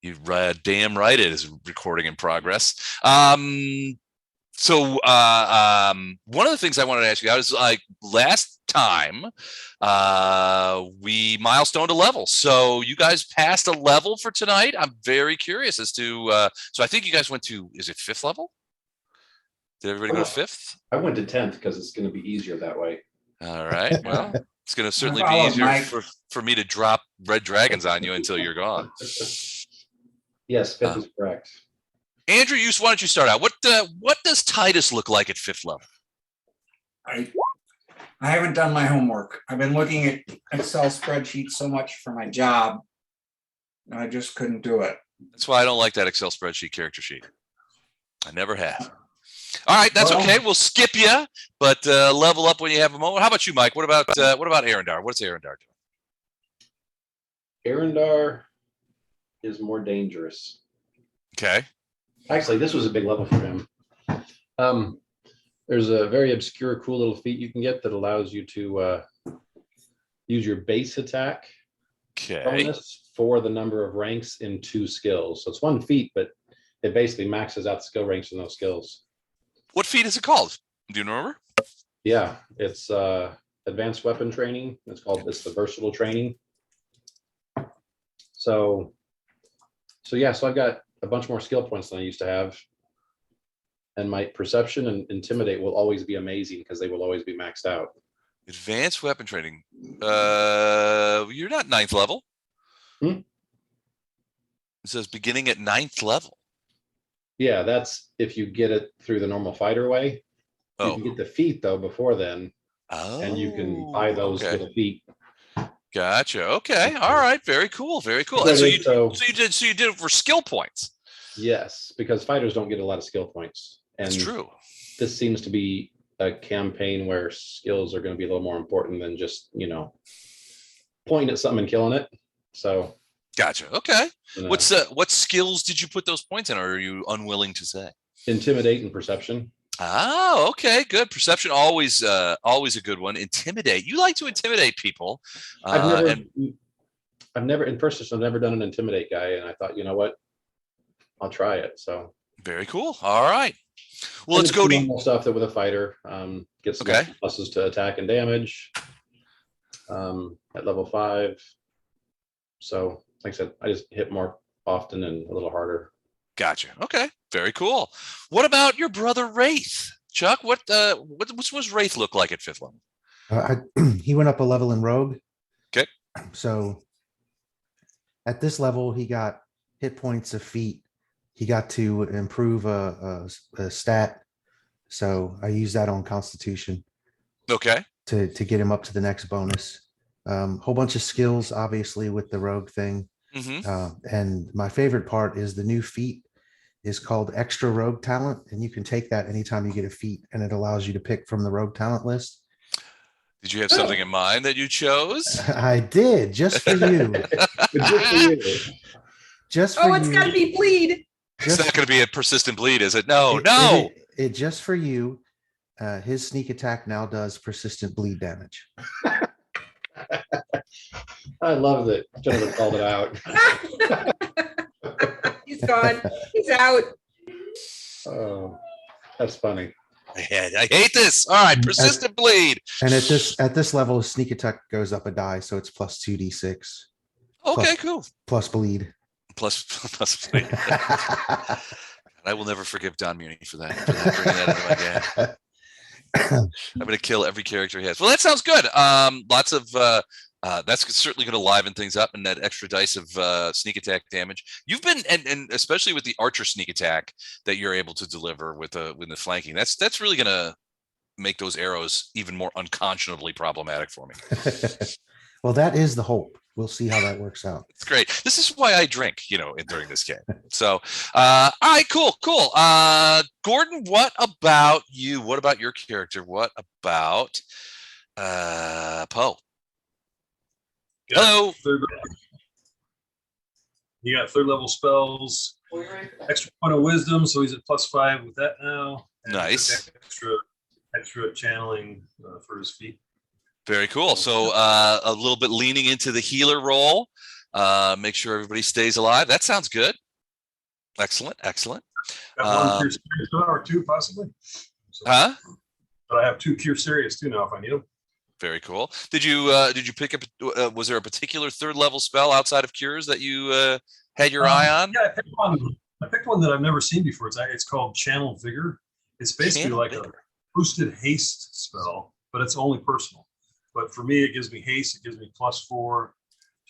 You damn right it is recording in progress. So one of the things I wanted to ask you guys is like last time we milestoned a level. So you guys passed a level for tonight. I'm very curious as to so I think you guys went to, is it 5th level? Did everybody go to 5th? I went to 10th because it's going to be easier that way. All right. Well, it's going to certainly be easier for me to drop red dragons on you until you're gone. Yes, 5th is correct. Andrew, why don't you start out? What does Titus look like at 5th level? I haven't done my homework. I've been looking at Excel spreadsheets so much for my job. I just couldn't do it. That's why I don't like that Excel spreadsheet character sheet. I never have. All right, that's okay. We'll skip you, but level up when you have a moment. How about you, Mike? What about Arendar? What's Arendar doing? Arendar is more dangerous. Okay. Actually, this was a big level for him. There's a very obscure, cool little feat you can get that allows you to use your base attack bonus for the number of ranks in 2 skills. So it's 1 feat, but it basically maxes out the skill ranks in those skills. What feat is it called? Do you remember? Yeah, it's advanced weapon training. It's the versatile training. So I've got a bunch more skill points than I used to have. And my perception and intimidate will always be amazing because they will always be maxed out. Advanced weapon training. You're not 9th level. It says beginning at 9th level. Yeah, that's if you get it through the normal fighter way. You can get the feat though before then. And you can buy those with a feat. Gotcha. Okay. All right. Very cool. Very cool. And so you did it for skill points. Yes, because fighters don't get a lot of skill points. And that's true. This seems to be a campaign where skills are going to be a little more important than just, pointing at something and killing it. So gotcha. Okay. What skills did you put those points in, or are you unwilling to say? Intimidate and perception. Oh, okay, good. Perception, always a good one. Intimidate. You like to intimidate people. I've never in person. I've never done an intimidate guy, and I thought, you know what, I'll try it. So very cool. All right. Well, let's go to stuff that with a fighter gets some pluses to attack and damage at level 5. So, like I said, I just hit more often and a little harder. Gotcha. Okay. Very cool. What about your brother Wraith? Chuck, what was Wraith look like at 5th level? He went up a level in Rogue. Okay. So at this level, he got hit points of feat. He got to improve a stat. So I used that on Constitution. Okay. To get him up to the next bonus. Whole bunch of skills, obviously, with the Rogue thing. And my favorite part is the new feat is called Extra Rogue Talent, and you can take that anytime you get a feat, and it allows you to pick from the Rogue Talent list. Did you have something in mind that you chose? I did, just for you. Just for you. It's got to be bleed. It's not going to be a persistent bleed, is it? No. It just for you. His sneak attack now does persistent bleed damage. I love that gentleman called it out. He's gone. He's out. Oh, that's funny. I hate this. All right, persistent bleed. And at this level, sneak attack goes up a die, so it's plus 2d6. Okay, cool. Plus bleed. Plus bleed. I will never forgive Don Muni for that. Bringing that into my game. I'm going to kill every character he has. Well, that sounds good. Lots of that's certainly going to liven things up, and that extra dice of sneak attack damage. You've been, and especially with the archer sneak attack that you're able to deliver with the flanking. That's really going to make those arrows even more unconscionably problematic for me. Well, that is the hope. We'll see how that works out. It's great. This is why I drink, during this game. So, all right, cool. Gordon, what about you? What about your character? What about Poe? Hello. You got 3rd level spells, extra point of wisdom, so he's at +5 with that now. And nice. Extra channeling for his feet. Very cool. So a little bit leaning into the healer role. Make sure everybody stays alive. That sounds good. Excellent. Got one cure serious now, or two possibly. So, Huh? but I have 2 cure serious too now if I need them. Very cool. Did you pick up? Was there a particular 3rd level spell outside of cures that you had your eye on? Yeah, I picked one that I've never seen before. It's called Channel Vigor. It's basically Channel like Vigor. a boosted haste spell, but it's only personal. But for me, it gives me haste. It gives me +4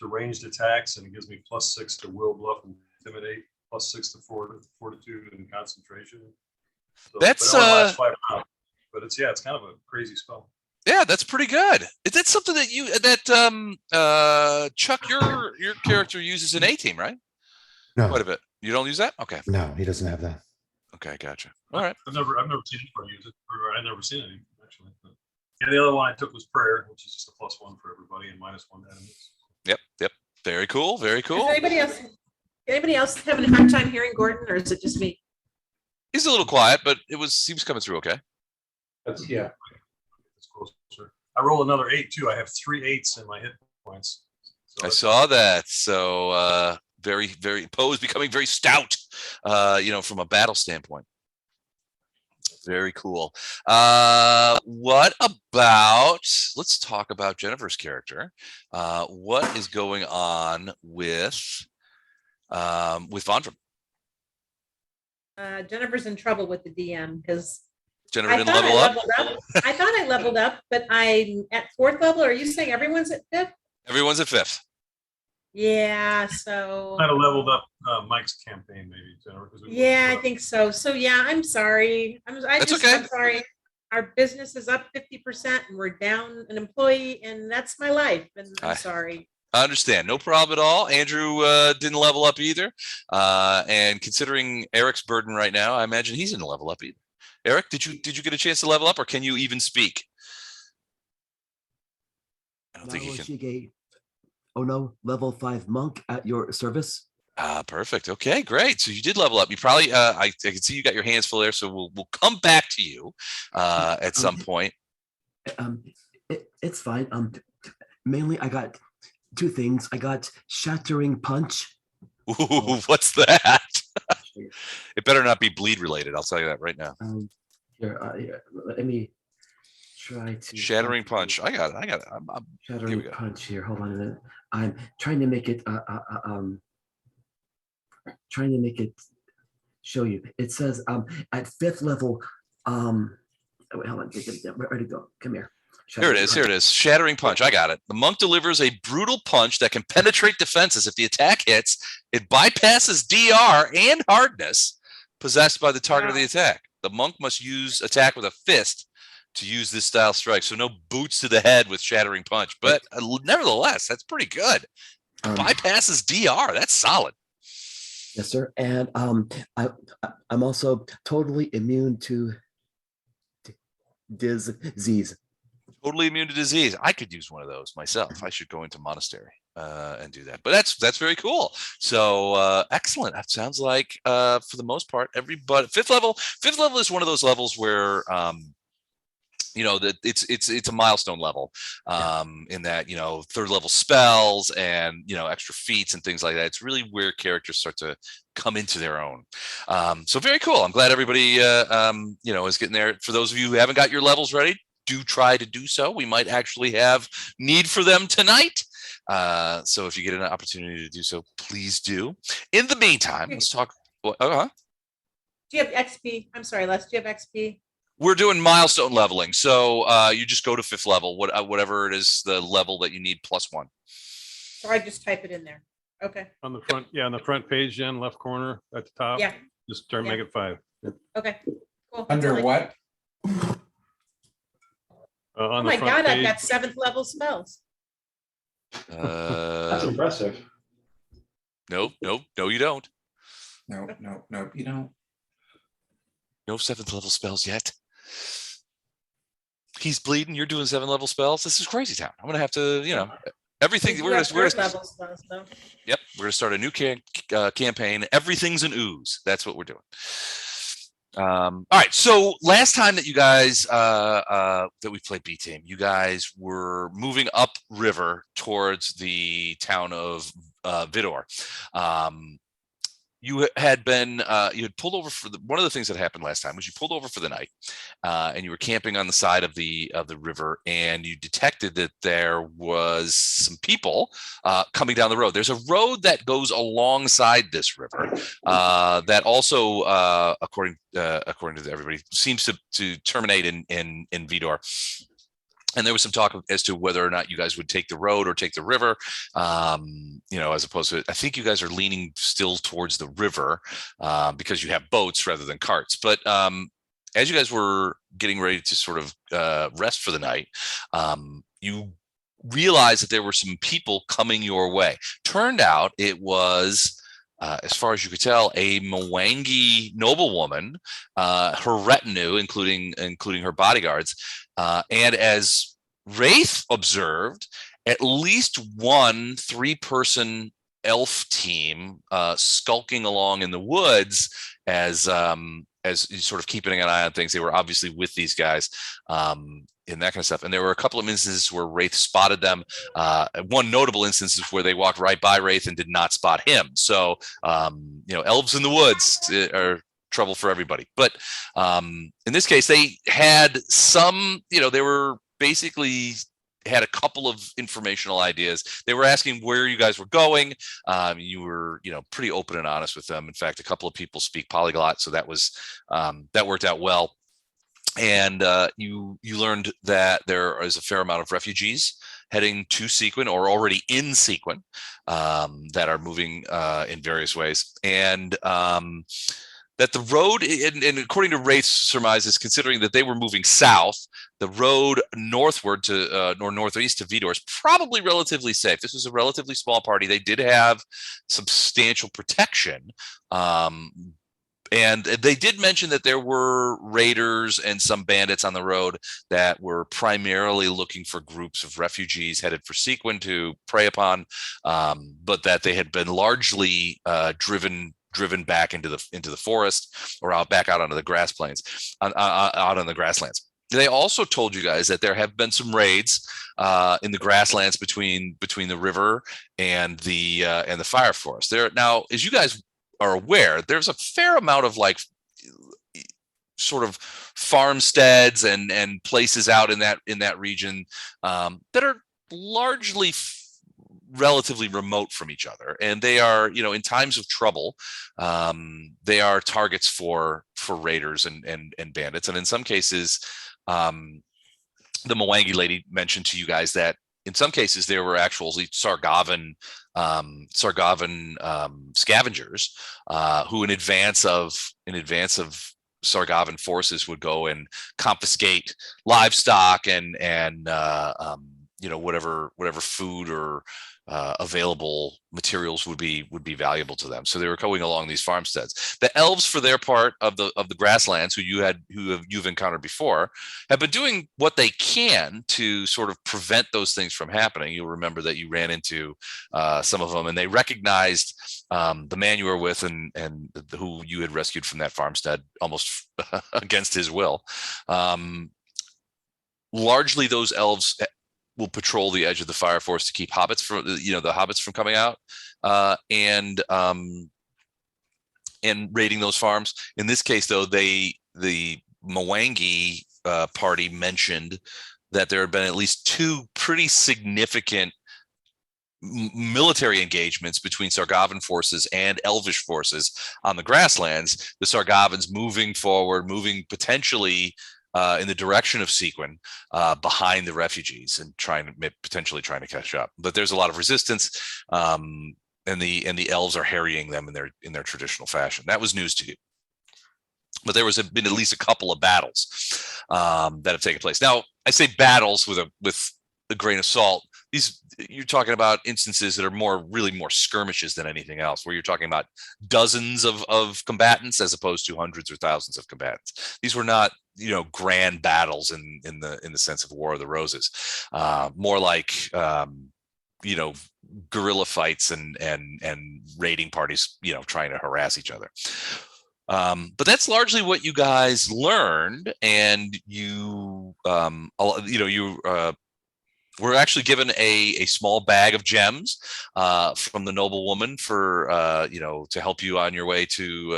to ranged attacks, and it gives me +6 to will, bluff, and intimidate, +6 to fortitude and concentration. So, That's but it only lasts 5 rounds. But it's kind of a crazy spell. Yeah, that's pretty good. Is that something that Chuck, your character uses in A-Team, right? No, Quite a bit. You don't use that? Okay. no, he doesn't have that. Okay, gotcha. All right. I've never seen anybody use it, or I've never seen any actually. But yeah, the other one I took was prayer, which is just a +1 for everybody and -1 to enemies. Yep. Very cool. Is anybody else having a hard time hearing Gordon, or is it just me? He's a little quiet, but he was coming through okay. That's It's closer. I roll another 8 too. I have 3 8s in my hit points. So I saw that. So very, very Poe is becoming very stout, from a battle standpoint. Very cool. What about, let's talk about Jennifer's character. What is going on with Vondram? Jennifer's in trouble with the DM because Jennifer I didn't thought level I up? leveled up. I thought I leveled up, but I'm at 4th level. Are you saying everyone's at 5th? Everyone's at 5th. Yeah, so Kind of leveled up Mike's campaign, maybe, Jennifer. 'Cause we yeah, I think so. So yeah, I'm sorry. That's okay. I'm sorry. Our business is up 50% and we're down an employee, and that's my life. And I'm sorry. I understand. No problem at all. Andrew didn't level up either. And considering Eric's burden right now, I imagine he's didn't level up either. Eric, did you get a chance to level up, or can you even speak? I don't think he can. Oh no, level 5 monk at your service. Perfect. Okay, great. So you did level up. You probably I can see you got your hands full there, so we'll come back to you at some point. It's fine. Mainly I got 2 things. I got shattering punch. Ooh, what's that? It better not be bleed related. I'll tell you that right now. Here, let me try to Shattering punch. I got it. Shattering punch here. Hold on a minute. I'm trying to make it show you. It says at 5th level. Wait, hold on. Ready to go. Come here. Here it is. Shattering punch. I got it. The monk delivers a brutal punch that can penetrate defenses. If the attack hits, it bypasses DR and hardness possessed by the target of the attack. The monk must use attack with a fist to use this style strike. So no boots to the head with shattering punch. But nevertheless, that's pretty good. Bypasses DR. That's solid. Yes, sir. And I'm also totally immune to disease. Totally immune to disease. I could use one of those myself. I should go into monastery and do that. But that's very cool. So excellent. That sounds like for the most part, everybody. Fifth level is one of those levels where that it's a milestone level in that 3rd level spells and extra feats and things like that. It's really where characters start to come into their own. So very cool. I'm glad everybody is getting there. For those of you who haven't got your levels ready, do try to do so. We might actually have need for them tonight. So if you get an opportunity to do so, please do. In the meantime, let's talk. Do you have XP? I'm sorry, Les. Do you have XP? We're doing milestone leveling. So you just go to 5th level, whatever it is, the level that you need +1. So I just type it in there. Okay. On the front, on the front page, Jen, left corner at the top. Yeah. Just make it 5. Okay. Cool. Under what? Oh my God, I've got 7th level spells. That's impressive. Nope, you don't. No, you don't. No 7th level spells yet. He's bleeding. You're doing 7th level spells. This is crazy town. I'm gonna have to, everything. We're gonna Yep, we're gonna start a new campaign. Everything's an ooze. That's what we're doing. All right. So last time that you guys that we played B Team, you guys were moving up river towards the town of Vidor. You had been you had pulled over for one of the things that happened last time was you pulled over for the night, and you were camping on the side of the river, and you detected that there was some people coming down the road. There's a road that goes alongside this river that also, according to everybody, seems to terminate in Vidor. And there was some talk as to whether or not you guys would take the road or take the river, as opposed to, I think you guys are leaning still towards the river because you have boats rather than carts. But as you guys were getting ready to sort of rest for the night, you realized that there were some people coming your way. Turned out it was, as far as you could tell, a Mwangi noblewoman, her retinue, including her bodyguards, and as Wraith observed, at least one 3-person elf team skulking along in the woods as sort of keeping an eye on things. They were obviously with these guys. And that kind of stuff. And there were a couple of instances where Wraith spotted them. One notable instance is where they walked right by Wraith and did not spot him. So, elves in the woods are trouble for everybody. But in this case, they had some, they were basically had a couple of informational ideas. They were asking where you guys were going. You were, pretty open and honest with them. In fact, a couple of people speak polyglot, so that was that worked out well. And you learned that there is a fair amount of refugees heading to Seaguen or already in Seaguen that are moving in various ways. And that the road, and according to Wraith's surmises, considering that they were moving south, the road northward to or northeast to Vidor is probably relatively safe. This was a relatively small party. They did have substantial protection. And they did mention that there were raiders and some bandits on the road that were primarily looking for groups of refugees headed for Seaguen to prey upon, but that they had been largely driven back into the forest or out onto the grass plains, out on the grasslands. They also told you guys that there have been some raids in the grasslands between the river and the fire forest. There now, as you guys are aware, there's a fair amount of sort of farmsteads and places out in that region that are largely relatively remote from each other, and they are, in times of trouble, they are targets for raiders and bandits. And in some cases, the Mwangi lady mentioned to you guys that in some cases there were actually Sargavan scavengers who in advance of Sargavan forces would go and confiscate livestock and whatever food or available materials would be valuable to them. So they were going along these farmsteads. The elves, for their part of the grasslands, who you've encountered before, have been doing what they can to sort of prevent those things from happening. You'll remember that you ran into some of them, and they recognized the man you were with and who you had rescued from that farmstead almost against his will. Largely, those elves will patrol the edge of the fire forest to keep hobbits from the hobbits from coming out and raiding those farms. In this case, though, the Mwangi party mentioned that there had been at least 2 pretty significant military engagements between Sargavan forces and Elvish forces on the grasslands. The Sargavans moving potentially in the direction of Seaguen, behind the refugees and potentially trying to catch up. But there's a lot of resistance, and the elves are harrying them in their traditional fashion. That was news to you. But there been at least a couple of battles that have taken place. Now, I say battles with a grain of salt. You're talking about instances that are really more skirmishes than anything else, where you're talking about dozens of combatants as opposed to hundreds or thousands of combatants. These were not, grand battles in the sense of War of the Roses, more like, guerrilla fights and raiding parties, trying to harass each other. But that's largely what you guys learned, and you were actually given a small bag of gems from the noblewoman for to help you on your way to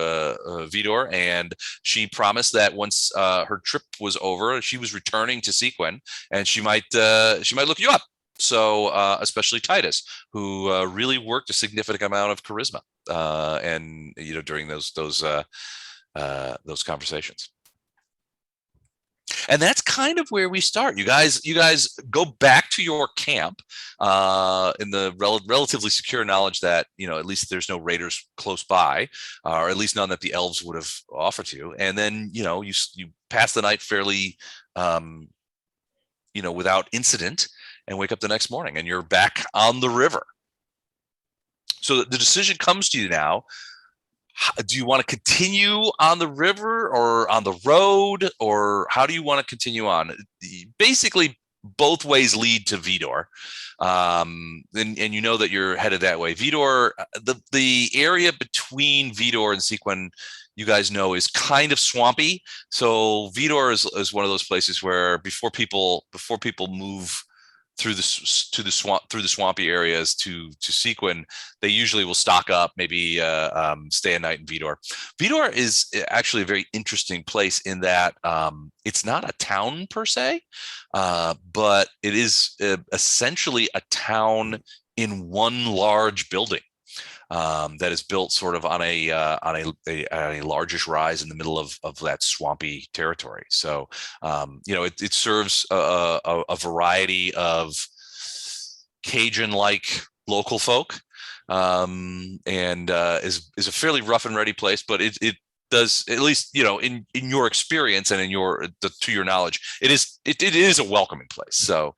Vidor, and she promised that once her trip was over, she was returning to Seaguen, and she might look you up. So especially Titus, who really worked a significant amount of charisma, and during those conversations. And that's kind of where we start. You guys go back to your camp in the relatively secure knowledge that at least there's no raiders close by, or at least none that the elves would have offered you. And then you pass the night fairly without incident, and wake up the next morning, and you're back on the river. So the decision comes to you now. Do you want to continue on the river or on the road, or how do you want to continue on? Basically, both ways lead to Vidor, and you know that you're headed that way. Vidor, the area between Vidor and Seaguen, you guys know, is kind of swampy. So Vidor is one of those places where before people move through the swampy areas to Seaguen, they usually will stock up, maybe stay a night in Vidor. Vidor is actually a very interesting place in that it's not a town per se, but it is essentially a town in one large building. That is built sort of on a largish rise in the middle of that swampy territory. So it serves a variety of Cajun-like local folk, and is a fairly rough and ready place. But it does, at least in your experience and to your knowledge, it is a welcoming place. So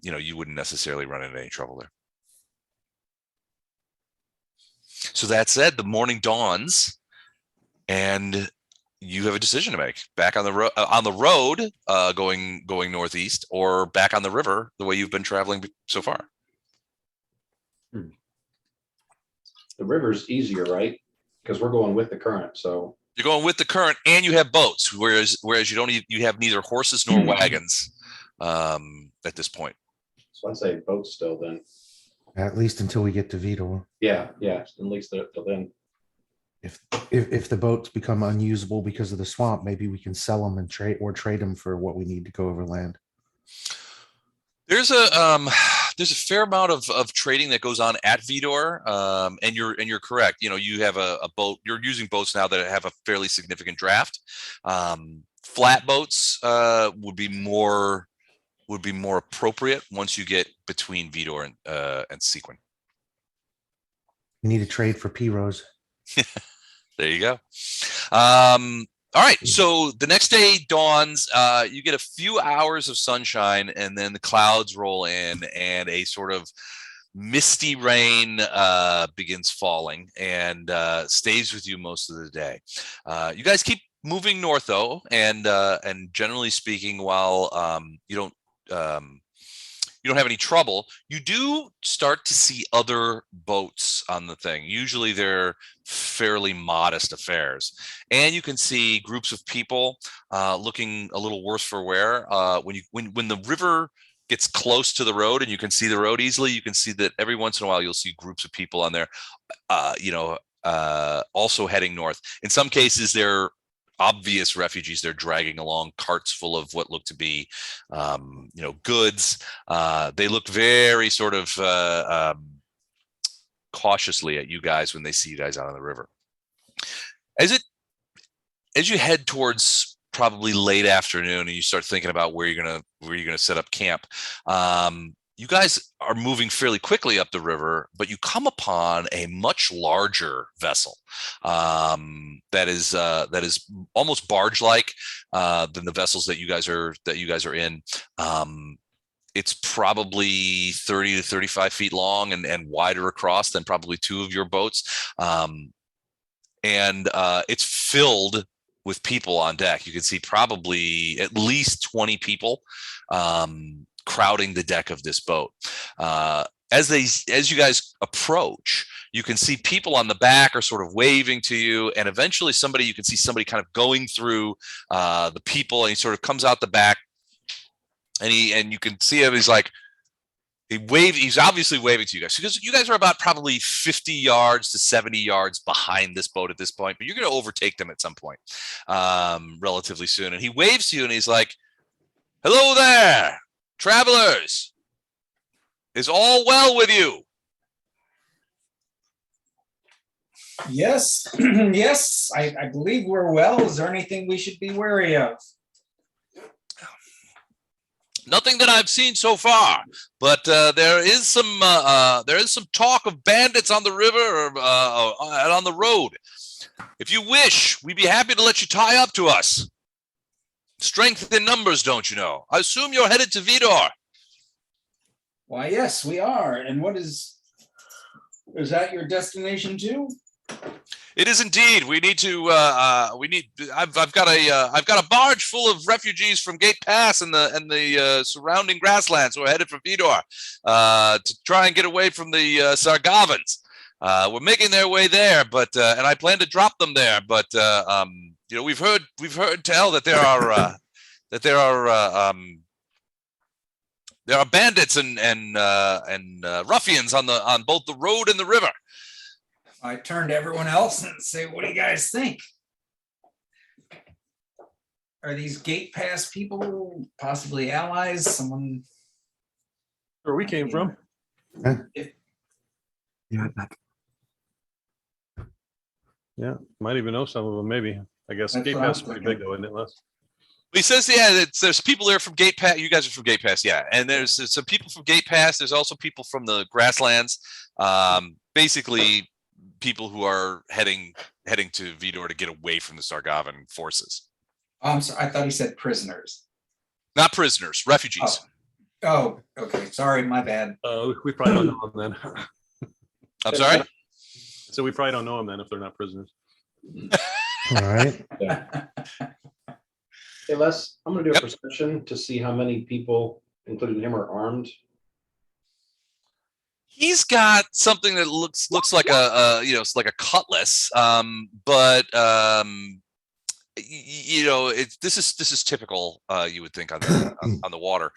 you wouldn't necessarily run into any trouble there. So that said, the morning dawns, and you have a decision to make: back on the road, going northeast, or back on the river the way you've been traveling so far. The river's easier, right? Because we're going with the current. So you're going with the current, and you have boats, whereas you have neither horses nor wagons at this point. So I'd say boats still then. At least until we get to Vidor. Yeah, at least till then. If the boats become unusable because of the swamp, maybe we can sell them and trade them for what we need to go overland. There's a fair amount of trading that goes on at Vidor, and you're correct. You have a boat. You're using boats now that have a fairly significant draft. Flat boats would be more appropriate once you get between Vidor and Seaguen. We need to trade for P-Rose. There you go. All right. So the next day dawns. You get a few hours of sunshine, and then the clouds roll in, and a sort of misty rain begins falling, and stays with you most of the day. You guys keep moving north, though, and generally speaking, while you don't have any trouble, you do start to see other boats on the thing. Usually they're fairly modest affairs, and you can see groups of people looking a little worse for wear. When the river gets close to the road and you can see the road easily, you can see that every once in a while you'll see groups of people on there, also heading north. In some cases, they're obvious refugees. They're dragging along carts full of what look to be, goods. They look very sort of cautiously at you guys when they see you guys out on the river. As you head towards probably late afternoon and you start thinking about where you're gonna set up camp, you guys are moving fairly quickly up the river, but you come upon a much larger vessel that is almost barge-like than the vessels that you guys are in. It's probably 30 to 35 feet long and wider across than probably two of your boats, and it's filled with people on deck. You can see probably at least 20 people crowding the deck of this boat. as you guys approach, you can see people on the back are sort of waving to you, and eventually you can see somebody kind of going through the people, and he sort of comes out the back, and you can see him. He's like, he's obviously waving to you guys, because you guys are about probably 50 yards to 70 yards behind this boat at this point, but you're going to overtake them at some point relatively soon. And he waves to you, and he's like, "Hello there, travelers. Is all well with you?" Yes, yes, I believe we're well. Is there anything we should be wary of? Nothing that I've seen so far, but there is some talk of bandits on the river and on the road. If you wish, we'd be happy to let you tie up to us. Strength in numbers, don't you know? I assume you're headed to Vidor. Why, yes, we are. And is that your destination too? It is indeed. We need to. I've got a barge full of refugees from Gate Pass and the surrounding grasslands who are headed for Vidor to try and get away from the Sargavans. We're making their way there, but and I plan to drop them there. But we've heard tell that there are bandits and ruffians on both the road and the river. I turn to everyone else and say, what do you guys think? Are these Gate Pass people possibly allies? Someone? Where we came from. Yeah, Yeah, might even know some of them, maybe. I guess That's Gate what I Pass was is pretty thinking. big though, isn't it, Les? He says, there's people there from Gate Pass. You guys are from Gate Pass, yeah. And there's some people from Gate Pass. There's also people from the grasslands. Basically, people who are heading to Vidor to get away from the Sargavan forces. Oh, I'm sorry. I thought he said prisoners. Not prisoners, refugees. Oh, okay. Sorry, my bad. We probably don't know them then. I'm sorry? So we probably don't know them then if they're not prisoners. All right. Hey, Les, I'm gonna do a perception to see how many people, including him, are armed. He's got something that looks like it's like a cutlass, but this is typical. You would think on the water.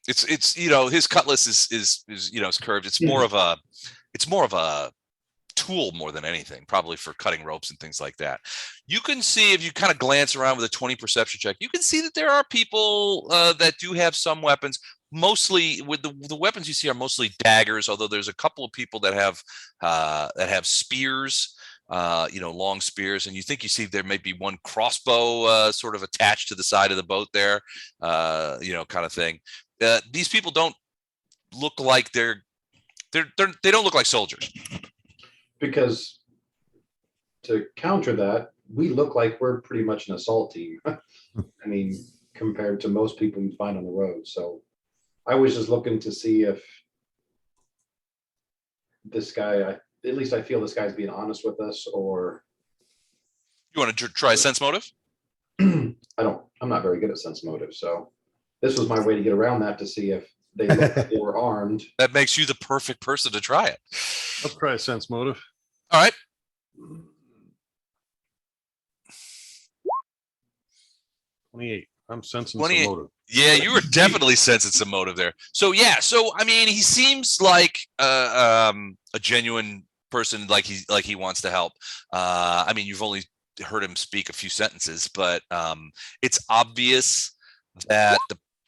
It's his cutlass is it's curved. It's more of a tool more than anything, probably for cutting ropes and things like that. You can see, if you kind of glance around with a 20 perception check, you can see that there are people that do have some weapons. Mostly with the weapons you see are mostly daggers, although there's a couple of people that have spears, long spears, and you think you see there may be one crossbow sort of attached to the side of the boat there, kind of thing. These people don't look like they don't look like soldiers. Because to counter that, we look like we're pretty much an assault team. I mean, compared to most people you find on the road. So I was just looking to see if this guy, at least I feel this guy's being honest with us, or. You want to try sense motive? I'm not very good at sense motive. So this was my way to get around that, to see if they looked like they were armed. That makes you the perfect person to try it. Let's try a sense motive. All right. 28. I'm sensing 28. some motive. Yeah, you were definitely sensing some motive there. So yeah, I mean, he seems like a genuine person, like he wants to help. I mean, you've only heard him speak a few sentences, but it's obvious that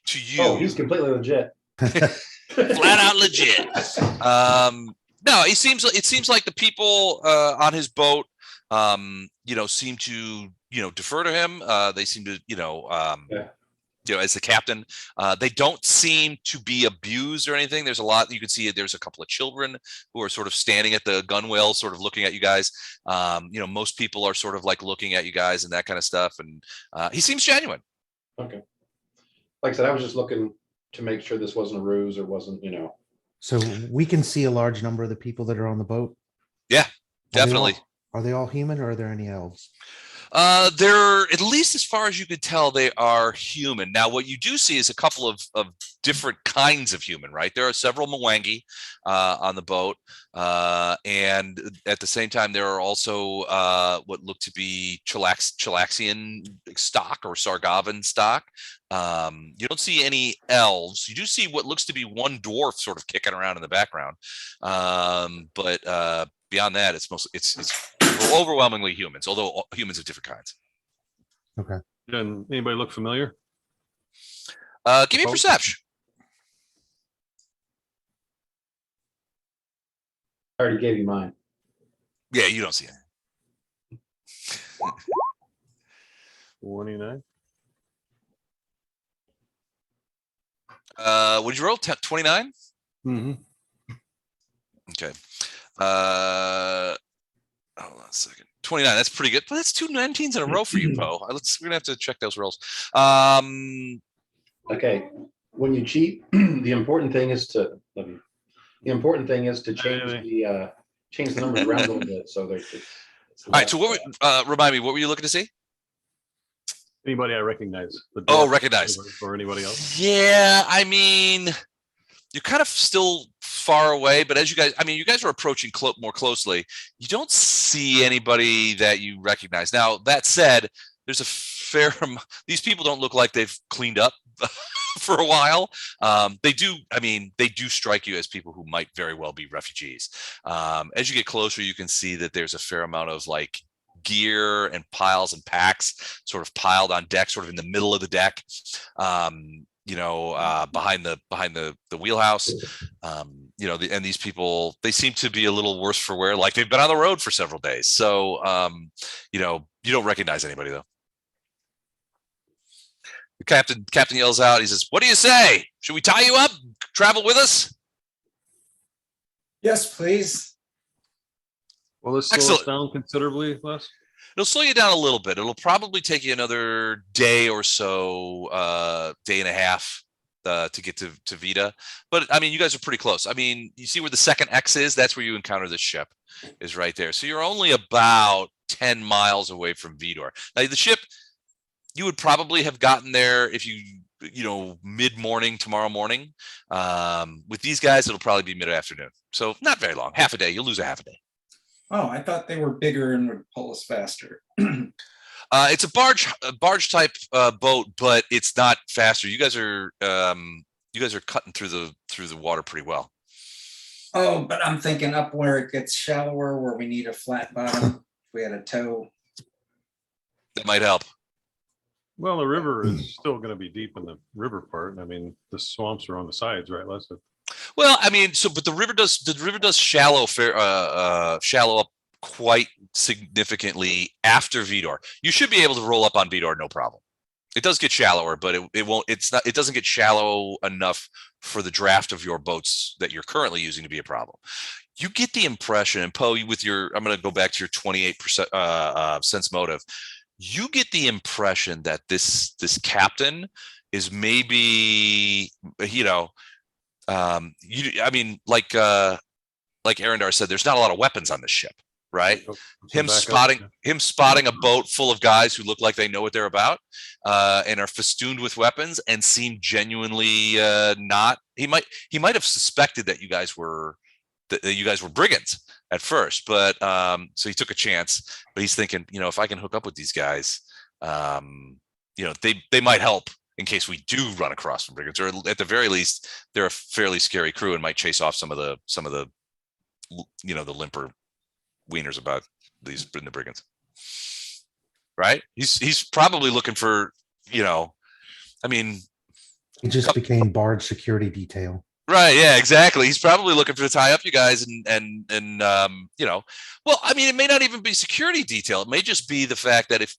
to you, Oh, he's completely legit. flat out legit. No, it seems like the people on his boat, seem to defer to him. They seem to as the captain, they don't seem to be abused or anything. There's a lot you can see. There's a couple of children who are sort of standing at the gunwale, sort of looking at you guys. Most people are sort of like looking at you guys and that kind of stuff. And he seems genuine. Okay. Like I said, I was just looking to make sure this wasn't a ruse or wasn't, So we can see a large number of the people that are on the boat. Yeah, definitely. Are they all human, or are there any elves? They're, at least as far as you could tell, they are human. Now, what you do see is a couple of different kinds of human, right? There are several Mwangi on the boat, and at the same time, there are also what look to be Chilaxian stock or Sargavan stock. You don't see any elves. You do see what looks to be one dwarf sort of kicking around in the background, but beyond that, it's overwhelmingly humans, although humans of different kinds. Okay. And anybody look familiar? Give me a perception. I already gave you mine. Yeah, you don't see it. 29. What did you roll? 29? Mm-hmm. Okay. Hold on a second. 29. That's pretty good. But that's 2 19s in a row for you, Poe. We're gonna have to check those rolls. Okay. When you cheat, the important thing is to change the numbers around a little bit. So there's. All right. So what? Remind me. What were you looking to see? Anybody I recognize? Recognize. Or anybody else? Yeah. I mean, you're kind of still far away, but as you guys are approaching more closely. You don't see anybody that you recognize. Now, that said, there's a fair amount. These people don't look like they've cleaned up for a while. They do strike you as people who might very well be refugees. As you get closer, you can see that there's a fair amount of like gear and piles and packs sort of piled on deck, sort of in the middle of the deck. Behind the wheelhouse. And these people, they seem to be a little worse for wear, like they've been on the road for several days. So, you don't recognize anybody though. The captain yells out. He says, "What do you say? Should we tie you up? Travel with us?" Yes, please. Well, this slows down considerably, Les. It'll slow you down a little bit. It'll probably take you another day or so, day and a half to get to Vita. But I mean, you guys are pretty close. I mean, you see where the second X is? That's where you encounter the ship, is right there. So you're only about 10 miles away from Vidor. Now, the ship, you would probably have gotten there if mid-morning tomorrow morning. With these guys, it'll probably be mid-afternoon. So not very long. Half a day. You'll lose a half a day. Oh, I thought they were bigger and would pull us faster. It's a barge type boat, but it's not faster. You guys are cutting through the water pretty well. Oh, but I'm thinking up where it gets shallower, where we need a flat bottom. If we had a tow. That might help. Well, the river is still going to be deep in the river part. I mean, the swamps are on the sides, right, Les? Well, I mean, but the river does shallow up quite significantly after Vidor. You should be able to roll up on Vidor, no problem. It does get shallower, but it doesn't get shallow enough for the draft of your boats that you're currently using to be a problem. You get the impression, and Poe, I'm going to go back to your 28% sense motive. You get the impression that this captain is maybe, like Arendar said, there's not a lot of weapons on this ship, right? Him spotting a boat full of guys who look like they know what they're about, and are festooned with weapons and seem genuinely not. He might have suspected that you guys were brigands at first, but so he took a chance. But he's thinking, if I can hook up with these guys, they might help in case we do run across some brigands, or at the very least, they're a fairly scary crew and might chase off some of the the limper wieners about these brigands. Right? He's probably looking for, he just became barge security detail. Right. Yeah, exactly. He's probably looking to tie up you guys and well, I mean, it may not even be security detail. It may just be the fact that if,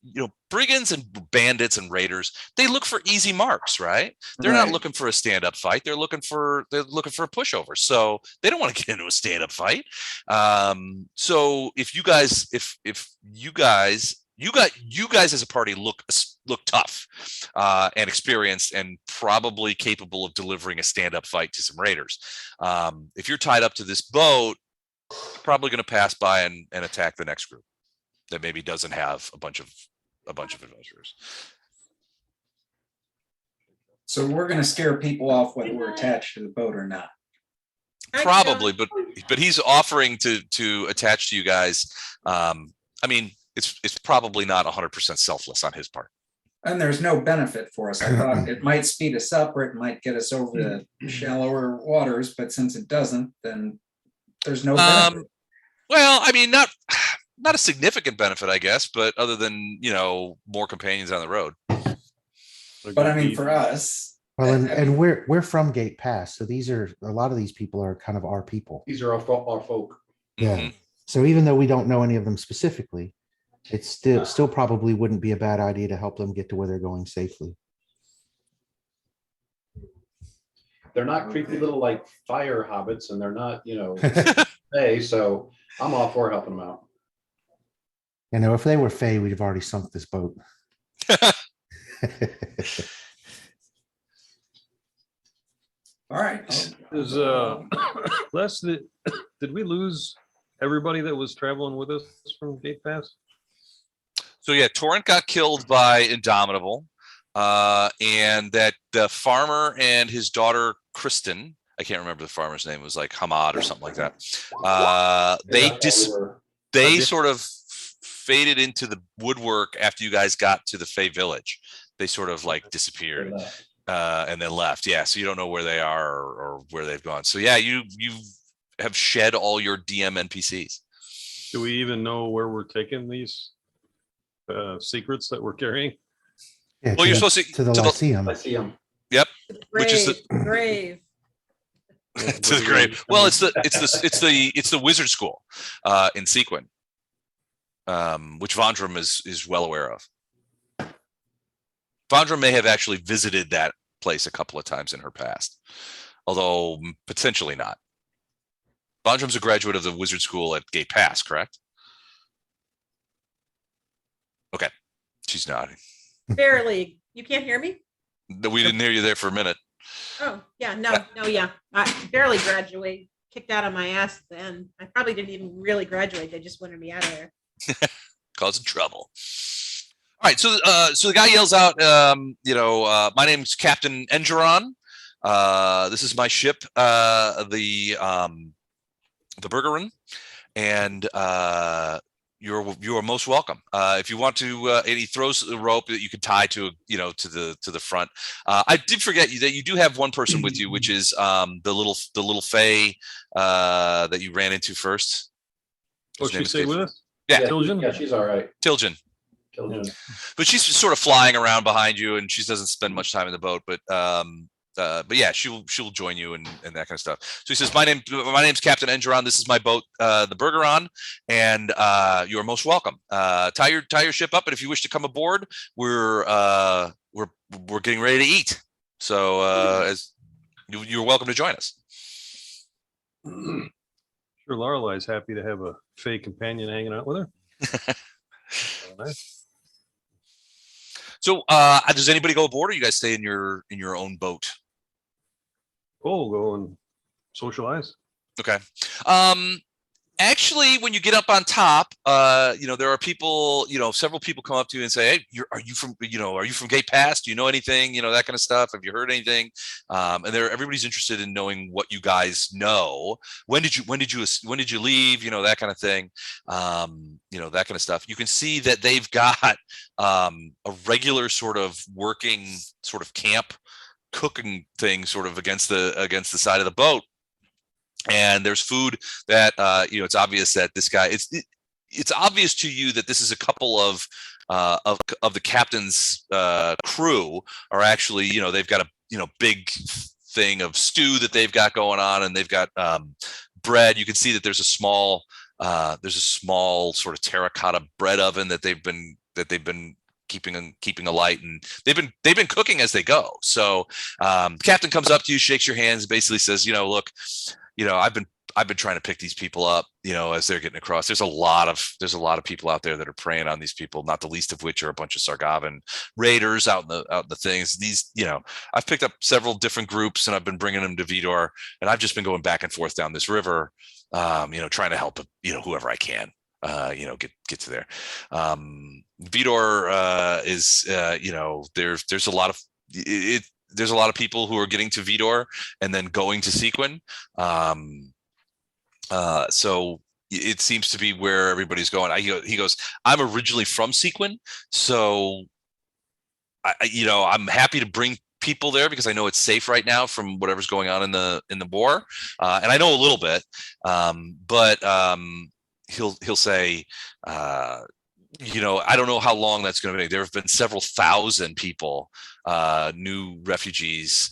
brigands and bandits and raiders, they look for easy marks, right? They're not looking for a stand-up fight. They're looking for a pushover. So they don't want to get into a stand-up fight. So if you guys as a party look tough and experienced and probably capable of delivering a stand-up fight to some raiders. If you're tied up to this boat, you're probably going to pass by and attack the next group that maybe doesn't have a bunch of adventurers. So we're gonna scare people off whether we're attached to the boat or not. Probably, but he's offering to attach to you guys. I mean, it's probably not 100% selfless on his part. And there's no benefit for us. I thought it might speed us up or it might get us over the shallower waters, but since it doesn't, then there's no benefit. Well, I mean, not a significant benefit, I guess, but other than, more companions on the road. But I mean, for us. Well, and we're from Gate Pass, so a lot of these people are kind of our people. These are our folk. Yeah. Mm-hmm. So even though we don't know any of them specifically, it still probably wouldn't be a bad idea to help them get to where they're going safely. They're not creepy little like fire hobbits, and they're not, Fae, so I'm all for helping them out. If they were Fae, we'd have already sunk this boat. All right. Is Les, did we lose everybody that was traveling with us from Gate Pass? So yeah, Torrent got killed by Indomitable, and that the farmer and his daughter Kristen, I can't remember the farmer's name, it was like Hamad or something like that. They sort of faded into the woodwork after you guys got to the Fey village. They sort of like disappeared and then left. Yeah, so you don't know where they are or where they've gone. So yeah, you have shed all your DM NPCs. Do we even know where we're taking these secrets that we're carrying? Yeah, well, you're supposed to the Lyceum. Yep. Grave, Which is the grave. to the grave. Well, it's the wizard school in Seaguen, which Vondram is well aware of. Vondram may have actually visited that place a couple of times in her past, although potentially not. Vondram's a graduate of the wizard school at Gate Pass, correct? Okay, she's nodding. Barely. You can't hear me? We didn't hear you there for a minute. Oh, yeah, no, yeah. I barely graduated, kicked out of my ass then. I probably didn't even really graduate. They just wanted me out of there. Causing trouble. All right, so the guy yells out, my name's Captain Engeron. This is my ship, the Burgerin, and you are most welcome. If you want to, and he throws the rope that you can tie to to the front. I did forget that you do have one person with you, which is the little Fae that you ran into first. Oh, she stayed with us? Yeah, Tilgen? Yeah, she's all right. Tilgen. But she's sort of flying around behind you, and she doesn't spend much time in the boat. But yeah, she'll join you and that kind of stuff. So he says, "My name's Captain Engeron. This is my boat, the Burgeron, and you are most welcome. Tie your ship up, and if you wish to come aboard, we're getting ready to eat. So as you're welcome to join us." Sure, Lorelai's happy to have a Fae companion hanging out with her. Nice. So does anybody go aboard, or you guys stay in your own boat? Oh, go and socialize. Okay. Actually, when you get up on top, there are people, several people come up to you and say, "Hey, are you from Gate Pass? Do you know anything? That kind of stuff. Have you heard anything?" And everybody's interested in knowing what you guys know. When did you leave? That kind of thing. That kind of stuff. You can see that they've got a regular sort of working sort of camp cooking thing sort of against the side of the boat. And there's food that it's obvious that this guy it's obvious to you that this is a couple of the captain's crew are actually they've got a big thing of stew that they've got going on, and they've got bread. You can see that there's a small sort of terracotta bread oven that they've been keeping alight, and they've been cooking as they go. So captain comes up to you, shakes your hands, basically says, look, I've been trying to pick these people up, as they're getting across. There's a lot of people out there that are preying on these people, not the least of which are a bunch of Sargavan raiders out in the things. These, I've picked up several different groups, and I've been bringing them to Vidor, and I've just been going back and forth down this river, trying to help, whoever I can, get to there. Vidor is, there's a lot of there's a lot of people who are getting to Vidor and then going to Seaguen. So it seems to be where everybody's going. He goes, I'm originally from Seaguen, so I'm happy to bring people there because I know it's safe right now from whatever's going on in the war, and I know a little bit, but he'll say, I don't know how long that's going to be. There have been several thousand people, new refugees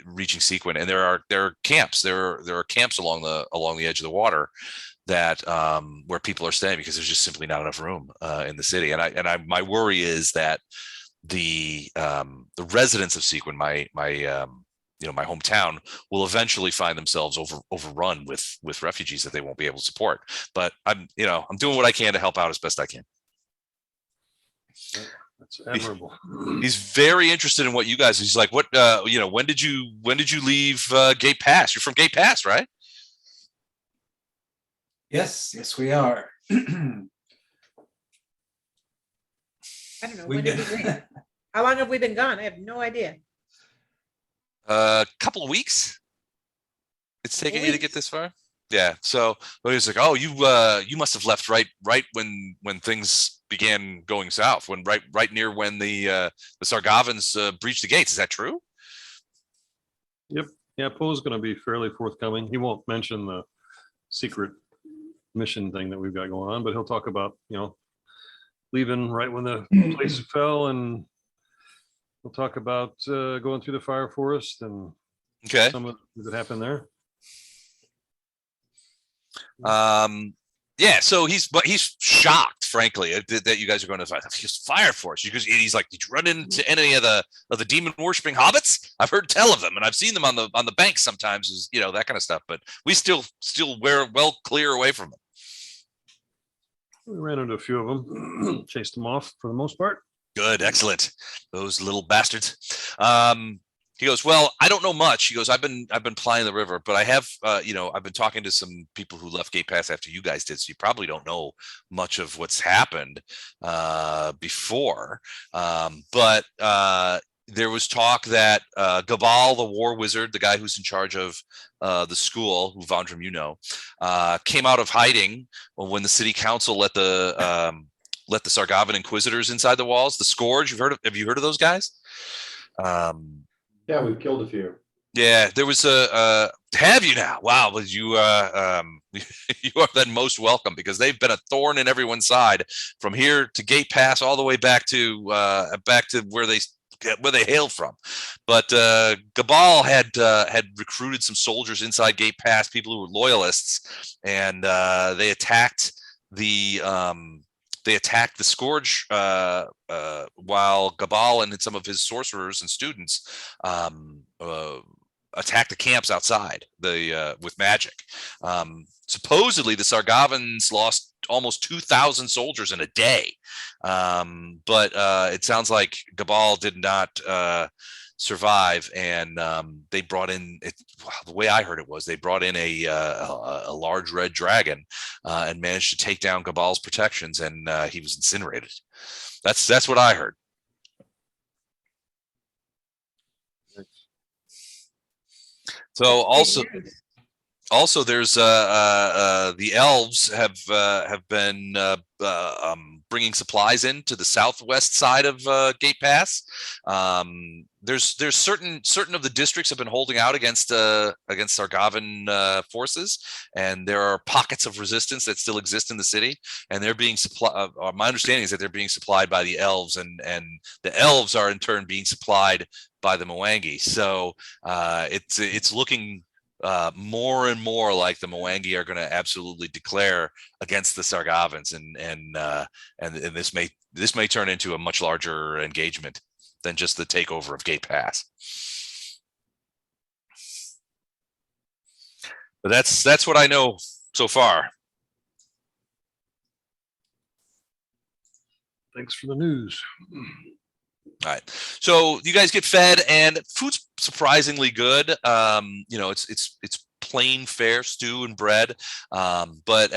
reaching Seaguen, and there are camps. There are camps along the edge of the water that where people are staying because there's just simply not enough room in the city. And my worry is that the residents of Seaguen, my hometown, will eventually find themselves overrun with refugees that they won't be able to support. But I'm doing what I can to help out as best I can. That's admirable. He's very interested in what you guys. He's like, what? When did you leave Gate Pass? You're from Gate Pass, right? Yes, we are. I don't know. When did we leave? How long have we been gone? I have no idea. A couple of weeks. It's taken you to get this far. Yeah. So he was like, "Oh, you must have left right when things began going south. When right near when the Sargavans breached the gates. Is that true?" Yep. Yeah. Poe's going to be fairly forthcoming. He won't mention the secret mission thing that we've got going on, but he'll talk about leaving right when the place fell, and we'll talk about going through the fire forest and some of that happened there. Yeah, so he's shocked, frankly, that you guys are going to fire forest. He's like, did you run into any of the demon worshipping hobbits? I've heard tell of them, and I've seen them on the banks sometimes, that kind of stuff. But we still we're well clear away from them. We ran into a few of them, chased them off for the most part. Good, excellent. Those little bastards. He goes, well, I don't know much. He goes, I've been plying the river, but I have, I've been talking to some people who left Gate Pass after you guys did. So you probably don't know much of what's happened before. But there was talk that Gabal, the war wizard, the guy who's in charge of the school, who Vandram, came out of hiding when the city council let the Sargavan Inquisitors inside the walls. The Scourge, have you heard of those guys? Yeah, we've killed a few. Yeah, there was have you now? Wow, well, you you are then most welcome, because they've been a thorn in everyone's side from here to Gate Pass all the way back to where they hailed from. But Gabal had recruited some soldiers inside Gate Pass, people who were loyalists, and they attacked the Scourge while Gabal and some of his sorcerers and students attacked the camps outside with magic. Supposedly, the Sargavans lost almost 2,000 soldiers in a day, but it sounds like Gabal did not survive, and they brought in the way I heard it was they brought in a large red dragon and managed to take down Gabal's protections, and he was incinerated. That's what I heard. So also there's the elves have been bringing supplies into the southwest side of Gate Pass. There's certain of the districts have been holding out against Sargavan forces, and there are pockets of resistance that still exist in the city, and they're being supplied. My understanding is that they're being supplied by the elves, and the elves are in turn being supplied by the Mwangi. So it's looking more and more like the Mwangi are going to absolutely declare against the Sargavans, and this may turn into a much larger engagement than just the takeover of Gate Pass. But that's what I know so far. Thanks for the news. All right, so you guys get fed, and food's surprisingly good. It's plain fare, stew and bread. But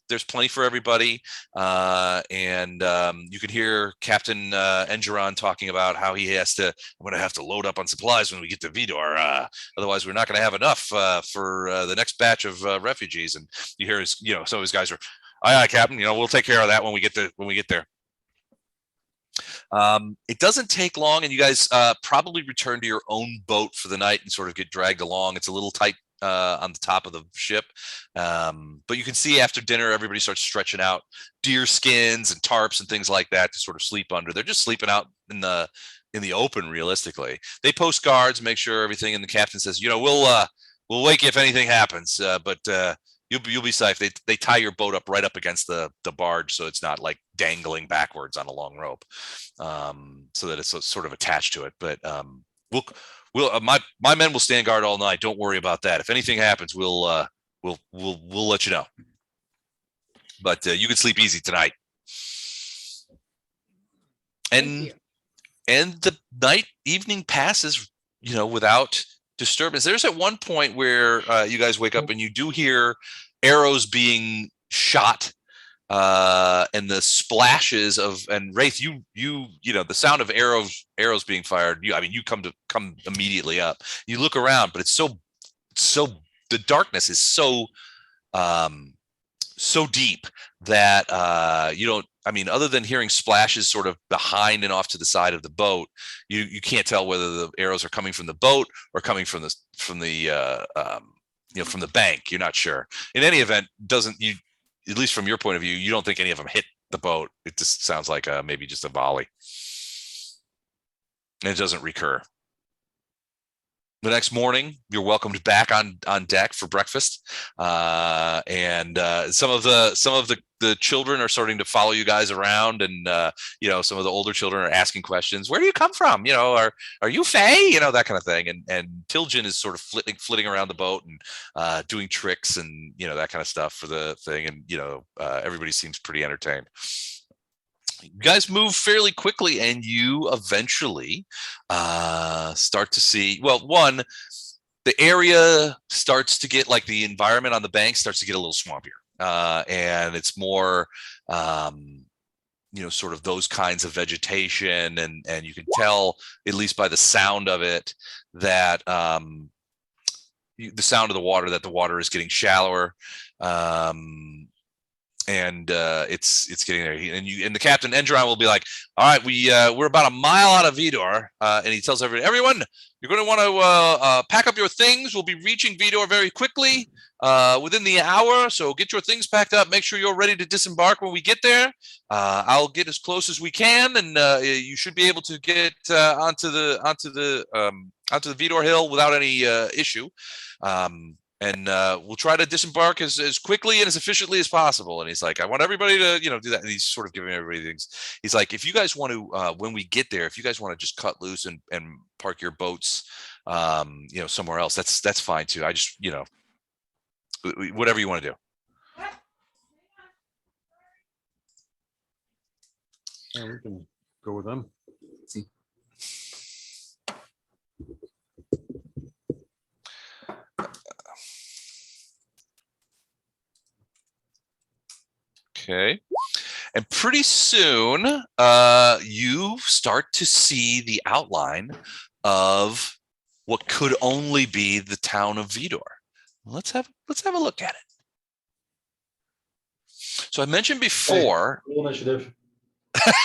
there's plenty for everybody. And you can hear Captain Engeron talking about how I'm going to have to load up on supplies when we get to Vidor. Otherwise, we're not going to have enough for the next batch of refugees. And you hear some of his guys are, aye, Captain, we'll take care of that when we get there. It doesn't take long, and you guys probably return to your own boat for the night and sort of get dragged along. It's a little tight on the top of the ship, but you can see after dinner everybody starts stretching out deer skins and tarps and things like that to sort of sleep under. They're just sleeping out in the open. Realistically, they post guards, make sure everything, and the captain says, we'll wake you if anything happens, but you'll be safe. They tie your boat up right up against the barge, so it's not like dangling backwards on a long rope, so that it's sort of attached to it. But my men will stand guard all night. Don't worry about that. If anything happens, we'll let you know. But you can sleep easy tonight. And the evening passes, without disturbance. There's at one point where you guys wake up and you do hear arrows being shot, and the splashes and Wraith, the sound of arrows being fired. You come immediately up. You look around, but it's so the darkness is so deep that you don't. Other than hearing splashes sort of behind and off to the side of the boat, you can't tell whether the arrows are coming from the boat or coming from the bank. You're not sure. In any event, at least from your point of view, you don't think any of them hit the boat. It just sounds like maybe just a volley, and it doesn't recur. The next morning, you're welcomed back on deck for breakfast, and some of the children are starting to follow you guys around, and some of the older children are asking questions. Where do you come from? Are you Fae? That kind of thing. And Tilgen is sort of flitting around the boat and doing tricks and that kind of stuff for the thing, and everybody seems pretty entertained. You guys move fairly quickly, and you eventually start to see, one, the area starts to get, like, the environment on the bank starts to get a little swampier, and it's more sort of those kinds of vegetation, and you can tell, at least by the sound of it, that the sound of the water, that the water is getting shallower. And it's getting there, and the Captain Engeron will be like, all right, we're about a mile out of Vidor, and he tells everyone, you're going to want to pack up your things. We'll be reaching Vidor very quickly, within the hour, so get your things packed up. Make sure you're ready to disembark when we get there. I'll get as close as we can, and you should be able to get onto the Vidor hill without any issue. And we'll try to disembark as quickly and as efficiently as possible. And he's like, I want everybody to, do that. And he's sort of giving everybody things. He's like, if you guys want to, when we get there, if you guys want to just cut loose and park your boats, somewhere else, that's fine too. I just, whatever you want to do. Yeah, we can go with them. Okay. And pretty soon, you start to see the outline of what could only be the town of Vidor. Let's have a look at it. So I mentioned before. Roll initiative.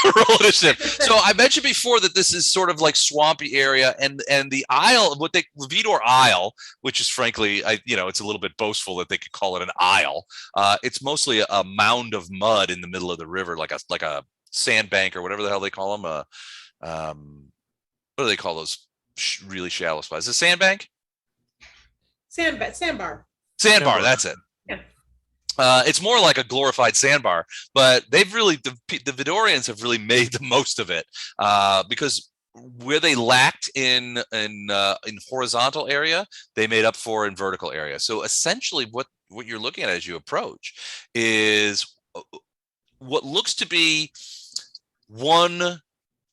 Roll initiative. So I mentioned before that this is sort of like swampy area, and the Isle, Vidor Isle, which is frankly, it's a little bit boastful that they could call it an isle. It's mostly a mound of mud in the middle of the river, like a sandbank or whatever the hell they call them. What do they call those really shallow spots? Is it sandbank? Sandbar. Sandbar. That's it. Yeah. It's more like a glorified sandbar, but they've really, the Vidorians have really made the most of it, because where they lacked in horizontal area, they made up for in vertical area. So essentially what you're looking at as you approach is what looks to be one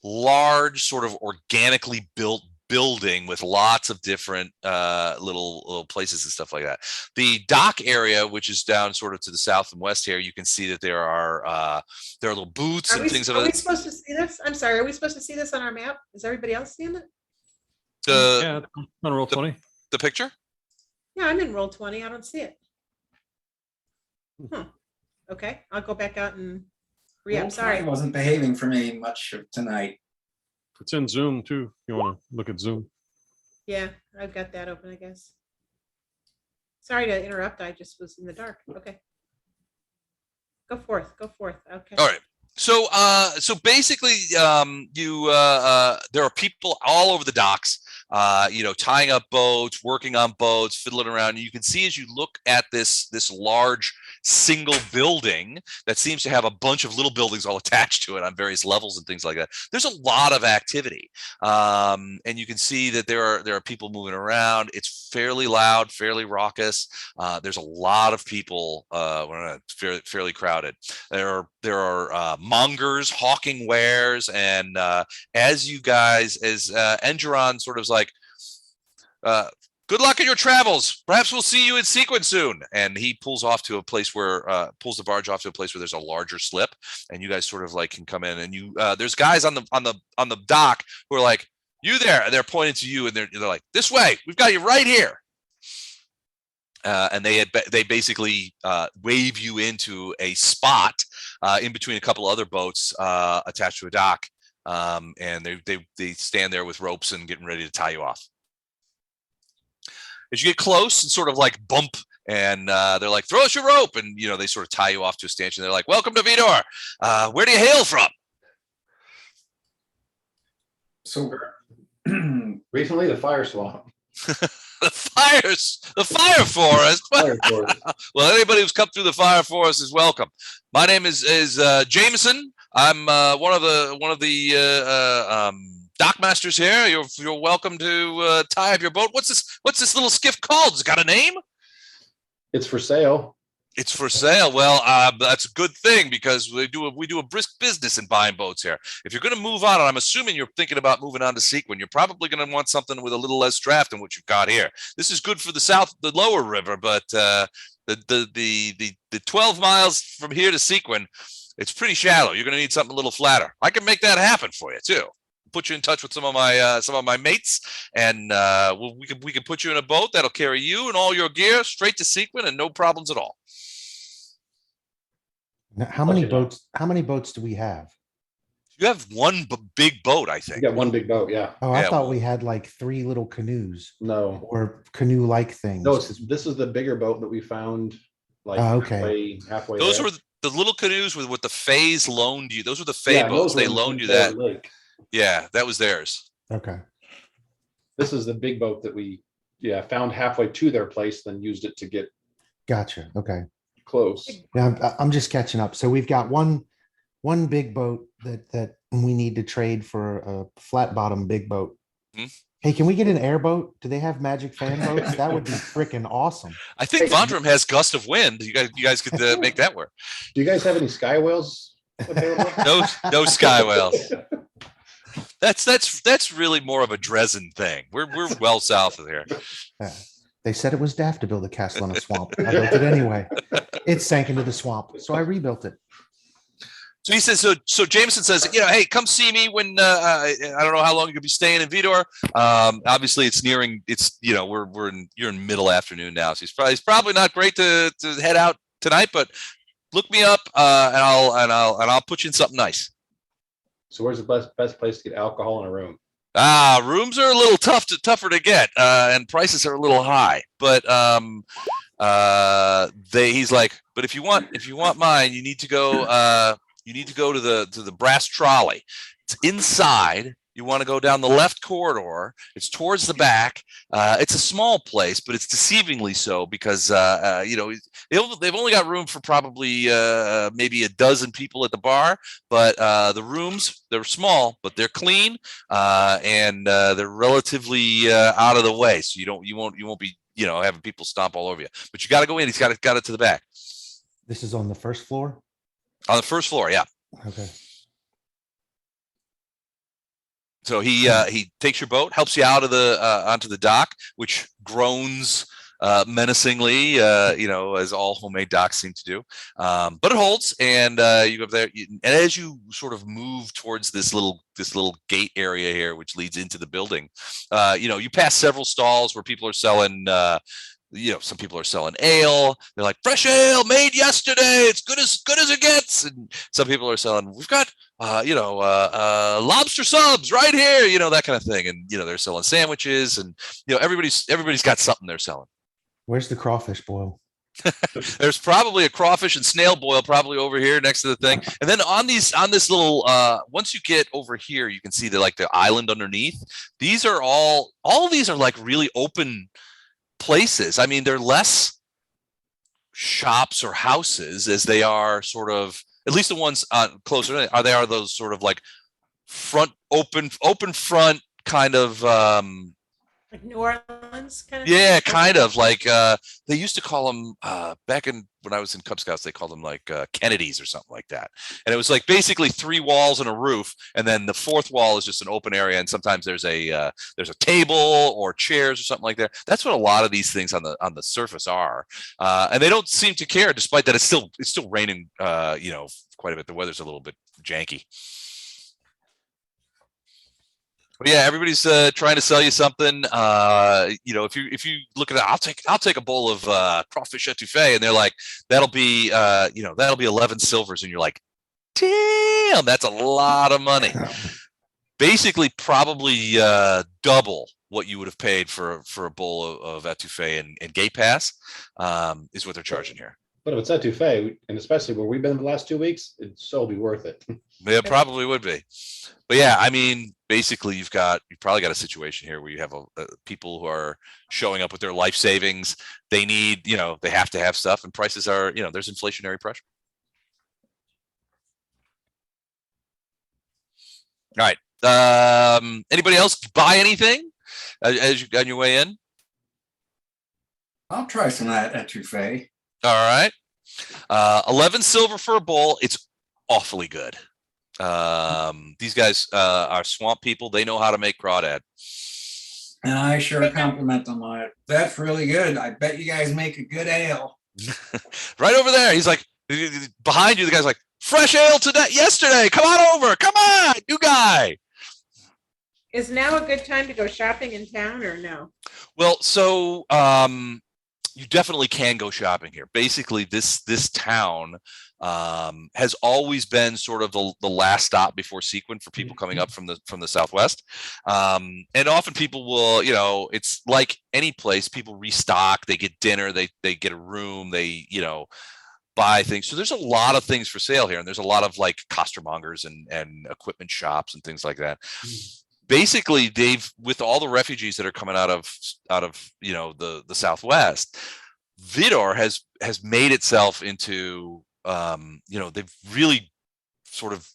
large sort of organically built building with lots of different little places and stuff like that. The dock area, which is down sort of to the south and west here, you can see that there are little booths and things of Are we it. supposed to see this? I'm sorry. Are we supposed to see this on our map? Is everybody else seeing it? Yeah, on roll 20. The picture? Yeah, I'm in roll 20. I don't see it. Okay, I'll go back out and Roll Sorry. 20 wasn't behaving for me much of tonight. It's in Zoom too. You want to look at Zoom? Yeah, I've got that open, I guess. Sorry to interrupt. I just was in the dark. Okay. Go forth. Go forth. Okay. All right. So basically, there are people all over the docks, tying up boats, working on boats, fiddling around. You can see as you look at this large single building that seems to have a bunch of little buildings all attached to it on various levels and things like that. There's a lot of activity, and you can see that there are people moving around. It's fairly loud, fairly raucous. There's a lot of people. Fairly crowded. There are mongers hawking wares, and as Engeron sort of is like, good luck in your travels. Perhaps we'll see you in Seaguen soon. And he pulls off to a place where pulls the barge off to a place where there's a larger slip, and you guys sort of like can come in. And you there's guys on the dock who are like, you there, and they're pointing to you, and they're like, this way, we've got you right here. And they basically wave you into a spot in between a couple other boats attached to a dock, and they stand there with ropes and getting ready to tie you off. As you get close and sort of like bump, and they're like, throw us your rope, and they sort of tie you off to a stanchion. They're like, welcome to Vidor. Where do you hail from? So Recently, the fire swamp. The fire forest. Fire forest. Well, anybody who's come through the fire forest is welcome. My name is Jameson. I'm one of the dock masters here. You're welcome to tie up your boat. What's this little skiff called? It's got a name? It's for sale. It's for sale. Well, that's a good thing, because we do a brisk business in buying boats here. If you're going to move on, and I'm assuming you're thinking about moving on to Seaguen, you're probably going to want something with a little less draft than what you've got here. This is good for the lower river, but the 12 miles from here to Seaguen, it's pretty shallow. You're going to need something a little flatter. I can make that happen for you too. Put you in touch with some of my mates, and we can put you in a boat that'll carry you and all your gear straight to Seaguen, and no problems at all. Now, how many boats do we have? You have one big boat, I think. You got one big boat, yeah. Oh, I thought we had like 3 little canoes No, or canoe-like things. no, this is the bigger boat that we found. Like okay. halfway. Those there. were the little canoes with what the Fays loaned you. Those were the Fay boats. those They were loaned you in Fair that. Lake. Yeah, that was theirs. Okay. This is the big boat that we found halfway to their place, then used it to get Gotcha. Okay. close. Yeah, I'm just catching up. So we've got one big boat that we need to trade for a flat bottom big boat. Hmm? Hey, can we get an airboat? Do they have magic fan boats? That would be freaking awesome. I think Vondram has gust of wind. You guys could make that work. Do you guys have any sky whales available? No sky whales. That's really more of a Dresden thing. We're well south of here. They said it was daft to build a castle in a swamp. I built it anyway. It sank into the swamp, so I rebuilt it. So he says, so Jameson says, hey, come see me when I don't know how long you'll be staying in Vidor. Obviously it's you're in middle afternoon now, so he's probably not great to head out tonight, but look me up and I'll put you in something nice. So where's the best place to get alcohol in a room? Rooms are a little tougher to get, and prices are a little high, but he's like, but if you want mine, you need to go to the brass trolley. It's inside. You want to go down the left corridor. It's towards the back. It's a small place, but it's deceivingly so, because they've only got room for probably maybe a dozen people at the bar. But the rooms, they're small, but they're clean, and they're relatively out of the way. So you won't be having people stomp all over you. But you got to go in. He's got it to the back. This is on the first floor? On the first floor, yeah. Okay. So he takes your boat, helps you out of the onto the dock, which groans menacingly, as all homemade docks seem to do. But it holds, and you go up there. And as you sort of move towards this little gate area here, which leads into the building, you pass several stalls where people are selling. Some people are selling ale. They're like, fresh ale made yesterday. It's good as it gets. And some people are selling, we've got, lobster subs right here, that kind of thing. And, they're selling sandwiches, and, everybody's got something they're selling. Where's the crawfish boil? There's probably a crawfish and snail boil probably over here next to the thing. And then on this little, once you get over here, you can see the island underneath. These are all of these are like really open places. I mean, they're less shops or houses as they are sort of, at least the ones closer, they are those sort of like front open front kind of like New Orleans kind of yeah thing? kind of like they used to call them back when I was in Cub Scouts, they called them like Kennedys or something like that. And it was like basically 3 walls and a roof, and then the 4th wall is just an open area, and sometimes there's a table or chairs or something like that. That's what a lot of these things on the surface are, and they don't seem to care, despite that it's still raining quite a bit. The weather's a little bit janky. But yeah, everybody's trying to sell you something. If you look at it, I'll take a bowl of crawfish etouffee, and they're like, that'll be 11 silvers, and you're like, damn, that's a lot of money. Basically, probably double what you would have paid for a bowl of etouffee and gate pass is what they're charging here. But if it's etouffee, and especially where we've been the last 2 weeks, it'd so be worth it. Yeah, probably would be. But yeah, I mean, basically, you've probably got a situation here where you have people who are showing up with their life savings. They need, they have to have stuff, and prices are, there's inflationary pressure. All right. Anybody else buy anything as you on your way in? I'll try some of that etouffee. All right. 11 silver for a bowl. It's awfully good. These guys are swamp people. They know how to make crawdad. And I sure compliment them on it. That's really good. I bet you guys make a good ale. Right over there. He's like, behind you, the guy's like, fresh ale yesterday. Come on over. Come on, you guy. Is now a good time to go shopping in town or no? Well, so you definitely can go shopping here. Basically, this town has always been sort of the last stop before Seaguen for people coming up from the southwest. And often people will, it's like any place, people restock, they get dinner, they get a room, they buy things. So there's a lot of things for sale here, and there's a lot of like costermongers and equipment shops and things like that. Basically, with all the refugees that are coming out of the Southwest, Vidor has made itself into they've really sort of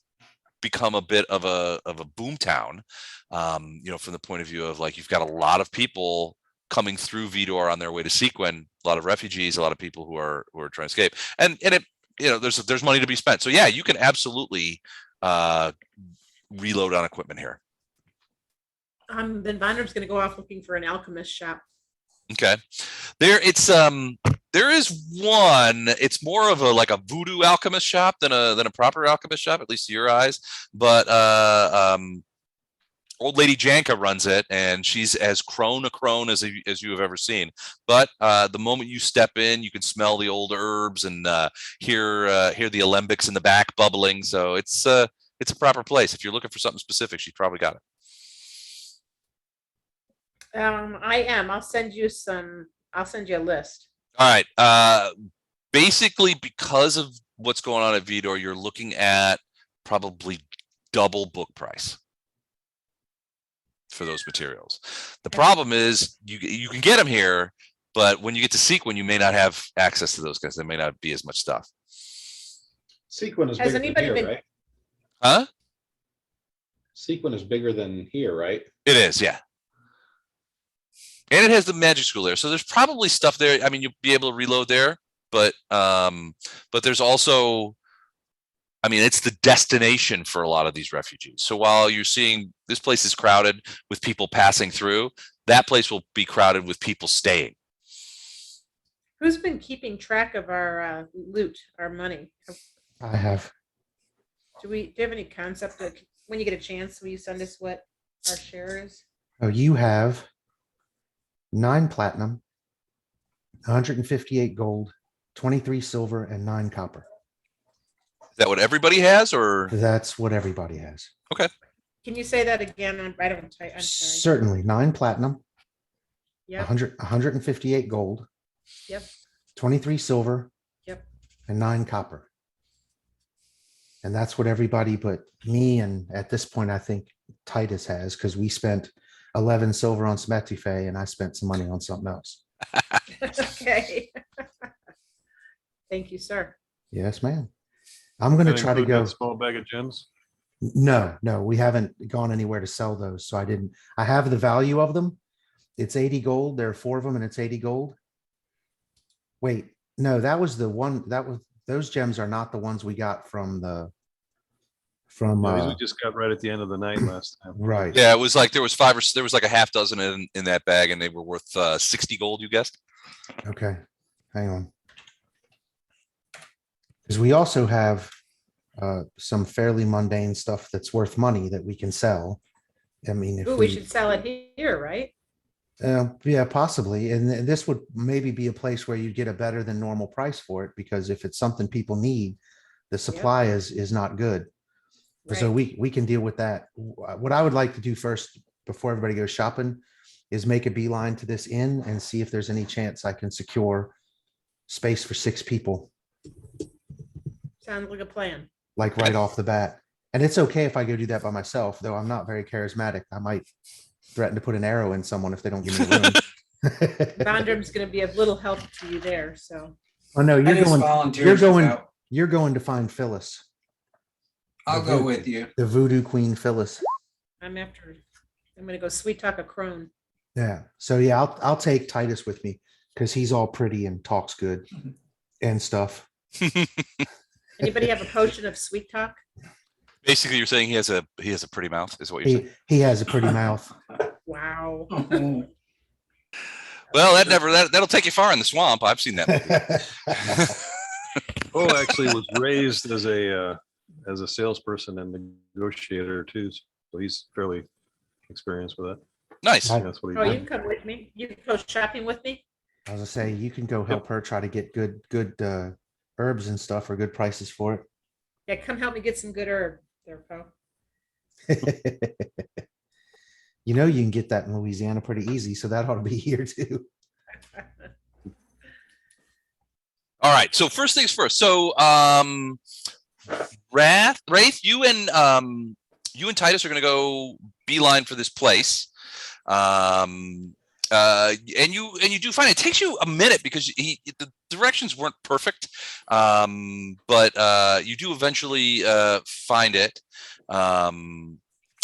become a bit of a boom town, from the point of view of like you've got a lot of people coming through Vidor on their way to Seaguen, a lot of refugees, a lot of people who are trying to escape, and it there's money to be spent. So yeah, you can absolutely reload on equipment here. Then Vonder's going to go off looking for an alchemist shop. Okay, there is one. It's more of a voodoo alchemist shop than a proper alchemist shop, at least to your eyes. But old lady Janka runs it, and she's as crone as you have ever seen. But the moment you step in, you can smell the old herbs and hear the alembics in the back bubbling. So it's a proper place. If you're looking for something specific, she's probably got it. I am. I'll send you a list. All right. Basically, because of what's going on at Vidor, you're looking at probably double book price for those materials. The problem is you can get them here, but when you get to Seaguen, you may not have access to those guys. There may not be as much stuff. Seaguen is bigger than here, right? Huh? Seaguen is bigger than here, right? It is, yeah. And it has the magic school there, so there's probably stuff there. I mean, you'll be able to reload there, but there's also, I mean, it's the destination for a lot of these refugees. So while you're seeing this place is crowded with people passing through, that place will be crowded with people staying. Who's been keeping track of our loot, our money? I have. Do you have any concept of when you get a chance, will you send us what our share is? Oh, you have 9 platinum, 158 gold, 23 silver, and 9 copper. Is that what everybody has, or? That's what everybody has. Okay. Can you say that again? I don't. I'm sorry. Certainly 9 platinum, Yep. 158 gold, Yep. 23 silver, Yep. and 9 copper. And that's what everybody but me, and at this point, I think Titus has, because we spent 11 silver on some etouffee and I spent some money on something else. Okay. Thank you, sir. Yes, ma'am. I'm going to That try to include go. that small bag of gems. No, we haven't gone anywhere to sell those. So I have the value of them. It's 80 gold. There are 4 of them and it's 80 gold. Wait, no, that was the one those gems are not the ones we got from Yeah, these we just got right at the end of the night last time. right. Yeah, it was like there was like a half dozen in that bag, and they were worth 60 gold, you guessed. Okay, hang on. Because we also have some fairly mundane stuff that's worth money that we can sell. I mean, if Ooh, we should sell it here, right? yeah, possibly. And this would maybe be a place where you get a better than normal price for it, because if it's something people need, the supply is not good. So Right. we can deal with that. What I would like to do first, before everybody goes shopping, is make a beeline to this inn and see if there's any chance I can secure space for 6 people, Sounds like a plan. like right off the bat. And it's okay if I go do that by myself, though I'm not very charismatic. I might threaten to put an arrow in someone if they don't give me a room. Bondrum's going to be of little help to you there. So Oh no, I just volunteered you're going to find Phyllis, I'll go with you. the voodoo queen Phyllis. I'm going to go sweet talk a crone. Yeah. So yeah, I'll take Titus with me because he's all pretty and talks good and stuff. Anybody have a potion of sweet talk? Basically, you're saying he has a pretty mouth, is what you're saying. He has a pretty mouth. Wow. Well, that'll take you far in the swamp. I've seen that movie. Oh, actually was raised as a salesperson and negotiator too. So he's fairly experienced with that. Nice. That's what he Oh, you did. can come with me. You can go shopping with me. I was gonna say you can go help her try to get good herbs and stuff or good prices for Yeah, come help me get some good herb there, Poe. it. You know, you can get that in Louisiana pretty easy, so that ought to be here too. All right. So first things first. So Wraith, you and Titus are going to go beeline for this place. And you do find it takes you a minute because the directions weren't perfect, but you do eventually find it.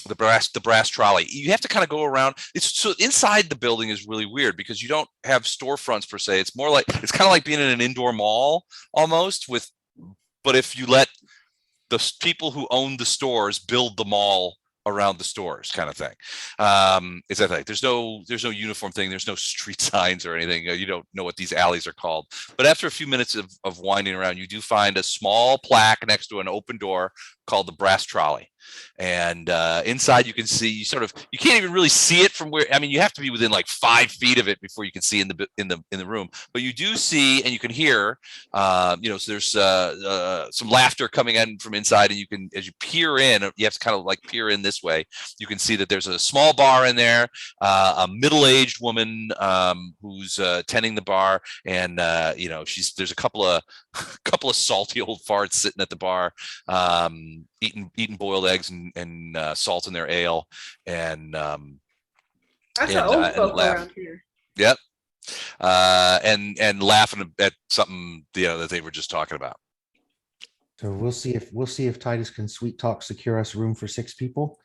The brass trolley. You have to kind of go around. So inside the building is really weird because you don't have storefronts per se. It's more like it's kind of like being in an indoor mall almost but if you let the people who own the stores build the mall around the stores kind of thing. Is that like there's no uniform thing, there's no street signs or anything. You don't know what these alleys are called. But after a few minutes of winding around, you do find a small plaque next to an open door called the Brass Trolley. And inside you can see you can't even really see it from where, I mean, you have to be within like 5 feet of it before you can see in the room, but you do see and you can hear, so there's some laughter coming in from inside, and you can, as you peer in, you have to kind of like peer in this way. You can see that there's a small bar in there, a middle-aged woman who's tending the bar, and there's a couple of salty old farts sitting at the bar, eating boiled eggs and salt in their ale, and That's an old folk laugh. around here. Yep. And laughing at something that they were just talking about. So we'll see if Titus can sweet talk secure us room for 6 people.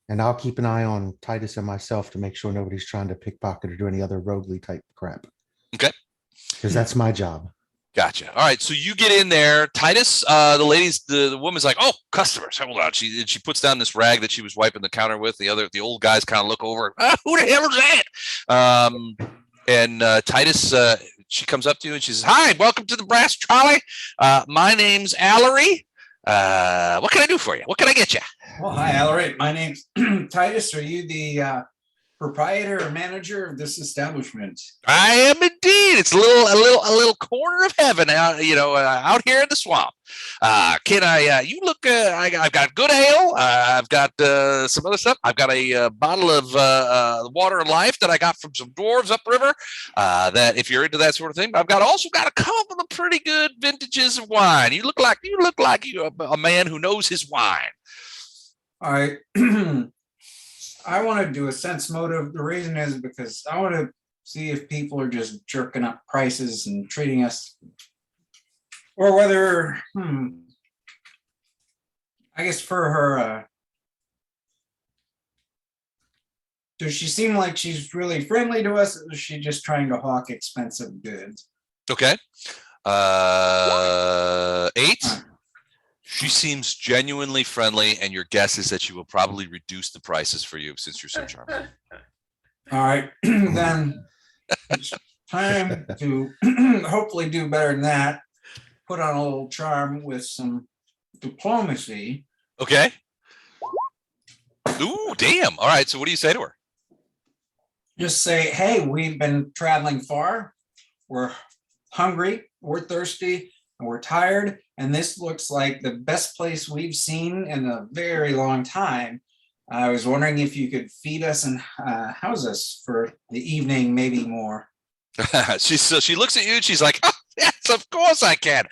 And I'll keep an eye on Titus and myself to make sure nobody's trying to pickpocket or do any other roguely type crap. Okay. Because that's my job. Gotcha. All right. So you get in there, Titus. The woman's like, "Oh, customers, hold on." She puts down this rag that she was wiping the counter with. The old guys kind of look over. Who the hell is that? And Titus, she comes up to you and she says, "Hi, welcome to the Brass Trolley. My name's Allery. What can I do for you? What can I get you?" Well, hi, Allery. My name's Titus. Are you the proprietor or manager of this establishment? I am indeed. It's a little corner of heaven out, out here in the swamp. Can I? You look. I've got good ale. I've got some other stuff. I've got a bottle of water and life that I got from some dwarves upriver. That if you're into that sort of thing, I've also got a couple of pretty good vintages of wine. You look like you're a man who knows his wine. All right. I want to do a sense motive. The reason is because I want to see if people are just jerking up prices and treating us, or whether, I guess for her, does she seem like she's really friendly to us, or is she just trying to hawk expensive goods? Okay. 8. She seems genuinely friendly, and your guess is that she will probably reduce the prices for you since you're so charming. All right, then it's time to hopefully do better than that. Put on a little charm with some diplomacy. Okay. Ooh, damn. All right. So what do you say to her? Just say, hey, we've been traveling far. We're hungry, we're thirsty, and we're tired. And this looks like the best place we've seen in a very long time. I was wondering if you could feed us and house us for the evening, maybe more. She looks at you and she's like, "Oh, yes, of course I can.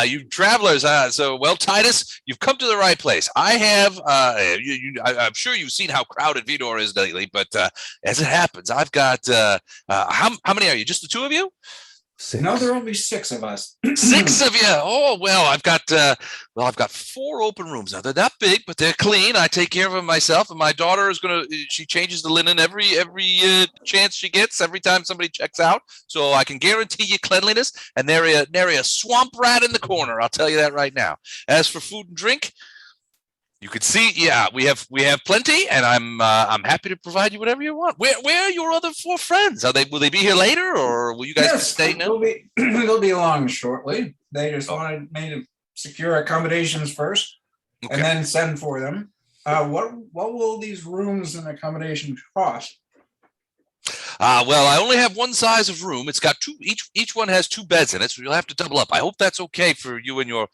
You travelers. Well, Titus, you've come to the right place. I have. I'm sure you've seen how crowded Vidor is lately, but as it happens, I've got. How many are you? Just the two of you? 6. No, there will be 6 of us. 6 of you. Oh, well, I've got 4 open rooms now. They're not big, but they're clean. I take care of them myself, and my daughter is she changes the linen every chance she gets, every time somebody checks out. So I can guarantee you cleanliness, and nary a swamp rat in the corner. I'll tell you that right now. As for food and drink, you can see, yeah, we have plenty, and I'm happy to provide you whatever you want. Where are your other 4 friends? Will they be here later, or will you guys be staying now? They'll be along shortly. They just wanted me to secure accommodations first, Okay. and then send for them. What will these rooms and accommodations cost? Well, I only have one size of room. It's got 2. Each one has 2 beds in it, so you'll have to double up. I hope that's okay for you and your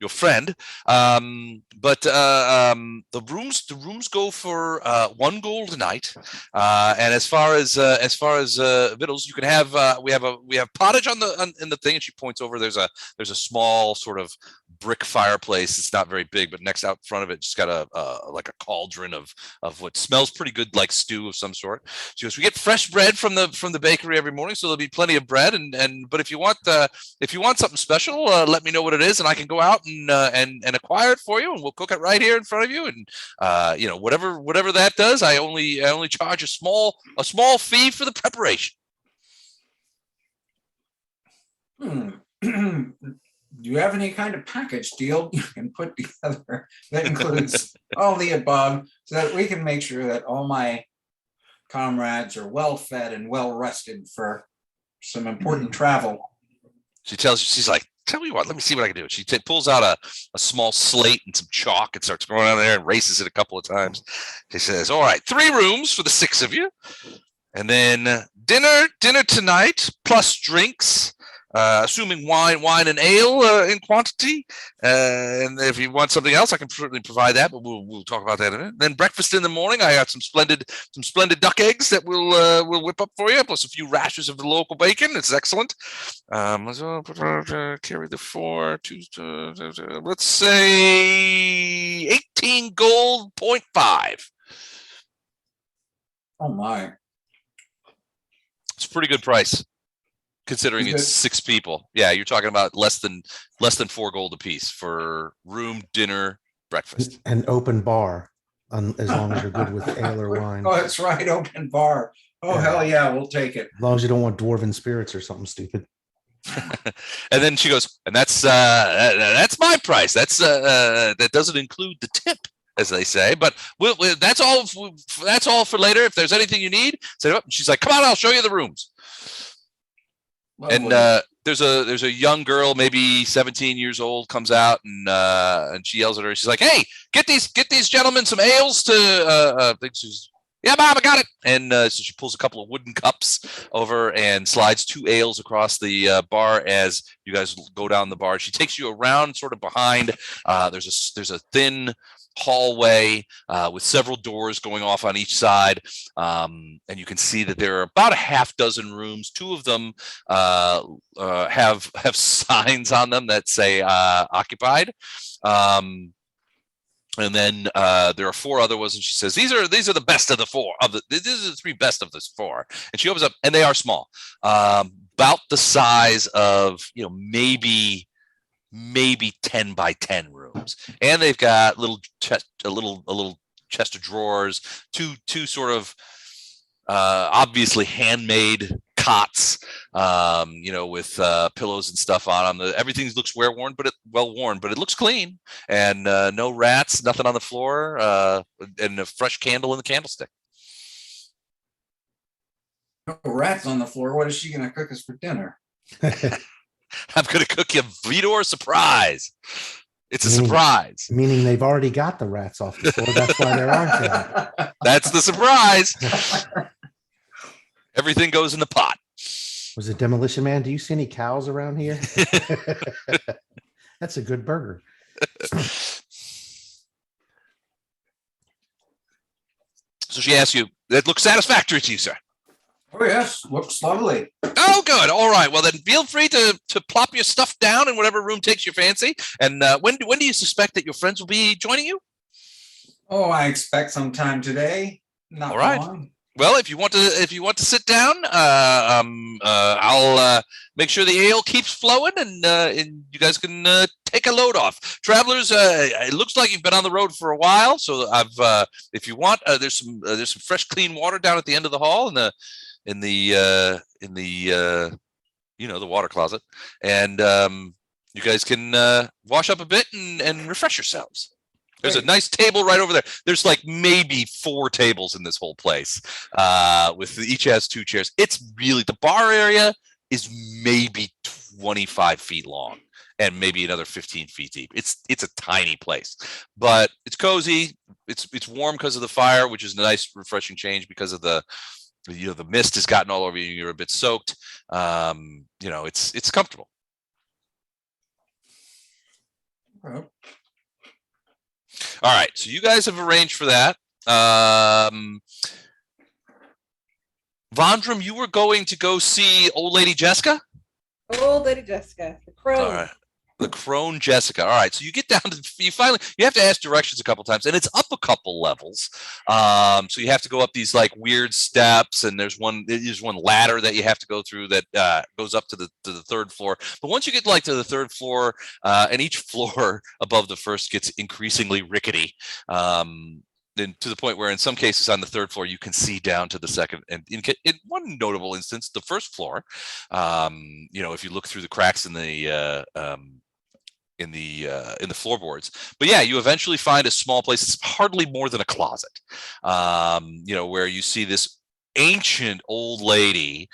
friend. But the rooms go for 1 gold a night. And as far as victuals, you can have we have pottage in the thing, and she points over. There's a small sort of brick fireplace. It's not very big, but next out front of it, just got a like a cauldron of what smells pretty good, like stew of some sort. She goes, "We get fresh bread from the bakery every morning, so there'll be plenty of bread. But if you want something special, let me know what it is, and I can go out and acquire it for you, and we'll cook it right here in front of you. And whatever that does, I only charge a small fee for the preparation." Do you have any kind of package deal you can put together that includes all the above, so that we can make sure that all my comrades are well fed and well rested for some important travel? She tells you, she's like, "Tell me what, let me see what I can do." She pulls out a small slate and some chalk and starts going on there and races it a couple of times. She says, "All right, 3 rooms for the 6 of you. And then dinner tonight, plus drinks, assuming wine and ale in quantity. And if you want something else, I can certainly provide that, but we'll talk about that in a minute. Then breakfast in the morning, I got some splendid duck eggs that we'll whip up for you, plus a few rashers of the local bacon. It's excellent. So carry the 4, let's say 18 gold, 0.5. Oh my. It's a pretty good price, considering it's 6 people. Yeah, you're talking about less than 4 gold a piece for room, dinner, breakfast, An open bar, as long as you're good with ale or wine. Oh, that's right, open bar. Oh, Yeah. hell yeah, we'll take it. As long as you don't want dwarven spirits or something stupid. And then she goes, and that's my price. That doesn't include the tip, as they say. But that's all for later. If there's anything you need, say up. She's like, come on, I'll show you the rooms. And there's a young girl, maybe 17 years old, comes out and she yells at her. She's like, hey, get these gentlemen some ales to yeah, Mom, I got it. And so she pulls a couple of wooden cups over and slides 2 ales across the bar as you guys go down the bar. She takes you around sort of behind. There's a thin hallway with several doors going off on each side. And you can see that there are about a half dozen rooms. 2 of them have signs on them that say occupied. And then there are 4 other ones, and she says, "These are the best of the 4. These are the 3 best of this 4." And she opens up, and they are small, about the size of maybe 10 by 10 rooms, and they've got a little chest of drawers, two sort of obviously handmade cots, with pillows and stuff on them. Everything looks well worn, but it looks clean, and no rats, nothing on the floor, and a fresh candle in the candlestick. No rats on the floor. What is she going to cook us for dinner? I'm going to cook you a Vidor surprise. It's a surprise. Meaning they've already got the rats off the floor. That's why there aren't any. That's the surprise. Everything goes in the pot. Was it Demolition Man? Do you see any cows around here? That's a good burger. So she asks you, that looks satisfactory to you, sir? Oh, yes. Looks lovely. Oh, good. All right. Well, then feel free to plop your stuff down in whatever room takes your fancy. And when do you suspect that your friends will be joining you? Oh, I expect sometime today. Not all right. long. Well, if you want to sit down, I'll make sure the ale keeps flowing, and you guys can take a load off. Travelers, it looks like you've been on the road for a while, so if you want, there's some fresh, clean water down at the end of the hall in the water closet, and you guys can wash up a bit and refresh yourselves. There's a nice table right over there. There's like maybe 4 tables in this whole place, with each has 2 chairs. It's really, the bar area is maybe 25 feet long and maybe another 15 feet deep. It's a tiny place, but it's cozy. It's warm because of the fire, which is a nice, refreshing change because of the mist has gotten all over you. You're a bit soaked. It's comfortable. Well, all right, so you guys have arranged for that. Vondrum, you were going to go see old lady Jessica? Old lady Jessica, the crone. All right. The crone Jessica. All right, so you get down to, you have to ask directions a couple times, and it's up a couple levels. So you have to go up these like weird steps, and there's one ladder that you have to go through that goes up to the 3rd floor. But once you get like to the 3rd floor, and each floor above the first gets increasingly rickety. Then to the point where in some cases on the 3rd floor you can see down to the 2nd, and in one notable instance, the 1st floor, if you look through the cracks in the floorboards. But yeah, you eventually find a small place. It's hardly more than a closet, where you see this ancient old lady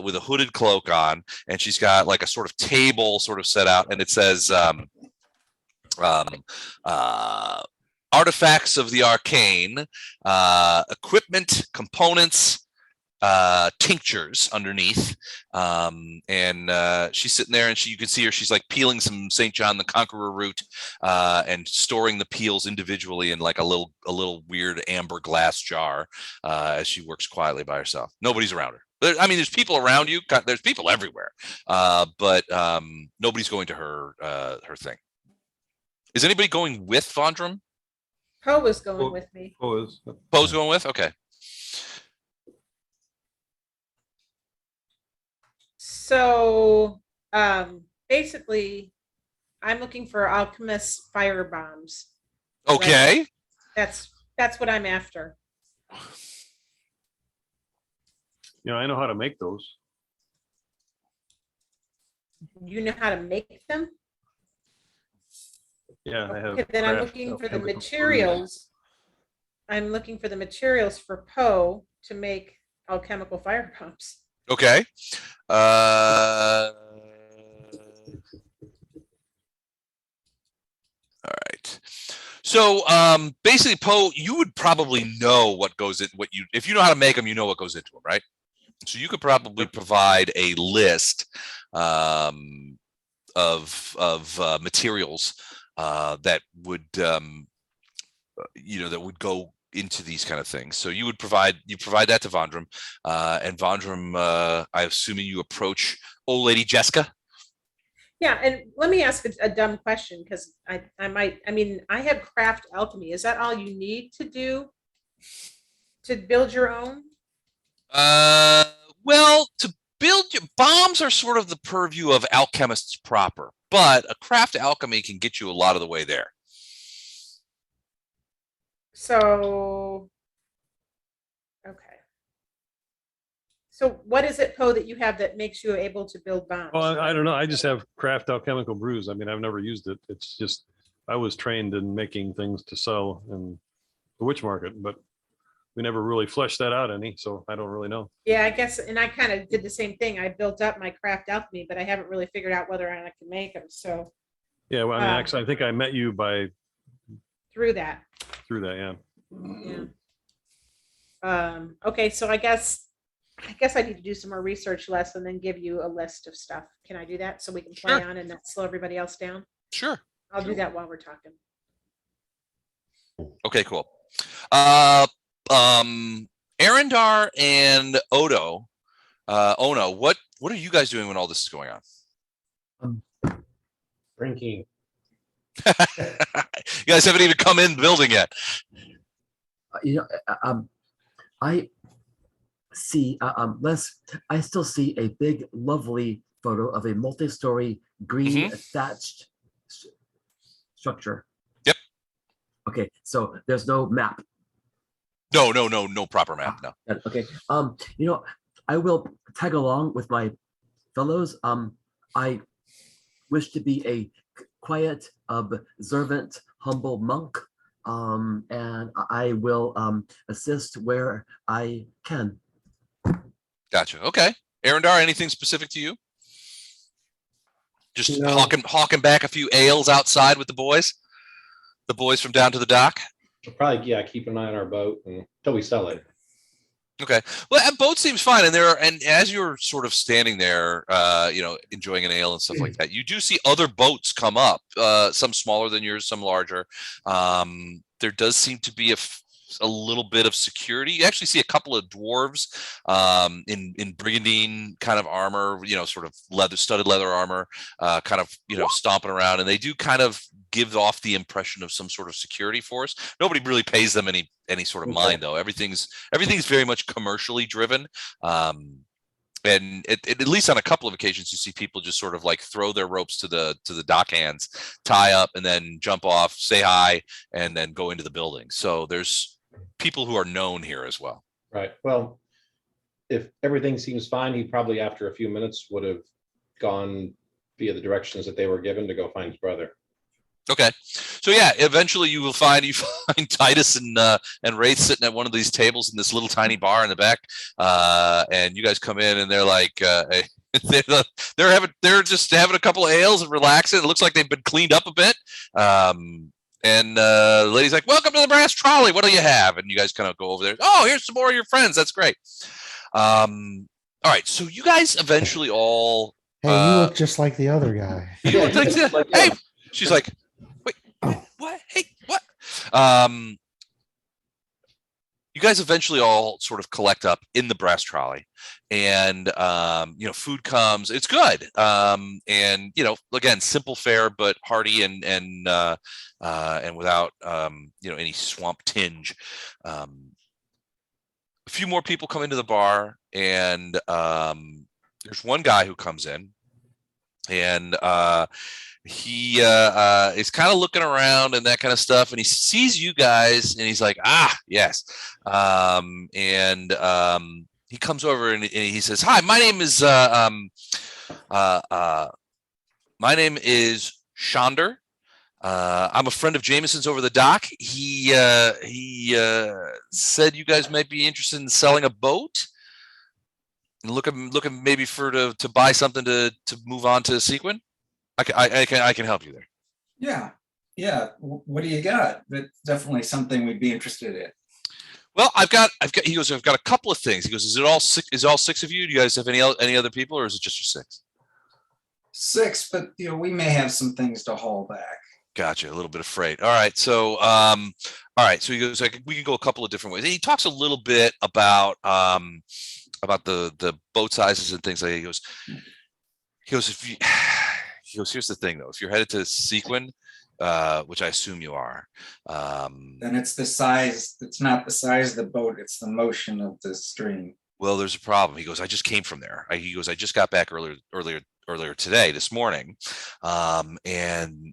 with a hooded cloak on, and she's got like a sort of table sort of set out, and it says artifacts of the arcane, equipment, components, tinctures underneath, and she's sitting there, and you can see her. She's like peeling some St. John the Conqueror root, and storing the peels individually in like a little weird amber glass jar, as she works quietly by herself. Nobody's around her. There's people around you. There's people everywhere, but nobody's going to her thing. Is anybody going with Vondrum? Poe was going with me. Poe's going with? Okay. So basically, I'm looking for alchemist fire bombs. Okay. That's what I'm after. I know how to make those. you know how to make them? Yeah, I have. Okay, then I'm craft looking for the alchemical brews. materials. I'm looking for the materials for Poe to make alchemical fire pumps. Okay. All right. So basically, Poe, you would probably know what goes in what you if you know how to make them, you know what goes into them, right? So you could probably provide a list of materials that would that would go into these kind of things. So you provide that to Vondrum, and Vondrum, I assuming you approach old lady Jessica. Yeah, and let me ask a dumb question because I have craft alchemy. Is that all you need to do to build your own? Well, to build your bombs are sort of the purview of alchemists proper, but a craft alchemy can get you a lot of the way there. So, okay. So what is it, Poe, that you have that makes you able to build bombs? Well, I don't know. I just have craft alchemical brews. I mean, I've never used it. It's just, I was trained in making things to sell in the witch market, but we never really fleshed that out any, so I don't really know. Yeah, I guess, and I kind of did the same thing. I built up my craft alchemy, but I haven't really figured out whether or not I can make them. So yeah, well, I mean, actually, I think I met you through that. Yeah. Yeah. Okay, so I guess I need to do some more research, Les, and then give you a list of stuff. Can I do that so we can play on and not slow everybody else down? Sure. I'll do that while we're talking. Okay, cool. Arendar and Ono, what are you guys doing when all this is going on? Drinking. You guys haven't even come in the building yet. I see, I still see a big, lovely photo of a multi-story green thatched structure. Yep. Okay, so there's no map. No proper map. No. Okay. I will tag along with my fellows. I wish to be a quiet, observant, humble monk, and I will assist where I can. Gotcha. Okay. Arendar, anything specific to you? Just No. hawking back a few ales outside with the boys from down to the dock. We'll probably keep an eye on our boat until we sell it. Okay. Well, that boat seems fine, and as you're sort of standing there, enjoying an ale and stuff like that, you do see other boats come up. Some smaller than yours, some larger. There does seem to be a little bit of security. You actually see a couple of dwarves in brigandine kind of armor, sort of studded leather armor, kind of stomping around, and they do kind of give off the impression of some sort of security force. Nobody really pays them any sort of mind, though. Everything's very much commercially driven. And at least on a couple of occasions, you see people just sort of like throw their ropes to the dock hands, tie up, and then jump off, say hi, and then go into the building. So there's people who are known here as well. Right. Well, if everything seems fine, he probably after a few minutes would have gone via the directions that they were given to go find his brother. Okay, so yeah, eventually you find Titus and Wraith sitting at one of these tables in this little tiny bar in the back, and you guys come in and they're like, they're just having a couple of ales and relaxing. It looks like they've been cleaned up a bit, and the lady's like, "Welcome to the brass trolley. What do you have?" And you guys kind of go over there. Oh, here's some more of your friends. That's great. All right, so you guys eventually all. Hey, you look just like the other guy. You look like hey, she's like. What? Hey, what? You guys eventually all sort of collect up in the brass trolley, and food comes. It's good, and again, simple fare but hearty and without any swamp tinge. A few more people come into the bar, and there's one guy who comes in, and he is kind of looking around and that kind of stuff, and he sees you guys and he's like, yes, and he comes over and he says, "Hi, my name is My name is Shonder. I'm a friend of Jameson's over the dock. He said you guys might be interested in selling a boat. And looking maybe to buy something to move on to Seaguen. I can help you there. Yeah. What do you got? That's definitely something we'd be interested in. Well, I've got. He goes, I've got a couple of things. He goes, is it all six? Is all six of you? Do you guys have any other people, or is it just your six? Six, but we may have some things to haul back. Gotcha. A little bit of freight. All right. So, all right. So he goes, we can go a couple of different ways. And he talks a little bit about the boat sizes and things like that. He goes, here's the thing though. If you're headed to Seaguen, which I assume you are, then it's the size. It's not the size of the boat. It's the motion of the stream. Well, there's a problem. He goes, I just came from there. He goes, I just got back earlier today, this morning. You can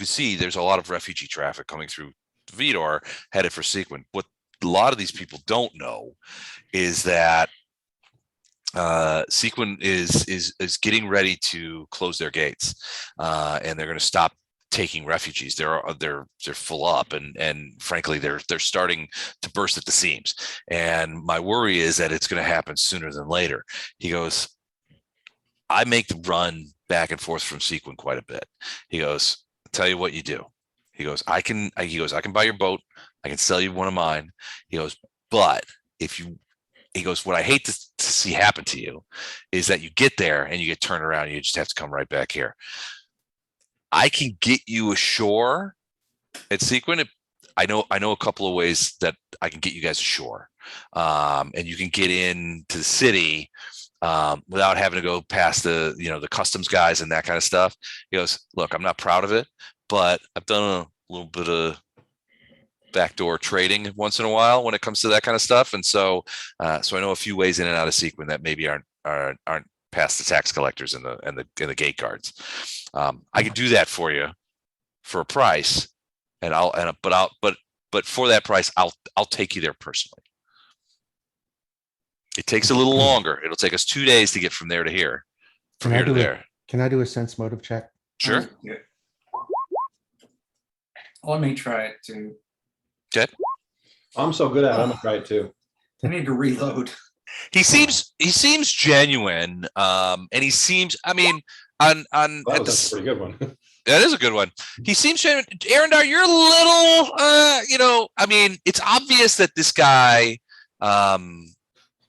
see there's a lot of refugee traffic coming through Vidor headed for Seaguen. What a lot of these people don't know is that Seaguen is getting ready to close their gates, and they're going to stop taking refugees. They're full up, and frankly, they're starting to burst at the seams. And my worry is that it's going to happen sooner than later. He goes, I make the run back and forth from Seaguen quite a bit. He goes, I'll tell you what you do. He goes, I can buy your boat. I can sell you one of mine. He goes, but he goes, what I hate to see happen to you is that you get there and you get turned around and you just have to come right back here. I can get you ashore at Seaguen. I know a couple of ways that I can get you guys ashore, and you can get into the city without having to go past the customs guys and that kind of stuff. He goes, look, I'm not proud of it, but I've done a little bit of backdoor trading once in a while when it comes to that kind of stuff, and so I know a few ways in and out of Seaguen that maybe aren't past the tax collectors and the gate guards. I can do that for you for a price, but for that price, I'll take you there personally. It takes a little longer. It'll take us 2 days to get from there to here, from here to there. Can I do a sense motive check? Sure. Yeah. Let me try it too. Okay. I'm so good at it. I'm gonna try it too. I need to reload. He seems genuine, and he seems. I mean, That's a pretty good one. That is a good one. He seems genuine. Arendar, you're a little. I mean, it's obvious that this guy.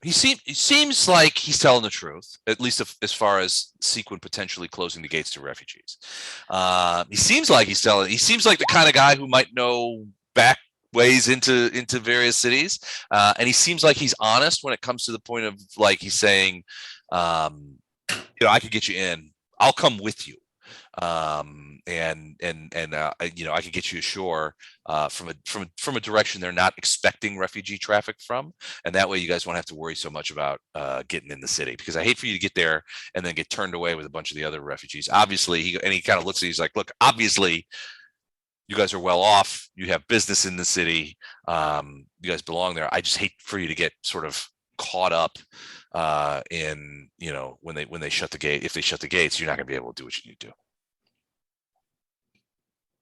He seems like he's telling the truth, at least as far as Seaguen potentially closing the gates to refugees. He seems like he's telling. He seems like the kind of guy who might know back ways into various cities, and he seems like he's honest when it comes to the point of like he's saying, I could get you in. I'll come with you, and I could get you ashore from a direction they're not expecting refugee traffic from, and that way you guys won't have to worry so much about getting in the city, because I hate for you to get there and then get turned away with a bunch of the other refugees. Obviously, he kind of looks at you, he's like, look, obviously you guys are well off. You have business in the city. You guys belong there. I just hate for you to get sort of caught up in, when they shut the gate. If they shut the gates, you're not going to be able to do what you need to do.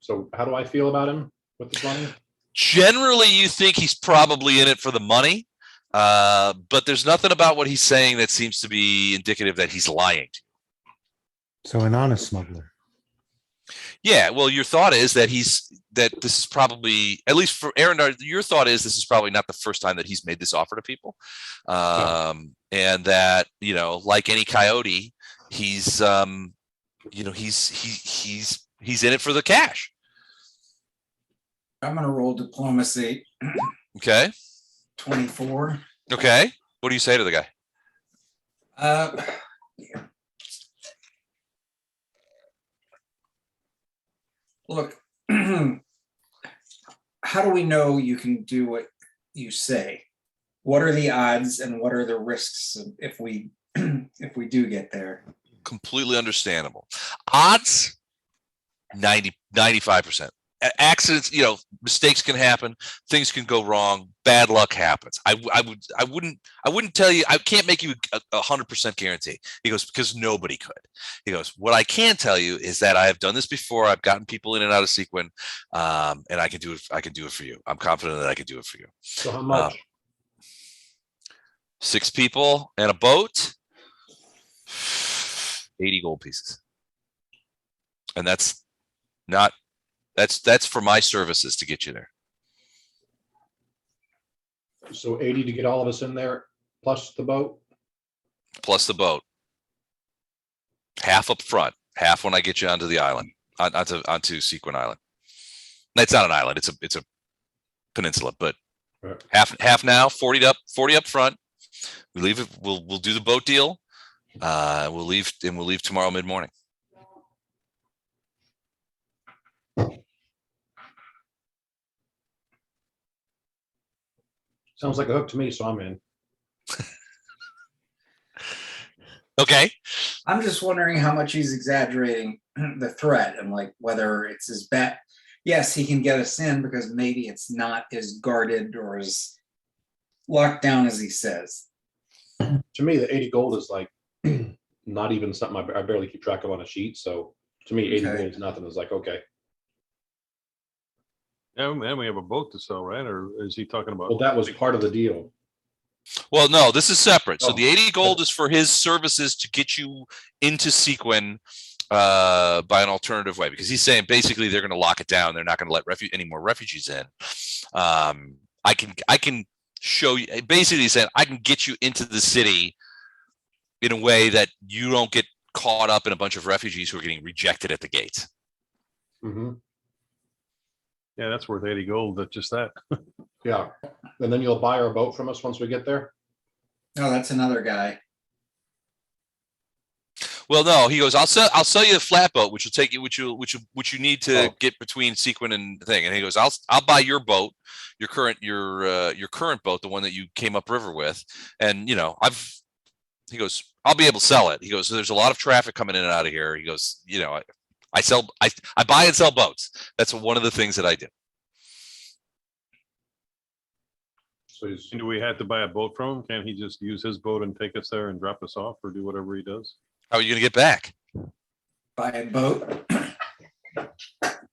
So how do I feel about him with the money? Generally, you think he's probably in it for the money, but there's nothing about what he's saying that seems to be indicative that he's lying to you. So an honest smuggler. Yeah, well, your thought is that this is probably, at least for Arendar, your thought is this is probably not the first time that he's made this offer to people, and that like any coyote, he's he's in it for the cash. I'm gonna roll diplomacy. Okay. 24. Okay. What do you say to the guy? Look, how do we know you can do what you say? What are the odds and what are the risks if we do get there? Completely understandable. Odds 95%. accidents, mistakes can happen, things can go wrong, bad luck happens. I wouldn't tell you, I can't make you 100% guarantee. He goes, because nobody could. He goes, what I can tell you is that I have done this before. I've gotten people in and out of Seaguen, and I can do it for you. I'm confident that I can do it for you. So how much? 6 people and a boat, 80 gold pieces. And that's for my services to get you there. So 80 to get all of us in there, plus the boat? Plus the boat. Half up front, half when I get you onto the island, onto Seaguen Island. It's not an island, it's a peninsula, but right. half now, 40 up front. We leave it, we'll do the boat deal. We'll leave tomorrow mid-morning. Sounds like a hook to me, so I'm in. Okay. I'm just wondering how much he's exaggerating the threat and like whether it's his bet. Yes, he can get us in because maybe it's not as guarded or as locked down as he says. To me, the 80 gold is like not even something I barely keep track of on a sheet. So to me, 80 Okay. gold is nothing. It's like, okay. Yeah, and we have a boat to sell, right? Or is he talking about? Well, that was part of the deal. Well, no, this is separate. So Oh. the 80 gold is for his services to get you into Seaguen by an alternative way, because he's saying basically they're going to lock it down. They're not going to let any more refugees in. I can show you. Basically, he's saying I can get you into the city in a way that you don't get caught up in a bunch of refugees who are getting rejected at the gates. Mm-hmm. Yeah, that's worth 80 gold. That's just that. Yeah. And then you'll buy our boat from us once we get there? No, that's another guy. Well, no, he goes, I'll sell you a flatboat, which will take you, which you need to get between Seaguen and the thing. And he goes, I'll buy your boat, your current boat, the one that you came upriver with. And he goes, I'll be able to sell it. He goes, so there's a lot of traffic coming in and out of here. He goes, I buy and sell boats. That's one of the things that I do. So And do we have to buy a boat from him? Can't he just use his boat and take us there and drop us off or do whatever he does? How are you going to get back? Buy a boat.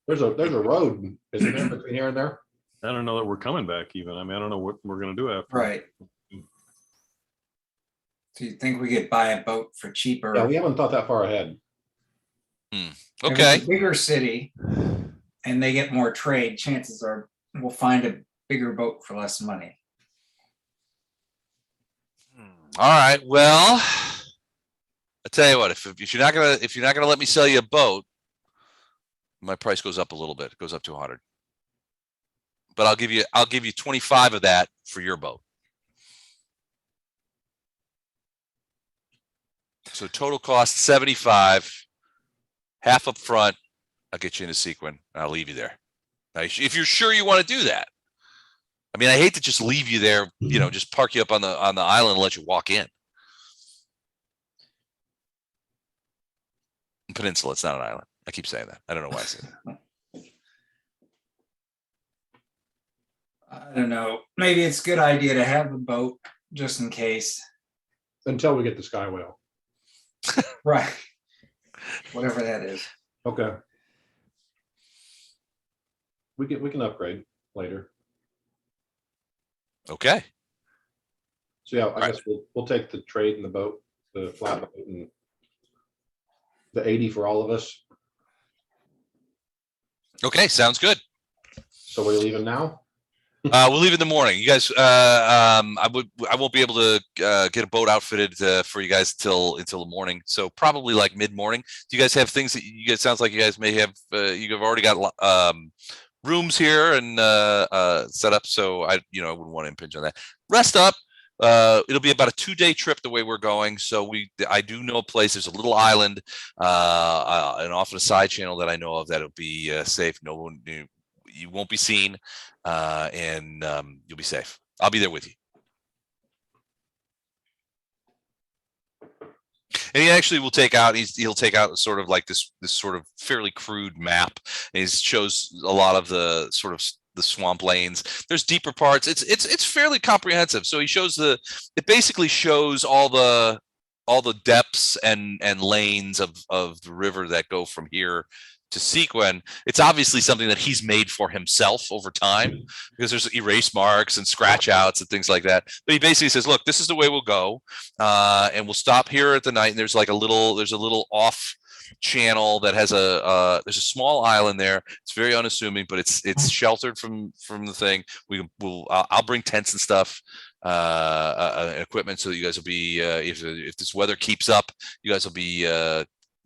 there's a road, isn't there, between here and there? I don't know that we're coming back even. I mean, I don't know what we're going to do after. Right. Do you think we could buy a boat for cheaper? Yeah, we haven't thought that far ahead. If Okay. it's a bigger city and they get more trade, chances are we'll find a bigger boat for less money. All right. Well, I tell you what, if you're not gonna let me sell you a boat, my price goes up a little bit. It goes up to 100. But I'll give you 25 of that for your boat. So total cost 75, half up front. I'll get you into Seaguen. I'll leave you there. Now, if you're sure you want to do that. I mean, I hate to just leave you there, just park you up on the island and let you walk in. Peninsula, it's not an island. I keep saying that. I don't know why I say that. I don't know. Maybe it's a good idea to have a boat just in case. Until we get the sky whale. Right. Whatever that is. Okay. We can upgrade later. Okay. So yeah, I Right. guess we'll take the trade and the boat, the flat boat, and the 80 for all of us. Okay, sounds good. So we're leaving now? We'll leave in the morning. You guys, I won't be able to get a boat outfitted for you guys until the morning. So probably like mid-morning. Do you guys have things that you guys? Sounds like you guys may have. You have already got rooms here and set up. So I wouldn't want to impinge on that. Rest up. It'll be about a 2-day trip the way we're going. So I do know a place. There's a little island, and off of a side channel that I know of that'll be safe. No one, you won't be seen, and you'll be safe. I'll be there with you. And he actually will take out. He'll take out sort of like this sort of fairly crude map. And he shows a lot of the sort of the swamp lanes. There's deeper parts. It's fairly comprehensive. So he shows it basically shows all the depths and lanes of the river that go from here to Seaguen. It's obviously something that he's made for himself over time because there's erase marks and scratch outs and things like that. But he basically says, look, this is the way we'll go. And we'll stop here at the night. And there's a little off channel that has there's a small island there. It's very unassuming, but it's sheltered from the thing. I'll bring tents and stuff, equipment, so that you guys will be, if this weather keeps up, you guys will be,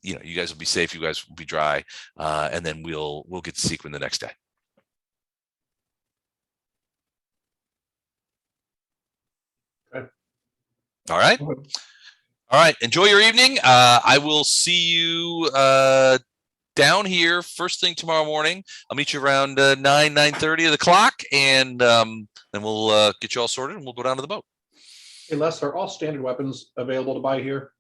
you guys will be safe. You guys will be dry, and then we'll get to Seaguen the next day. Okay. All right. All right. Enjoy your evening. I will see you down here first thing tomorrow morning. I'll meet you around 9:30 of the clock, and then we'll get you all sorted, and we'll go down to the boat. Hey, Les, are all standard weapons available to buy here?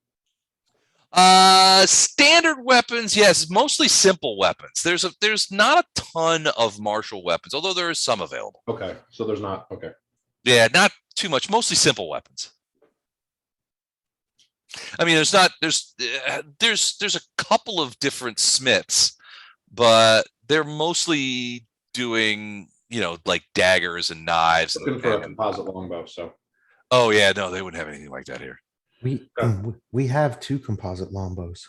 Standard weapons, yes, mostly simple weapons. There's not a ton of martial weapons, although there is some available. Okay, so there's not. Okay. Yeah, not too much. Mostly simple weapons. I mean, there's a couple of different smiths, but they're mostly doing, like daggers and knives. Looking for a composite longbow. So. Oh yeah, no, they wouldn't have anything like that here. We have 2 composite longbows.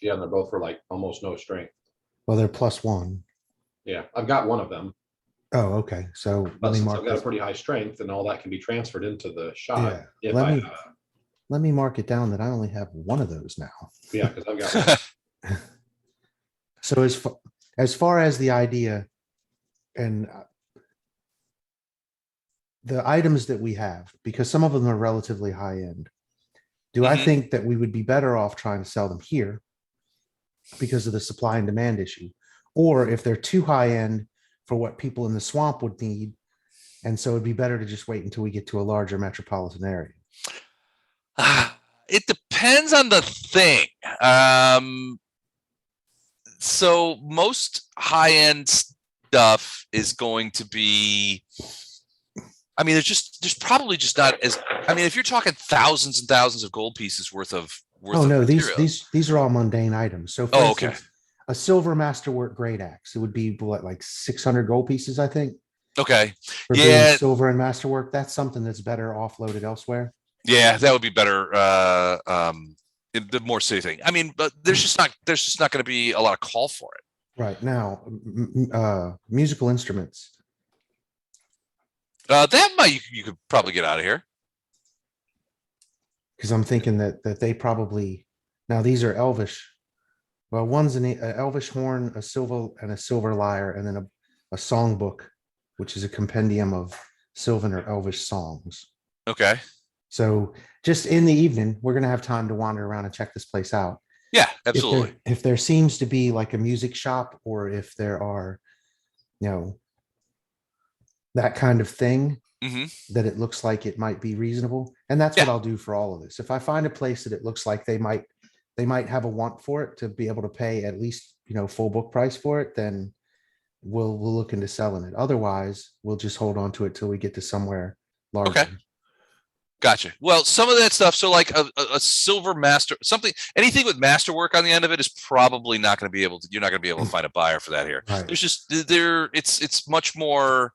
Yeah, and they're both for like almost no strength. Well, they're +1. Yeah, I've got one of them. Oh, okay. So let me Since mark I've got this. a pretty high strength, and all that can be transferred into the shot. Yeah, let me mark it down that I only have one of those now. Yeah, because I've got one. So as far as the idea and the items that we have, because some of them are relatively high end, do I think that we would be better off trying to sell them here because of the supply and demand issue? Or if they're too high end for what people in the swamp would need, and so it'd be better to just wait until we get to a larger metropolitan area? It depends on the thing. So most high-end stuff is going to be, I mean, there's probably just not as, I mean, if you're talking thousands and thousands of gold pieces worth of no, material. these are all mundane items. So for okay. Instance, a silver masterwork great axe, it would be what, like 600 gold pieces, I think. Okay. For Yeah. Silver and masterwork, that's something that's better offloaded elsewhere. Yeah, that would be better. The more city thing. I mean, but there's just not going to be a lot of call for it. Right now, musical instruments. That you could probably get out of here. Because I'm thinking that they probably, now these are Elvish. Well, one's an Elvish horn, a silver lyre, and then a songbook, which is a compendium of Sylvan or Elvish songs. Okay. So just in the evening, we're going to have time to wander around and check this place out. Yeah, absolutely. If there seems to be like a music shop, or if there are, that kind of thing, that it looks like it might be reasonable. And that's what I'll do for all of this. If I find a place that it looks like they might have a want for it, to be able to pay at least, full book price for it, then we'll look into selling it. Otherwise, we'll just hold on to it till we get to somewhere larger. Okay. Gotcha. Well, some of that stuff, so like a silver master, anything with masterwork on the end of it is probably not going to be able to, you're not going to be able to find a buyer for that here. Right. There's just it's much more,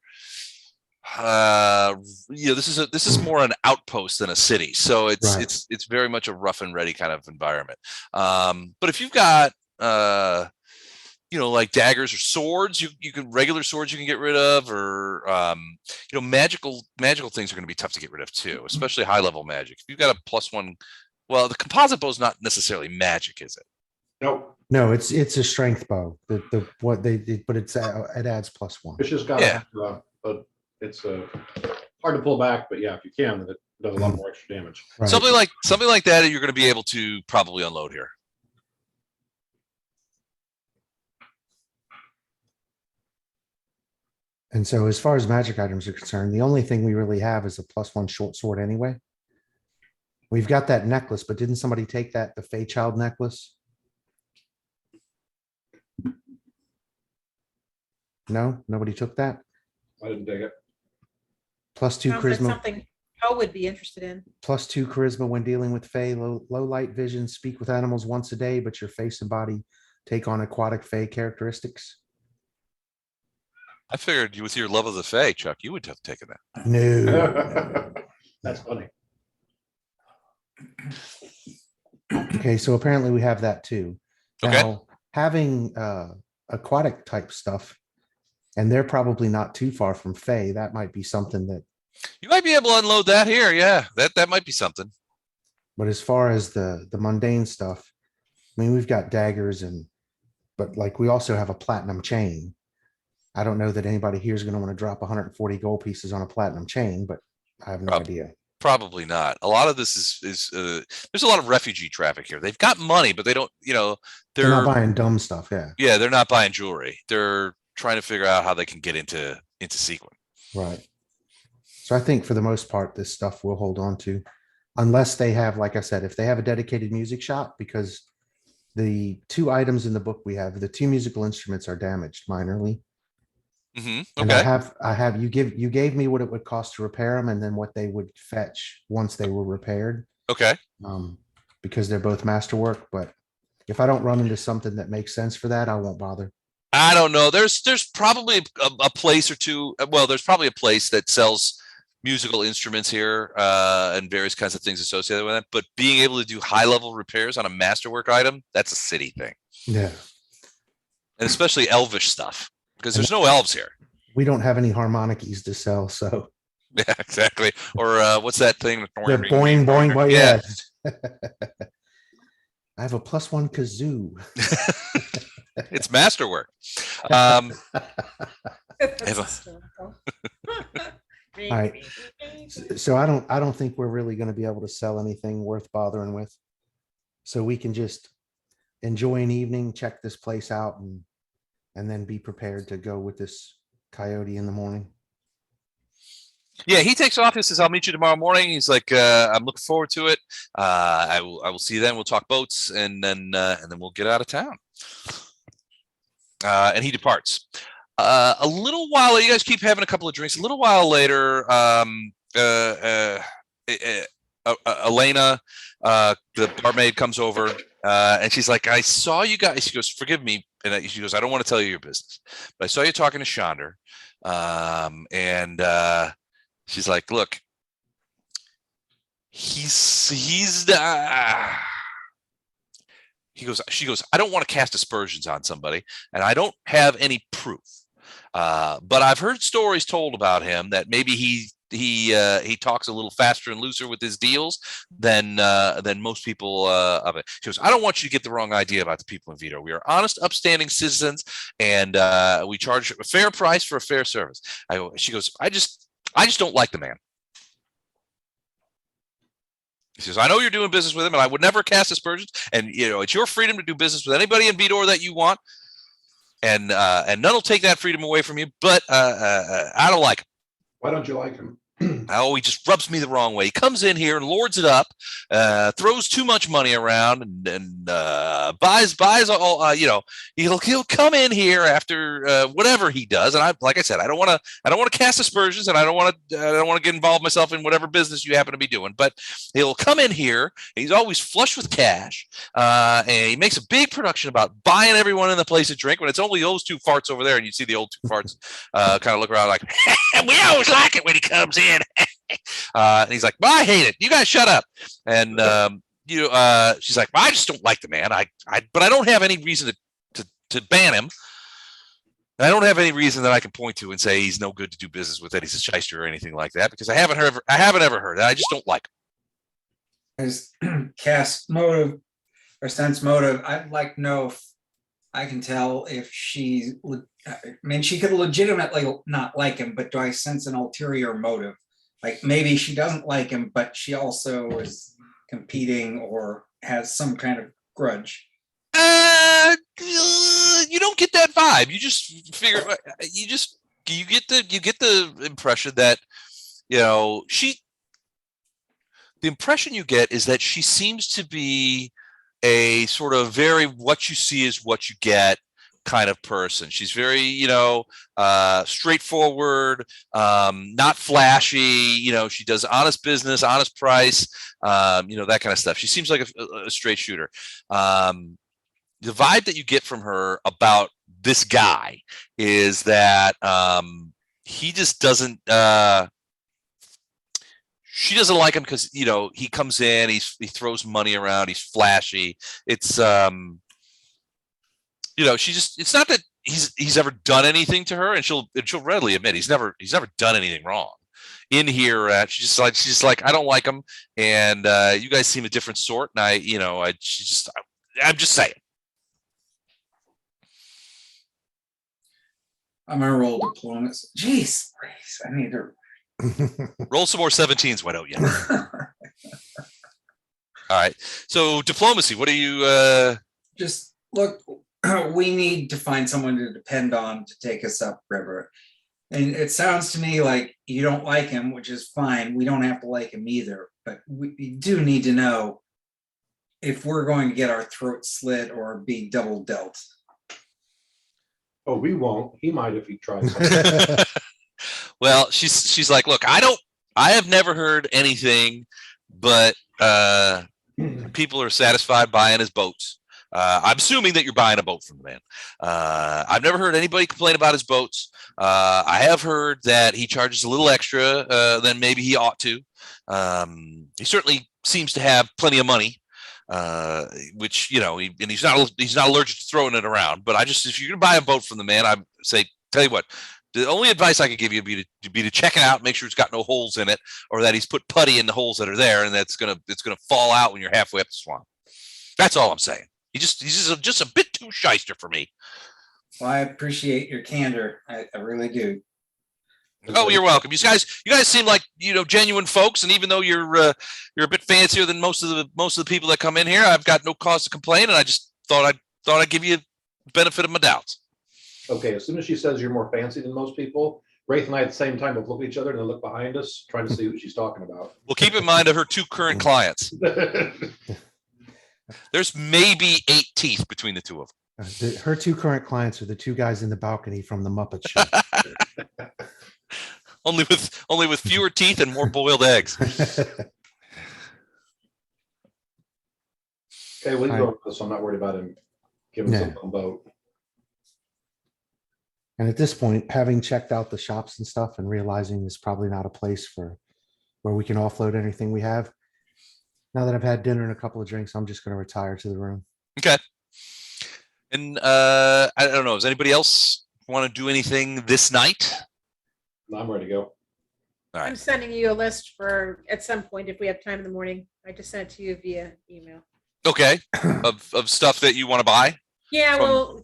this is more an outpost than a city. So it's very much a rough and ready kind of environment. But if you've got, like daggers or swords, you can, regular swords you can get rid of, or magical things are going to be tough to get rid of too, especially high level magic. If you've got a +1, well, the composite bow is not necessarily magic, is it? Nope. No, it's a strength bow. But it adds +1. It's just got it's hard to pull back, but yeah, if you can, it does a lot more extra damage. Right. Something like that, you're going to be able to probably unload here. And so as far as magic items are concerned, the only thing we really have is a +1 short sword anyway. We've got that necklace, but didn't somebody take that, the Fairchild necklace? No, nobody took that. I didn't dig it. +2 Sounds like charisma. something Poe would be interested in. +2 charisma when dealing with Fae. Low light vision. Speak with animals once a day, but your face and body take on aquatic Fae characteristics. I figured with your love of the Fae, Chuck, you would have taken that. No. That's funny. Okay, so apparently we have that too. Okay. Now, having aquatic type stuff, and they're probably not too far from Fae, that might be something that. You might be able to unload that here. Yeah, that might be something. But as far as the mundane stuff, I mean, we've got daggers but like we also have a platinum chain. I don't know that anybody here is going to want to drop 140 gold pieces on a platinum chain, but I have no idea. Probably not. A lot of this is there's a lot of refugee traffic here. They've got money, but they don't, They're not buying dumb stuff. Yeah. Yeah, they're not buying jewelry. They're trying to figure out how they can get into Seaguen. Right. So I think for the most part, this stuff we'll hold on to, unless they have, like I said, if they have a dedicated music shop, because the 2 items in the book we have, the 2 musical instruments are damaged minorly. Okay. And I have you gave me what it would cost to repair them, and then what they would fetch once they were repaired. Okay. Because they're both masterwork, but if I don't run into something that makes sense for that, I won't bother. I don't know. There's probably a place or two. Well, there's probably a place that sells musical instruments here and various kinds of things associated with it. But being able to do high level repairs on a masterwork item, that's a city thing. Yeah. And especially elvish stuff, because there's no elves here. We don't have any harmonicas to sell, so. Yeah, exactly. Or what's that thing? The boing, boing, boing. Yeah. I have a +1 kazoo. It's masterwork. All right. So I don't think we're really going to be able to sell anything worth bothering with. So we can just enjoy an evening, check this place out, and then be prepared to go with this coyote in the morning. Yeah, he takes off. He says, "I'll meet you tomorrow morning." He's like, "I'm looking forward to it. I will see you then. We'll talk boats, and then we'll get out of town." And he departs. A little while, you guys keep having a couple of drinks. A little while later, Elena, the barmaid, comes over, and she's like, "I saw you guys." She goes, "Forgive me," and she goes, "I don't want to tell you your business, but I saw you talking to Chandra," and she's like, "Look, she goes, "I don't want to cast aspersions on somebody, and I don't have any proof. But I've heard stories told about him that maybe he talks a little faster and looser with his deals than most people of it." She goes, "I don't want you to get the wrong idea about the people in Vidor. We are honest, upstanding citizens, and we charge a fair price for a fair service." She goes, I just don't like the man." He says, "I know you're doing business with him, and I would never cast aspersions. And it's your freedom to do business with anybody in Vidor that you want, and none will take that freedom away from you. But I don't like him." Why don't you like him? Oh, he just rubs me the wrong way. He comes in here and lords it up, throws too much money around, and buys all. He'll come in here after whatever he does, and like I said, I don't want to cast aspersions, and I don't want to get involved myself in whatever business you happen to be doing. But he'll come in here. He's always flush with cash, and he makes a big production about buying everyone in the place a drink when it's only those 2 farts over there, and you see the old 2 farts kind of look around like, "We always like it when he comes in." And he's like, "Well, I hate it. You guys shut up." And she's like, "Well, I just don't like the man. But I don't have any reason to ban him. I don't have any reason that I can point to and say he's no good to do business with, that he's a shyster or anything like that, because I haven't ever heard that. I just don't like him." His cast motive or sense motive, I'd like to know if I can tell if she could legitimately not like him, but do I sense an ulterior motive? Like maybe she doesn't like him, but she also is competing or has some kind of grudge. You don't get that vibe. You just figure you get the impression that the impression you get is that she seems to be a sort of very what you see is what you get kind of person. She's very, straightforward, not flashy. She does honest business, honest price, that kind of stuff. She seems like a straight shooter. The vibe that you get from her about this guy is that he just doesn't. She doesn't like him because he comes in, he throws money around, he's flashy. It's it's not that he's ever done anything to her, and she'll readily admit he's never done anything wrong. In here, she's just like I don't like him, and you guys seem a different sort, and I'm just saying. I'm gonna roll diplomacy. Jeez, I need to roll some more 17s. Why don't you? All right. So diplomacy. What do you? Just look. We need to find someone to depend on to take us upriver. And it sounds to me like you don't like him, which is fine. We don't have to like him either, but we do need to know if we're going to get our throat slit or be double dealt. Oh, we won't. He might if he tries. Well, she's like, look, I have never heard anything, but people are satisfied buying his boats. I'm assuming that you're buying a boat from the man. I've never heard anybody complain about his boats. I have heard that he charges a little extra than maybe he ought to. He certainly seems to have plenty of money, which and he's not allergic to throwing it around. But if you're gonna buy a boat from the man, I say, tell you what. The only advice I could give you would be to check it out, make sure it's got no holes in it, or that he's put putty in the holes that are there, and it's gonna fall out when you're halfway up the swamp. That's all I'm saying. He's just a bit too shyster for me. Well, I appreciate your candor. I really do. Oh, you're welcome. You guys seem like genuine folks, and even though you're a bit fancier than most of the people that come in here, I've got no cause to complain, and I just thought I'd give you the benefit of my doubts. Okay, as soon as she says you're more fancy than most people, Wraith and I at the same time will look at each other and then look behind us, trying to see what she's talking about. Well, keep in mind of her 2 current clients. There's maybe 8 teeth between the 2 of them. Her 2 current clients are the 2 guys in the balcony from the Muppet Show. only with fewer teeth and more boiled eggs. Okay, we can go with this. I'm not worried about him giving something a vote. And at this point, having checked out the shops and stuff and realizing it's probably not a place where we can offload anything we have, now that I've had dinner and a couple of drinks, I'm just going to retire to the room. Okay. And I don't know. Does anybody else want to do anything this night? I'm ready to go. All right. I'm sending you a list for at some point if we have time in the morning. I just sent it to you via email. Okay. of stuff that you want to buy? Yeah,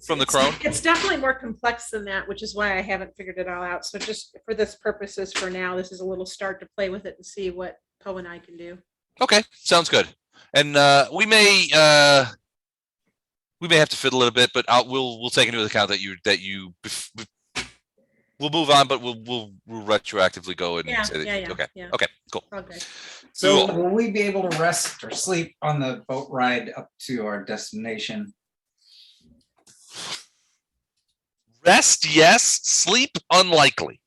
from the crone? It's definitely more complex than that, which is why I haven't figured it all out. So just for this purposes for now, this is a little start to play with it and see what Poe and I can do. Okay, sounds good. And we may have to fiddle a little bit, but we'll take into account that you we'll move on, but we'll retroactively go and say that. Okay, cool. Okay. So will we be able to rest or sleep on the boat ride up to our destination? Rest, yes. Sleep, unlikely.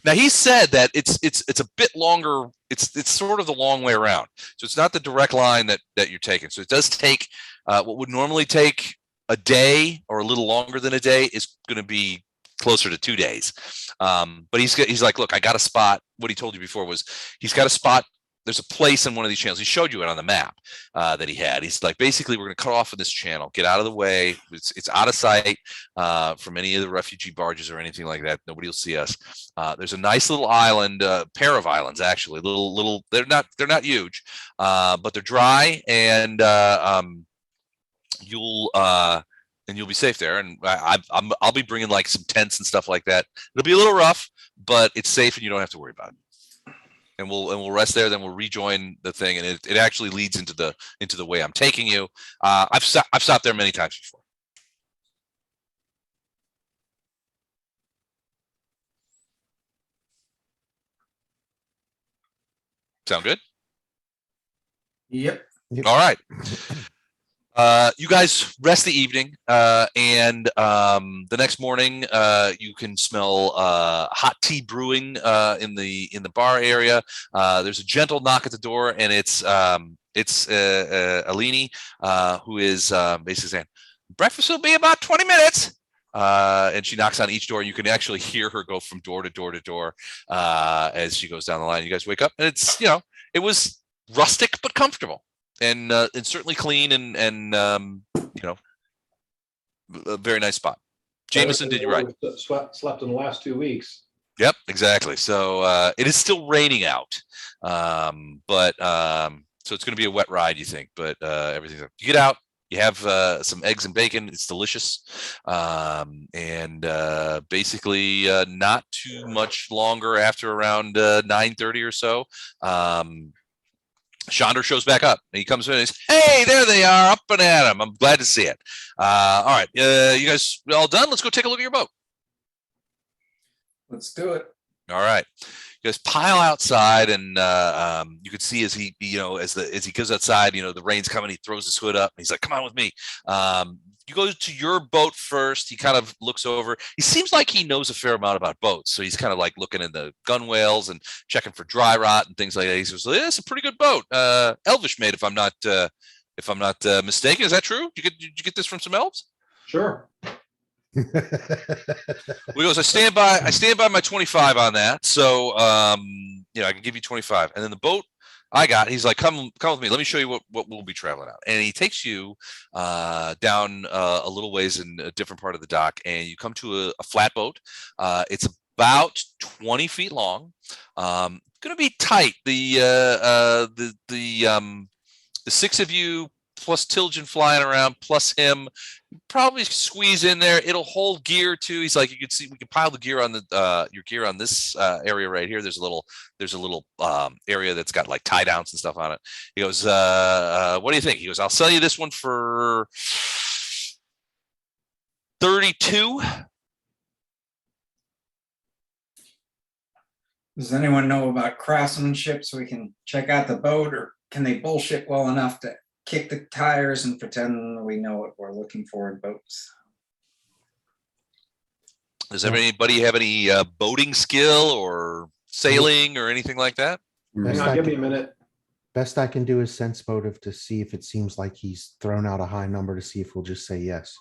Now he said that it's a bit longer. It's sort of the long way around. So it's not the direct line that you're taking. So it does take what would normally take a day or a little longer than a day is going to be closer to 2 days. But he's like, look, I got a spot. What he told you before was he's got a spot. There's a place in one of these channels. He showed you it on the map that he had. He's like, basically, we're going to cut off in this channel, get out of the way. It's out of sight from any of the refugee barges or anything like that. Nobody will see us. There's a nice little island, pair of islands actually. Little. They're not huge, but they're dry, and you'll be safe there. And I'll be bringing like some tents and stuff like that. It'll be a little rough, but it's safe, and you don't have to worry about it. And we'll rest there. Then we'll rejoin the thing, and it actually leads into the way I'm taking you. I've stopped there many times before. Sound good? Yep. All right. You guys rest the evening, and the next morning, you can smell hot tea brewing in the bar area. There's a gentle knock at the door, and it's Alini, who is basically saying, "Breakfast will be about 20 minutes." And she knocks on each door. You can actually hear her go from door to door to door as she goes down the line. You guys wake up, and it's it was rustic but comfortable, and certainly clean, and a very nice spot. Jameson did you right. Slept in the last 2 weeks. Yep, exactly. So it is still raining out, but so it's going to be a wet ride, you think? But everything's you get out. You have some eggs and bacon. It's delicious. And basically not too much longer after around 9:30 or so, Chandra shows back up. And he comes in and says, "Hey, there they are, up and at 'em. I'm glad to see it. All right, you guys all done? Let's go take a look at your boat." Let's do it. All right. You guys pile outside, and you can see as he, as he goes outside, the rain's coming. He throws his hood up, and he's like, "Come on with me." You go to your boat first. He kind of looks over. He seems like he knows a fair amount about boats, so he's kind of like looking in the gunwales and checking for dry rot and things like that. He says, "Yeah, it's a pretty good boat, elvish made, if I'm not mistaken. Is that true? Did you get this from some elves?" Sure. He goes, I stand by my 25 on that. So, I can give you 25. And then the boat I got, he's like, come with me. Let me show you what we'll be traveling out. And he takes you down a little ways in a different part of the dock, and you come to a flatboat. It's about 20 feet long. Going to be tight. The six of you plus Tilgen flying around plus him, probably squeeze in there. It'll hold gear too. He's like, you can see, we can pile the gear on your gear on this area right here. There's a little area that's got like tie downs and stuff on it. He goes, what do you think? He goes, I'll sell you this one for 32. Does anyone know about craftsmanship so we can check out the boat, or can they bullshit well enough to kick the tires and pretend we know what we're looking for in boats? Does anybody have any boating skill or sailing or anything like that? Hang on, give me a minute. Best I can do is sense motive to see if it seems like he's thrown out a high number to see if we'll just say yes.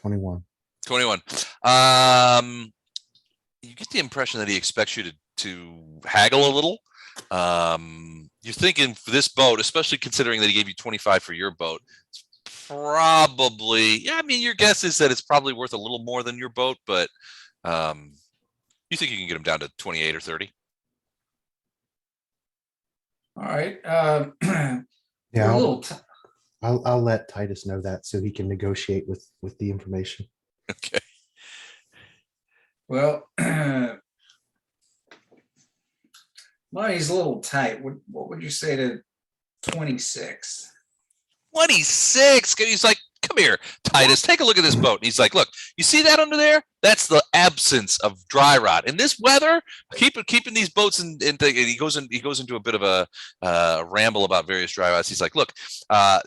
21. 21. You get the impression that he expects you to haggle a little. You're thinking for this boat, especially considering that he gave you 25 for your boat, it's probably, your guess is that it's probably worth a little more than your boat, but you think you can get him down to 28 or 30? All right. Yeah, I'll let Titus know that so he can negotiate with the information. Okay. Well, money's a little tight. What would you say to 26? 26. He's like, come here, Titus, take a look at this boat. And he's like, look, you see that under there? That's the absence of dry rot. In this weather, keeping these boats in he goes into a bit of a ramble about various dry rots. He's like, look,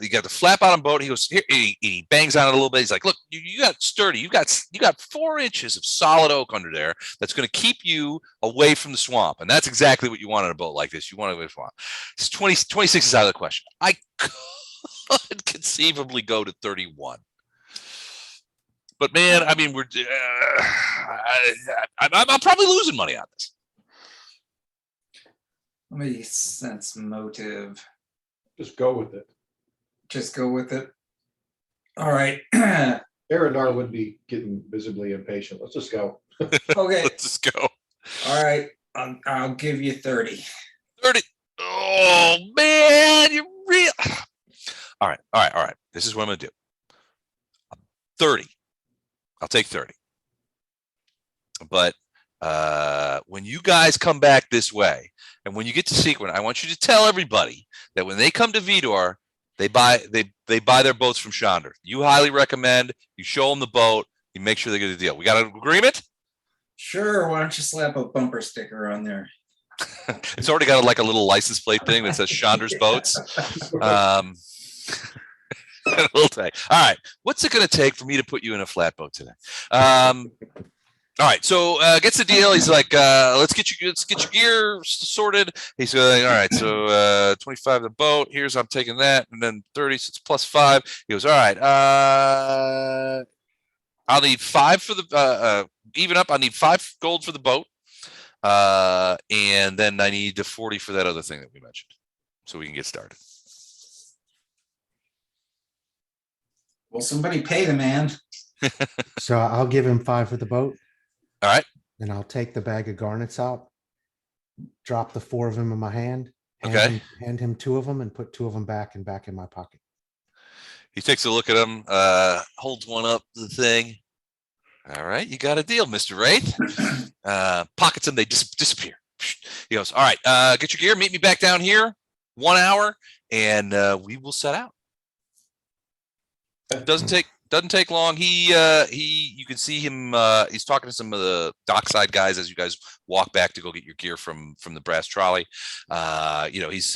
you got the flat bottom boat. He goes here, he bangs on it a little bit. He's like, look, you got sturdy. You got 4 inches of solid oak under there that's going to keep you away from the swamp. And that's exactly what you want in a boat like this. You want to swamp. 26 is out of the question. I could conceivably go to 31. But man, we're I'm probably losing money on this. Let me sense motive. Just go with it. Just go with it. All right. Aradar would be getting visibly impatient. Let's just go. Okay. Let's just go. All right. I'll give you 30. 30. Oh man, you're real. All right. This is what I'm gonna do. 30. I'll take 30. But when you guys come back this way, and when you get to Seaguen, I want you to tell everybody that when they come to Vidor, they buy their boats from Chandra. You highly recommend. You show them the boat. You make sure they get a deal. We got an agreement? Sure. Why don't you slap a bumper sticker on there? It's already got like a little license plate thing that says Chandra's Boats. A little tag. All right, what's it going to take for me to put you in a flatboat today? All right, so gets the deal. He's like, let's get your gear sorted. He's going, all right, so 25 the boat. Here's I'm taking that, and then 30, so it's plus 5. He goes, all right, I'll need 5 for the even up. I need 5 gold for the boat, and then I need the 40 for that other thing that we mentioned, so we can get started. Well, somebody pay the man. So I'll give him 5 for the boat. All right. And I'll take the bag of garnets out, drop the 4 of them in my hand, hand him 2 of them, and put 2 of them back in my pocket. He takes a look at them, holds one up to the thing. All right, you got a deal, Mr. Wraith. Pockets them, they disappear. He goes, all right, get your gear, meet me back down here, 1 hour, and we will set out. Doesn't take long. You can see him. He's talking to some of the dockside guys as you guys walk back to go get your gear from the brass trolley. He's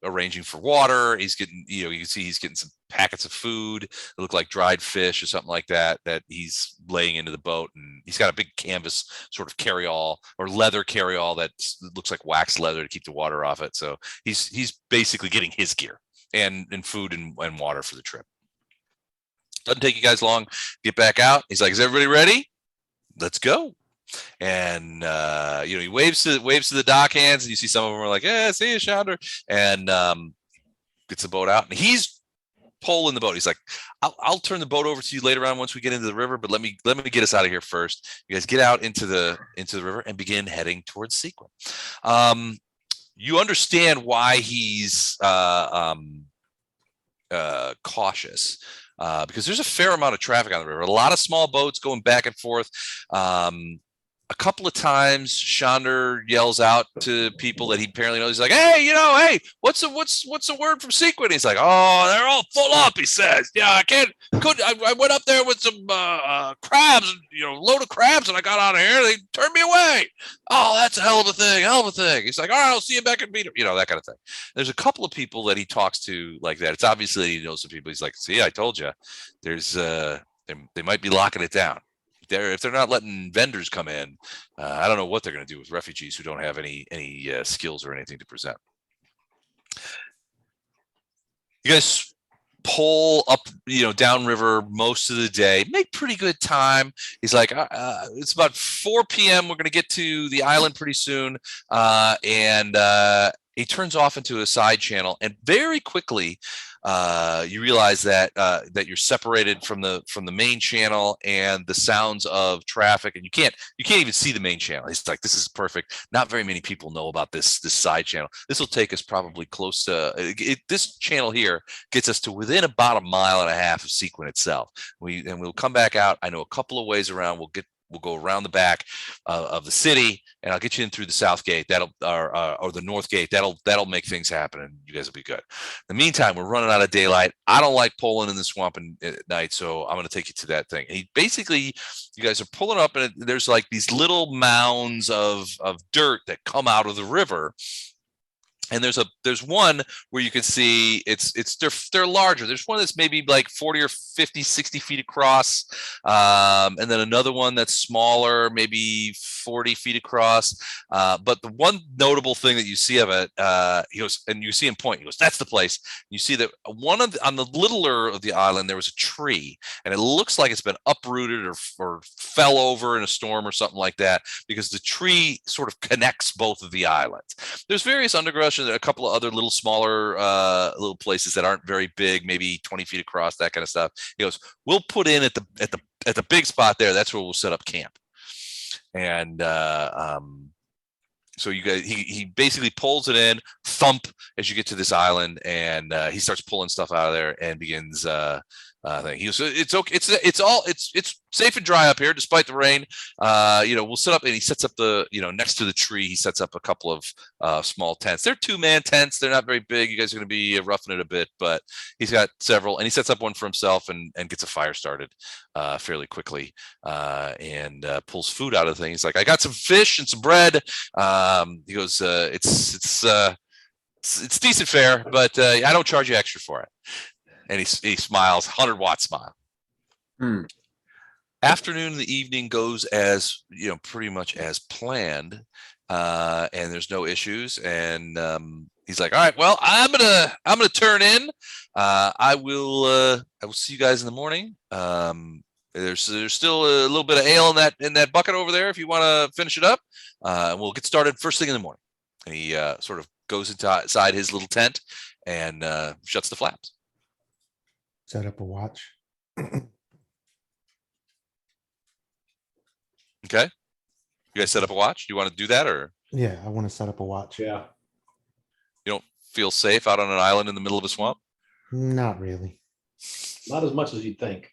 arranging for water. He's getting, you can see he's getting some packets of food that look like dried fish or something like that he's laying into the boat. And he's got a big canvas sort of carry-all or leather carry-all that looks like wax leather to keep the water off it. So he's basically getting his gear and food and water for the trip. Doesn't take you guys long. Get back out. He's like, "Is everybody ready? Let's go." And he waves to the dock hands, and you see some of them are like, "Yeah, see you, Chandra." And gets the boat out, and he's poling the boat. He's like, "I'll turn the boat over to you later on once we get into the river, but let me get us out of here first." You guys get out into the river and begin heading towards Seaguen. You understand why he's cautious. Because there's a fair amount of traffic on the river, a lot of small boats going back and forth. A couple of times, Chandra yells out to people that he apparently knows. He's like, "Hey, what's the word from Seaguen?" He's like, "Oh, they're all full up." He says, "Yeah, I went up there with some crabs, load of crabs, and I got out of here. They turned me away. Oh, that's a hell of a thing. He's like, "All right, I'll see you back in Vidor," that kind of thing. There's a couple of people that he talks to like that. It's obviously he knows some people. He's like, "See, I told you. There's they might be locking it down. If they're not letting vendors come in, I don't know what they're going to do with refugees who don't have any skills or anything to present." You guys pull up, downriver most of the day, make pretty good time. He's like, it's about 4 p.m. We're going to get to the island pretty soon. And he turns off into a side channel, and very quickly you realize that you're separated from the main channel and the sounds of traffic, and you can't even see the main channel. He's like, "This is perfect. Not very many people know about this side channel. This will take us probably close to this channel here gets us to within about 1.5 miles of Seaguen itself. We'll come back out. I know a couple of ways around. We'll go around the back of the city, and I'll get you in through the south gate. Or the north gate. That'll make things happen, and you guys will be good. In the meantime, we're running out of daylight. I don't like pulling in the swamp at night, so I'm going to take you to that thing." And you guys are pulling up, and there's like these little mounds of dirt that come out of the river. And there's one where you can see they're larger. There's one that's maybe like 40 or 50, 60 feet across. And then another one that's smaller, maybe 40 feet across. But the one notable thing that you see of it, he goes, and you see him point, he goes, "That's the place." You see that on the littler of the island, there was a tree, and it looks like it's been uprooted or fell over in a storm or something like that, because the tree sort of connects both of the islands. There's various underbrush and a couple of other little smaller little places that aren't very big, maybe 20 feet across, that kind of stuff. He goes, "We'll put in at the big spot there. That's where we'll set up camp." And so you guys, he basically pulls it in, thump, as you get to this island, and he starts pulling stuff out of there and begins thing. He was, it's okay. It's safe and dry up here despite the rain. We'll set up, and he sets up next to the tree, he sets up a couple of small tents. They're 2-man tents. They're not very big. You guys are going to be roughing it a bit, but he's got several, and he sets up one for himself and gets a fire started fairly quickly, and pulls food out of the thing. He's like, I got some fish and some bread. He goes, it's decent fare, but I don't charge you extra for it. And he smiles, 100-watt smile. Afternoon and the evening goes as pretty much as planned, and there's no issues. And he's like, all right, well, I'm gonna turn in. I will see you guys in the morning. There's still a little bit of ale in that bucket over there if you want to finish it up. And we'll get started first thing in the morning. And he sort of goes inside his little tent and shuts the flaps. Set up a watch. Okay. You guys set up a watch? Do you want to do that, or? Yeah, I want to set up a watch. Yeah. You don't feel safe out on an island in the middle of a swamp? Not really. Not as much as you'd think.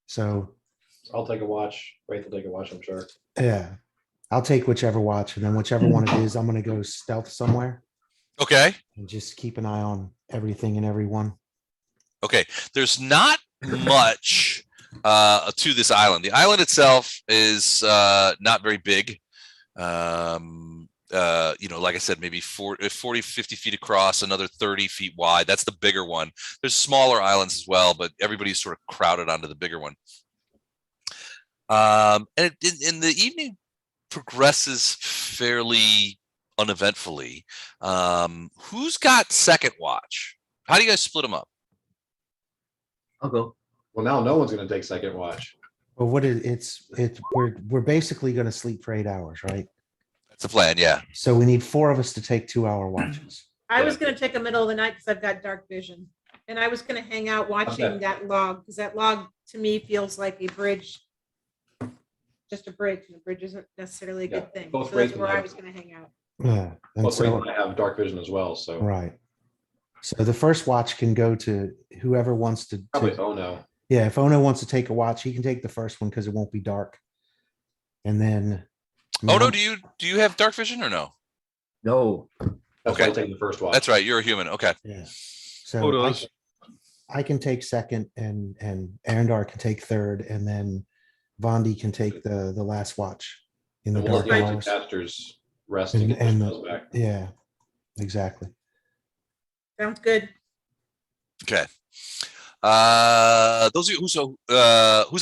So I'll take a watch. Wraith will take a watch, I'm sure. yeah, I'll take whichever watch, and then whichever one it is, I'm going to go stealth somewhere Okay. and just keep an eye on everything and everyone. Okay. There's not much to this island. The island itself is not very big. Like I said, maybe 40, 50 feet across, another 30 feet wide. That's the bigger one. There's smaller islands as well, but everybody's sort of crowded onto the bigger one. And in the evening progresses fairly uneventfully. Who's got second watch? How do you guys split them up? I'll go. Well, now no one's going to take second watch. But we're basically going to sleep for 8 hours, right? That's the plan, yeah. So we need 4 of us to take 2-hour watches. I was gonna take a middle of the night because I've got dark vision. And I was gonna hang out watching Okay. that log, because that log to me feels like a bridge. Just a bridge, and a bridge isn't necessarily a Yeah, good thing. both So that's Wraith where and I I- was gonna hang out. Yeah. And Plus, Wraith so, and I have dark vision as well, so right. So the first watch can go to whoever wants to. probably Ono. Yeah, if Ono wants to take a watch, he can take the first one because it won't be dark. And then. Oh no, do you have dark vision or no? No. That's Okay. why I'll take the first watch. That's right, you're a human. Okay. Yeah. So Odo I, is- I can take second, and Arendar can take third, and then Vondi can take the last watch in the And we'll let dark the hours. casters rest And- and get and their the- spells back. Yeah, exactly. Sounds good. Okay. Those of you who's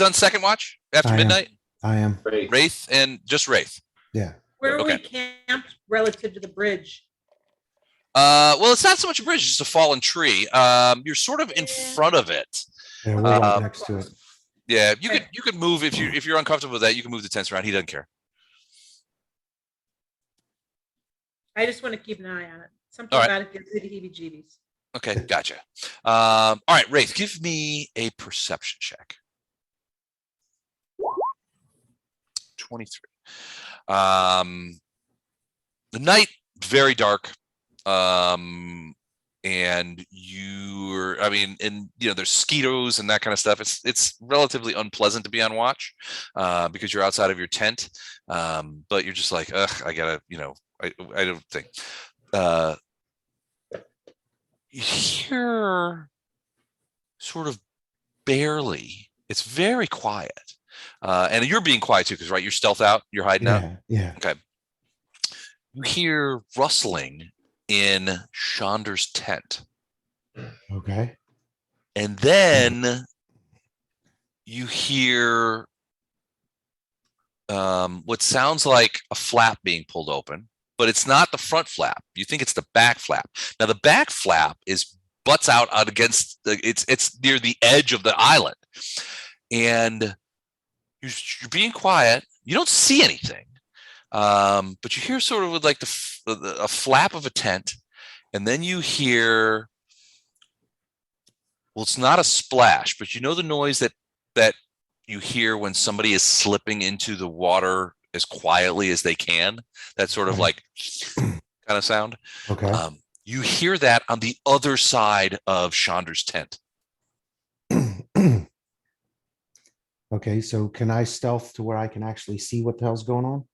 on second watch after I am. midnight? I am. Great. Wraith and just Wraith. Yeah. Where are we Okay. camped relative to the bridge? Well, it's not so much a bridge, it's just a fallen tree. You're sort of in front of it. Yeah, we're right Uh, next to it. Yeah, you Okay. could move if you're uncomfortable with that, you can move the tents around. He doesn't care. I just want to keep an eye on it. Something All right. about it gives me the heebie-jeebies. Okay, gotcha. All right, Wraith, give me a perception check. 23. The night very dark. And there's mosquitoes and that kind of stuff. It's relatively unpleasant to be on watch because you're outside of your tent. But you're just like, ugh, I gotta, I don't think. You hear sort of barely. It's very quiet. And you're being quiet too, because right, you're stealth out, you're hiding out. Yeah. Okay. You hear rustling in Chandra's tent. Okay. And then you hear what sounds like a flap being pulled open, but it's not the front flap. You think it's the back flap. Now the back flap butts out against it's near the edge of the island, and you're being quiet. You don't see anything, but you hear sort of with like a flap of a tent, and then you hear. Well, it's not a splash, but you know the noise that you hear when somebody is slipping into the water as quietly as they can. That sort of like kind of sound. Okay. You hear that on the other side of Chandra's tent. Okay, so can I stealth to where I can actually see what the hell's going on?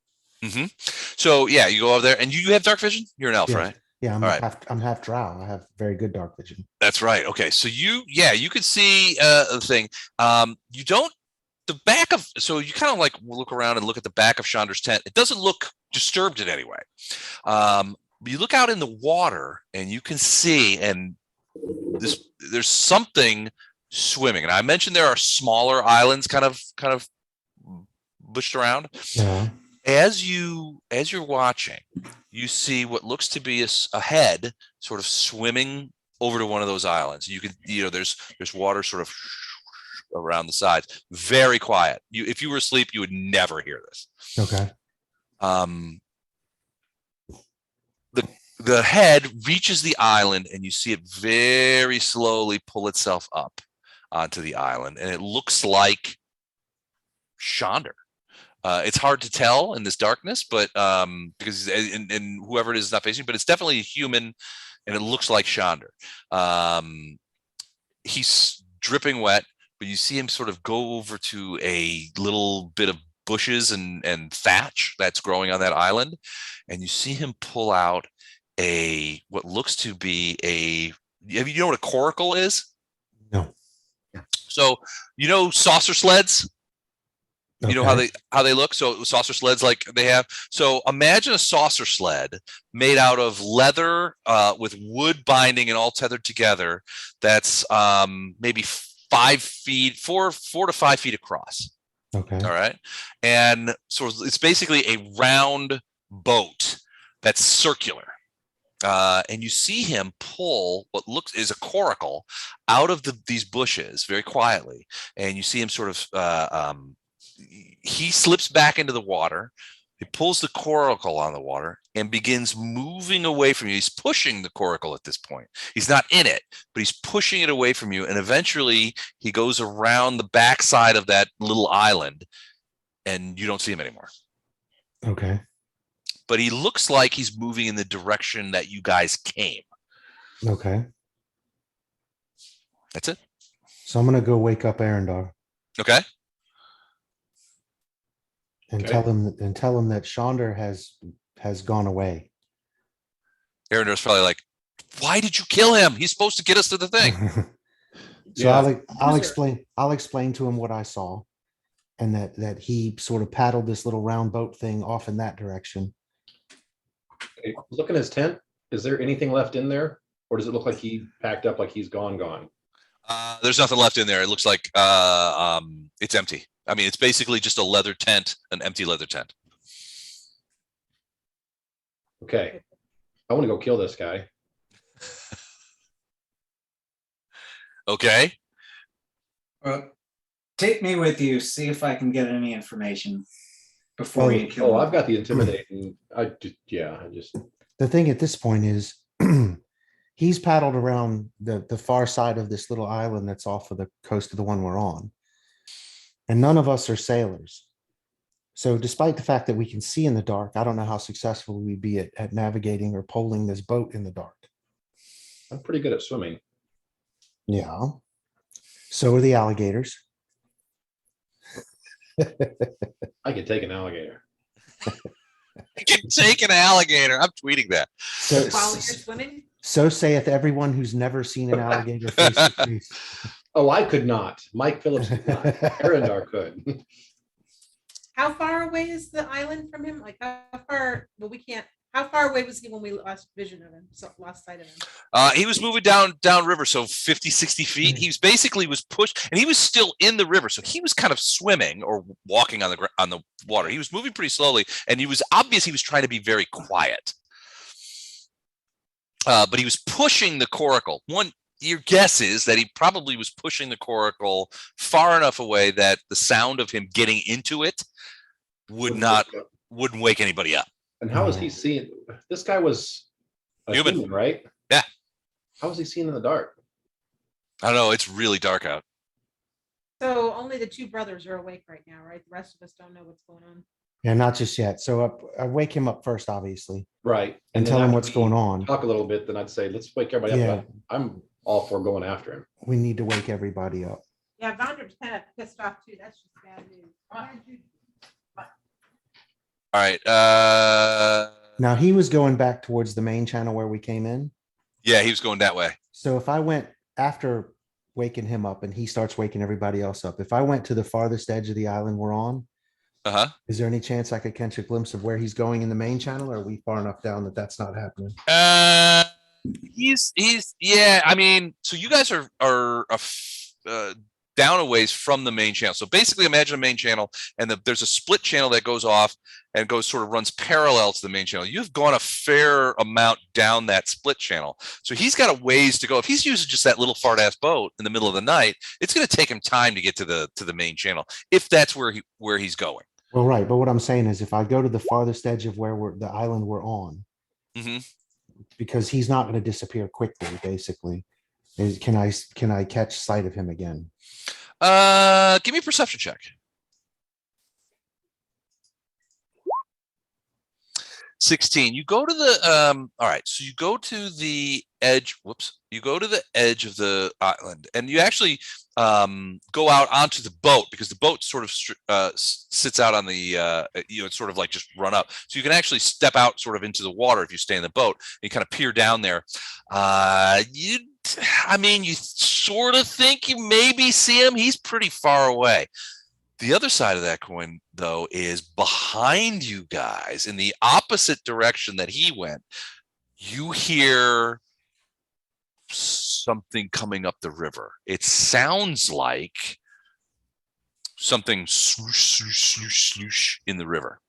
So yeah, you go over there, and you have dark vision. You're an elf, Yes. right? Yeah, I'm All right. I'm half drow. I have very good dark vision. That's right. Okay, so you could see the thing. You don't. The back of, so you kind of like look around and look at the back of Chandra's tent. It doesn't look disturbed in any way. You look out in the water and you can see, and there's something swimming. And I mentioned there are smaller islands kind of bushed around. Yeah. As you're watching, you see what looks to be a head sort of swimming over to one of those islands. You can, there's water sort of around the sides. Very quiet. If you were asleep, you would never hear this. Okay. The head reaches the island, and you see it very slowly pull itself up onto the island, and it looks like Chandra. It's hard to tell in this darkness, but because and whoever it is not facing, but it's definitely a human, and it looks like Chandra. He's dripping wet, but you see him sort of go over to a little bit of bushes and thatch that's growing on that island, and you see him pull out what looks to be you know what a coracle is? No. So saucer sleds. You know Okay. how they look? So saucer sleds like they have. So imagine a saucer sled made out of leather with wood binding and all tethered together. That's maybe 4 to 5 feet across. Okay. All right. And so it's basically a round boat that's circular. And you see him pull what looks is a coracle out of these bushes very quietly. And you see him sort of he slips back into the water. He pulls the coracle on the water and begins moving away from you. He's pushing the coracle at this point. He's not in it, but he's pushing it away from you. And eventually he goes around the backside of that little island, and you don't see him anymore. Okay. But he looks like he's moving in the direction that you guys came. Okay. That's it. So I'm gonna go wake up Arendar Okay. and Okay. tell him that Chandra has gone away. Arendar's probably like, why did you kill him? He's supposed to get us to the thing. So Yeah. I'll explain to him what I saw, and that he sort of paddled this little round boat thing off in that direction. Okay, look in his tent. Is there anything left in there? Or does it look like he packed up, like he's gone? There's nothing left in there. It looks like it's empty. I mean, it's basically just a leather tent, an empty leather tent. Okay. I want to go kill this guy. Okay. Well, take me with you, see if I can get any information before you kill Oh, him. I've got the intimidating. The thing at this point is he's paddled around the far side of this little island that's off of the coast of the one we're on. And none of us are sailors. So despite the fact that we can see in the dark, I don't know how successful we'd be at navigating or poling this boat in the dark. I'm pretty good at swimming. Yeah. So are the alligators. I could take an alligator. You can take an alligator. I'm tweeting that. So, While you're swimming? so saith everyone who's never seen an alligator face to face. Oh, I could not. Mike Phillips could not. Arendar could. How far away is the island from him? Like how far? Well, we can't. How far away was he when we lost vision of him? So lost sight of him. He was moving down river, so 50, 60 feet. He was pushed, and he was still in the river, so he was kind of swimming or walking on the water. He was moving pretty slowly, and he was trying to be very quiet. But he was pushing the coracle. Your guess is that he probably was pushing the coracle far enough away that the sound of him getting into it wouldn't wake anybody up. And how is he seeing? This guy was a human, right? Yeah. How was he seeing in the dark? I don't know. It's really dark out. So only the two brothers are awake right now, right? The rest of us don't know what's going on. Yeah, not just yet. So I wake him up first, obviously, Right. and then tell him after what's we going on. Talk a little bit, then I'd say, let's wake everybody Yeah. up. But I'm all for going after him. We need to wake everybody up. Yeah, Vondra's kind of pissed off too. That's just bad news. All right. Now he was going back towards the main channel where we came in. Yeah, he was going that way. So if I went after waking him up and he starts waking everybody else up, if I went to the farthest edge of the island we're on, is there any chance I could catch a glimpse of where he's going in the main channel? Or are we far enough down that that's not happening? He's yeah. I mean, so you guys are down a ways from the main channel. So basically, imagine a main channel, and there's a split channel that goes off and runs parallel to the main channel. You've gone a fair amount down that split channel, so he's got a ways to go. If he's using just that little fart ass boat in the middle of the night, it's going to take him time to get to the main channel if that's where he's going. Well, right, but what I'm saying is, if I go to the farthest edge of where the island we're on, because he's not going to disappear quickly, basically. Can I catch sight of him again? Give me a perception check. 16. You go to the all right, so you go to the edge. Whoops. You go to the edge of the island, and you actually go out onto the boat, because the boat sort of sits out on the it's sort of like just run up. So you can actually step out sort of into the water if you stay in the boat. And you kind of peer down there. You sort of think you maybe see him. He's pretty far away. The other side of that coin, though, is behind you guys in the opposite direction that he went. You hear something coming up the river. It sounds like something swoosh, swoosh, swoosh, swoosh in the river.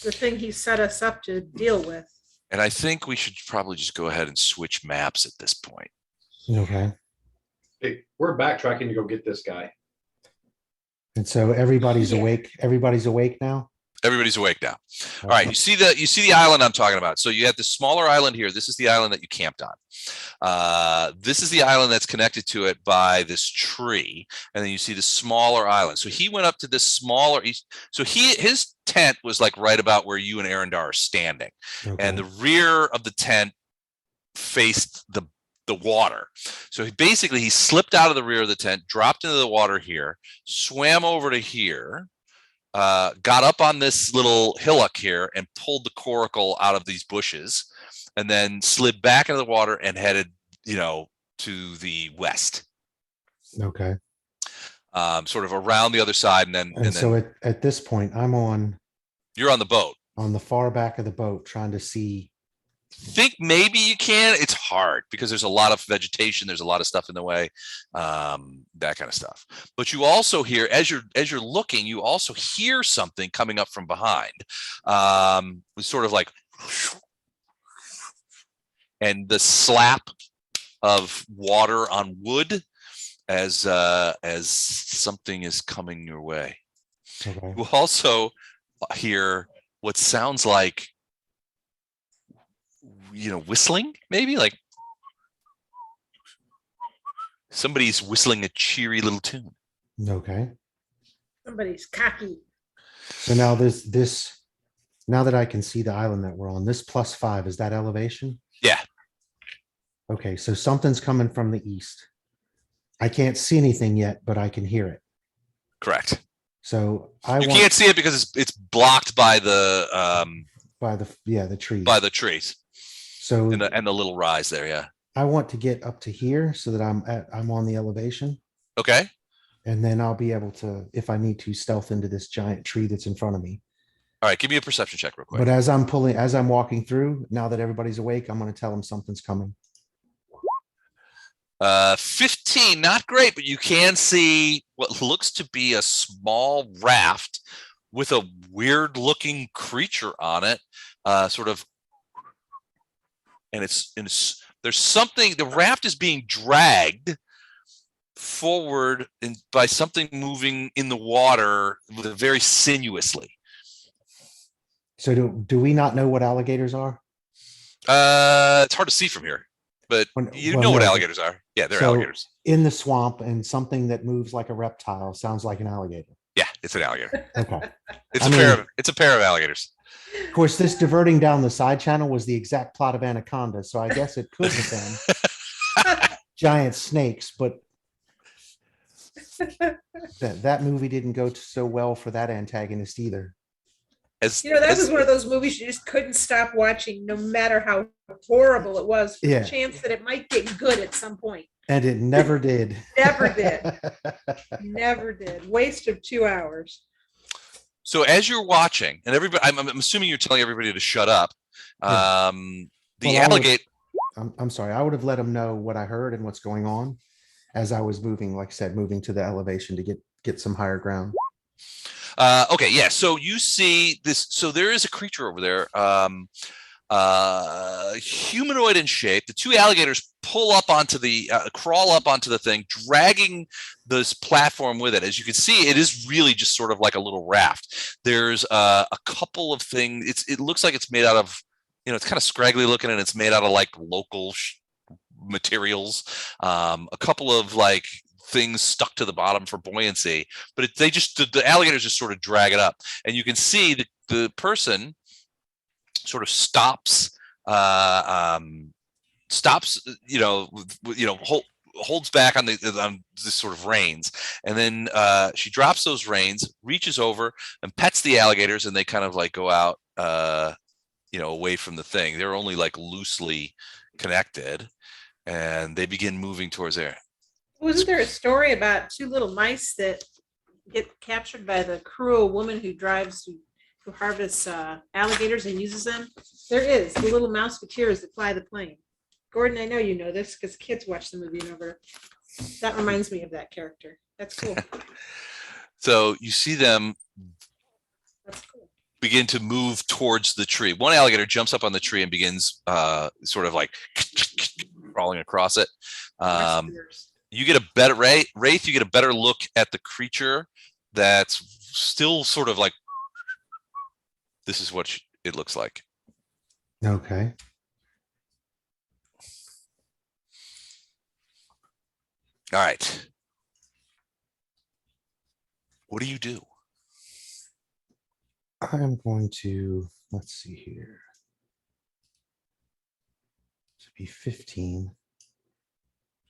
The thing he set us up to deal with. And I think we should probably just go ahead and switch maps at this point. Okay. Hey, we're backtracking to go get this guy. And so everybody's awake. Everybody's awake now. Everybody's awake now. All right, you see the island I'm talking about. So you have this smaller island here. This is the island that you camped on. This is the island that's connected to it by this tree, and then you see the smaller island. So he went up to this smaller. His tent was like right about where you and Arendar are standing, and the rear of the tent faced the water. So he slipped out of the rear of the tent, dropped into the water here, swam over to here. Got up on this little hillock here and pulled the coracle out of these bushes, and then slid back into the water and headed, to the west. Okay. Sort of around the other side, and then. So at this point, You're on the boat. On the far back of the boat, trying to see. Think maybe you can. It's hard because there's a lot of vegetation. There's a lot of stuff in the way, that kind of stuff. But you also hear, as you're looking, you also hear something coming up from behind. It's sort of like, and the slap of water on wood as something is coming your way. Okay. You also hear what sounds like, whistling, maybe like somebody's whistling a cheery little tune. Okay. Somebody's cocky. So now now that I can see the island that we're on, this +5, is that elevation? Yeah. Okay, so something's coming from the east. I can't see anything yet, but I can hear it. Correct. So you can't see it because it's blocked by the trees. By the trees. So and the little rise there, yeah. I want to get up to here so that I'm on the elevation. Okay. And then I'll be able to, if I need to, stealth into this giant tree that's in front of me. All right, give me a perception check real quick. But as I'm walking through, now that everybody's awake, I'm going to tell them something's coming. 15, not great, but you can see what looks to be a small raft with a weird looking creature on it, sort of. And there's something, the raft is being dragged forward by something moving in the water very sinuously. So do we not know what alligators are? It's hard to see from here, but know what alligators are. Yeah, they're alligators. In the swamp, and something that moves like a reptile sounds like an alligator. Yeah, it's an alligator. Okay. It's I a mean- pair of alligators. Of course, this diverting down the side channel was the exact plot of Anaconda, so I guess it could have been giant snakes, but that movie didn't go so well for that antagonist either. As, You know, that as- was one of those movies you just couldn't stop watching, no matter how horrible it was, for Yeah. the chance that it might get good at some point. And it never did. Never did. Never did. Waste of 2 hours. so as you're watching, and everybody, I'm assuming you're telling everybody to shut up. Yeah. The Well, I would- alligator. I'm sorry. I would have let them know what I heard and what's going on as I was moving, like I said, moving to the elevation to get some higher ground. Okay, yeah. So you see this. So there is a creature over there, humanoid in shape. The two alligators pull up onto the, crawl up onto the thing, dragging this platform with it. As you can see, it is really just sort of like a little raft. There's a couple of things. It looks like it's made out of, it's kind of scraggly looking, and it's made out of like local materials. A couple of like things stuck to the bottom for buoyancy, but the alligators just sort of drag it up, and you can see that the person sort of stops, holds back on this sort of reins, and then she drops those reins, reaches over and pets the alligators, and they kind of like go out, away from the thing. They're only like loosely connected, and they begin moving towards there. Wasn't there a story about two little mice that get captured by the cruel woman who harvests alligators and uses them? There is the little mouseketeers that fly the plane. Gordon, I know you know this because kids watch the movie and over. That reminds me of that character. That's cool. So you see them That's cool. begin to move towards the tree. One alligator jumps up on the tree and begins sort of like crawling across it. You get a better Wraith. You get a better look at the creature that's still sort of like. This is what it looks like. Okay. All right. What do you do? I'm going to, let's see here. To be 15.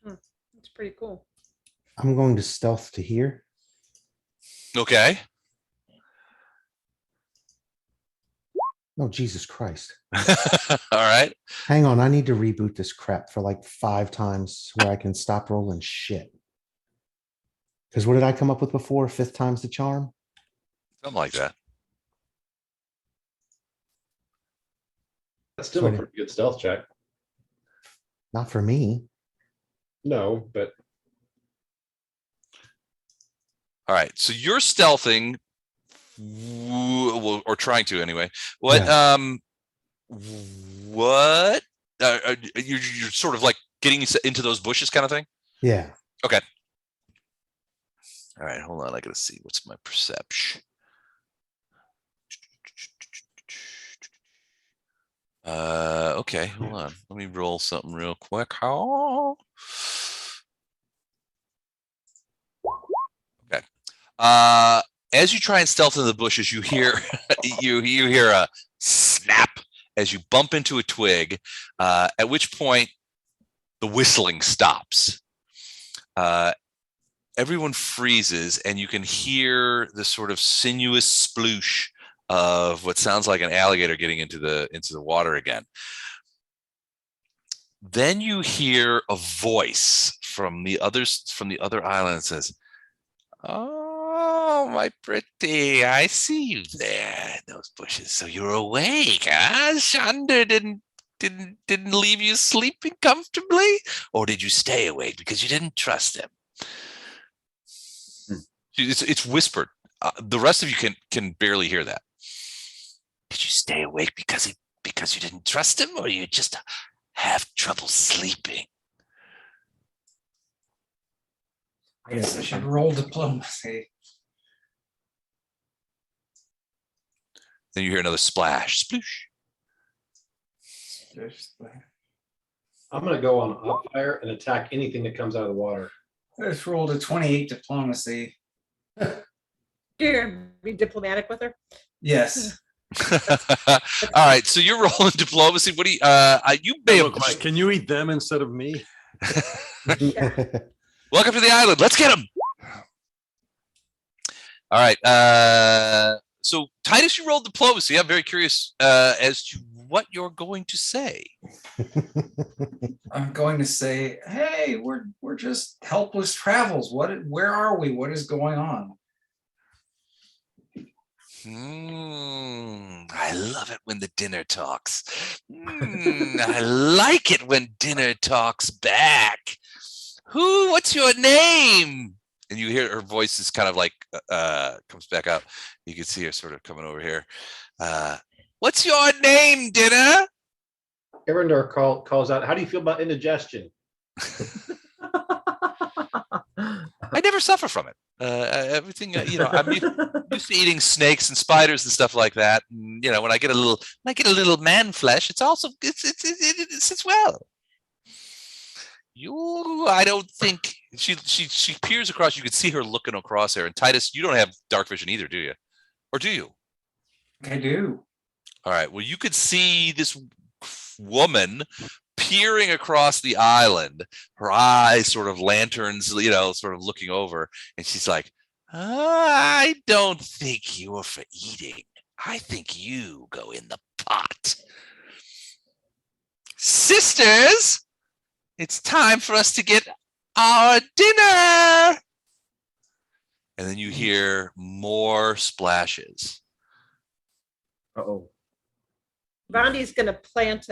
That's pretty cool. I'm going to stealth to here. Okay. Oh, Jesus Christ. All right. Hang on. I need to reboot this crap for like 5 times where I can stop rolling shit. Because what did I come up with before? 5th time's the charm? Something like that. That's still a pretty good stealth check. Not for me. No, but All right. So you're stealthing, or trying to anyway. What? What? You're sort of like getting into those bushes, kind of thing. Yeah. Okay. All right. Hold on. I gotta see. What's my perception? Okay. Hold on. Let me roll something real quick. Okay. As you try and stealth in the bushes, you hear you hear a snap as you bump into a twig. At which point, the whistling stops. Everyone freezes, and you can hear the sort of sinuous sploosh of what sounds like an alligator getting into the water again. Then you hear a voice from the other island that says, "Oh, my pretty, I see you there in those bushes. So you're awake, huh? Shander didn't leave you sleeping comfortably, or did you stay awake because you didn't trust him?" It's whispered. The rest of you can barely hear that. Did you stay awake because you didn't trust him, or you just have trouble sleeping? I guess I should roll diplomacy. Then you hear another splash, sploosh. I'm going to go on up fire and attack anything that comes out of the water. I just rolled a 28 diplomacy. Be diplomatic with her. Yes. All right, so you're rolling diplomacy. What do you? You may have. Can you eat them instead of me? Welcome to the island. Let's get him. All right. So Titus, you rolled diplomacy. I'm very curious as to what you're going to say. I'm going to say, hey, we're just helpless travels. Where are we? What is going on? I love it when the dinner talks. I like it when dinner talks back. What's your name? And you hear her voice is kind of like comes back up. You can see her sort of coming over here. What's your name, dinner? Arendar calls out, how do you feel about indigestion? I never suffer from it. Everything, I'm used to eating snakes and spiders and stuff like that. And, when I get a little man flesh, it's also it sits well. I don't think she peers across. You can see her looking across there. And Titus, you don't have dark vision either, do you? Or do you? I do. All right. Well, you could see this woman peering across the island, her eyes sort of lanterns, sort of looking over, and she's like, I don't think you're for eating. I think you go in the pot. Sisters, it's time for us to get our dinner. And then you hear more splashes. Uh-oh. Vondi's gonna plant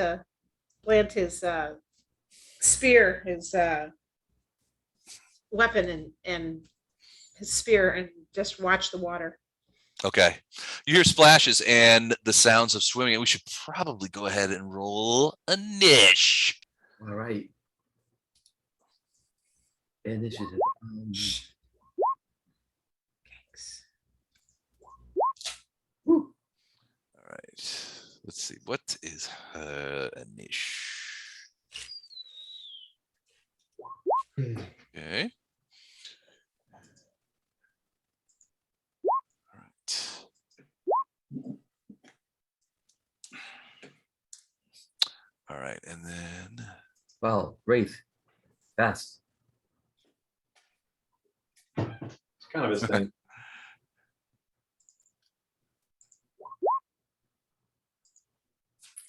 his spear, his weapon, and his spear, and just watch the water. Okay. You hear splashes and the sounds of swimming, and we should probably go ahead and roll a niche. All right. Initiative. All right. Let's see. What is her niche? Okay. All right. All right. And then. Well, Wraith. Fast. It's kind of his thing.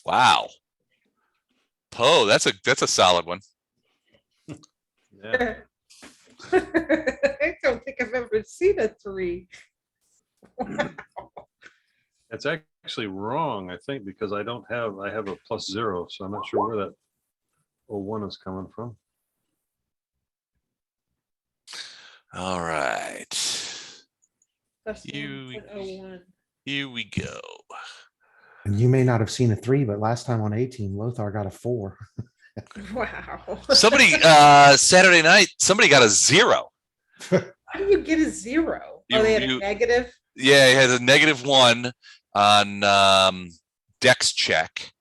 Wow. Poe, that's a solid one. Yeah. I don't think I've ever seen a 3. That's actually wrong, I think, because I have a +0, so I'm not sure where that 01 is coming from. All right. Plus You- 1.01. Here we go. And you may not have seen a 3, but last time on A-Team, Lothar got a 4. Wow. Somebody Saturday night, somebody got a 0. How do you get a 0? You- They had you- a negative. Yeah, he had a -1 on Dex check,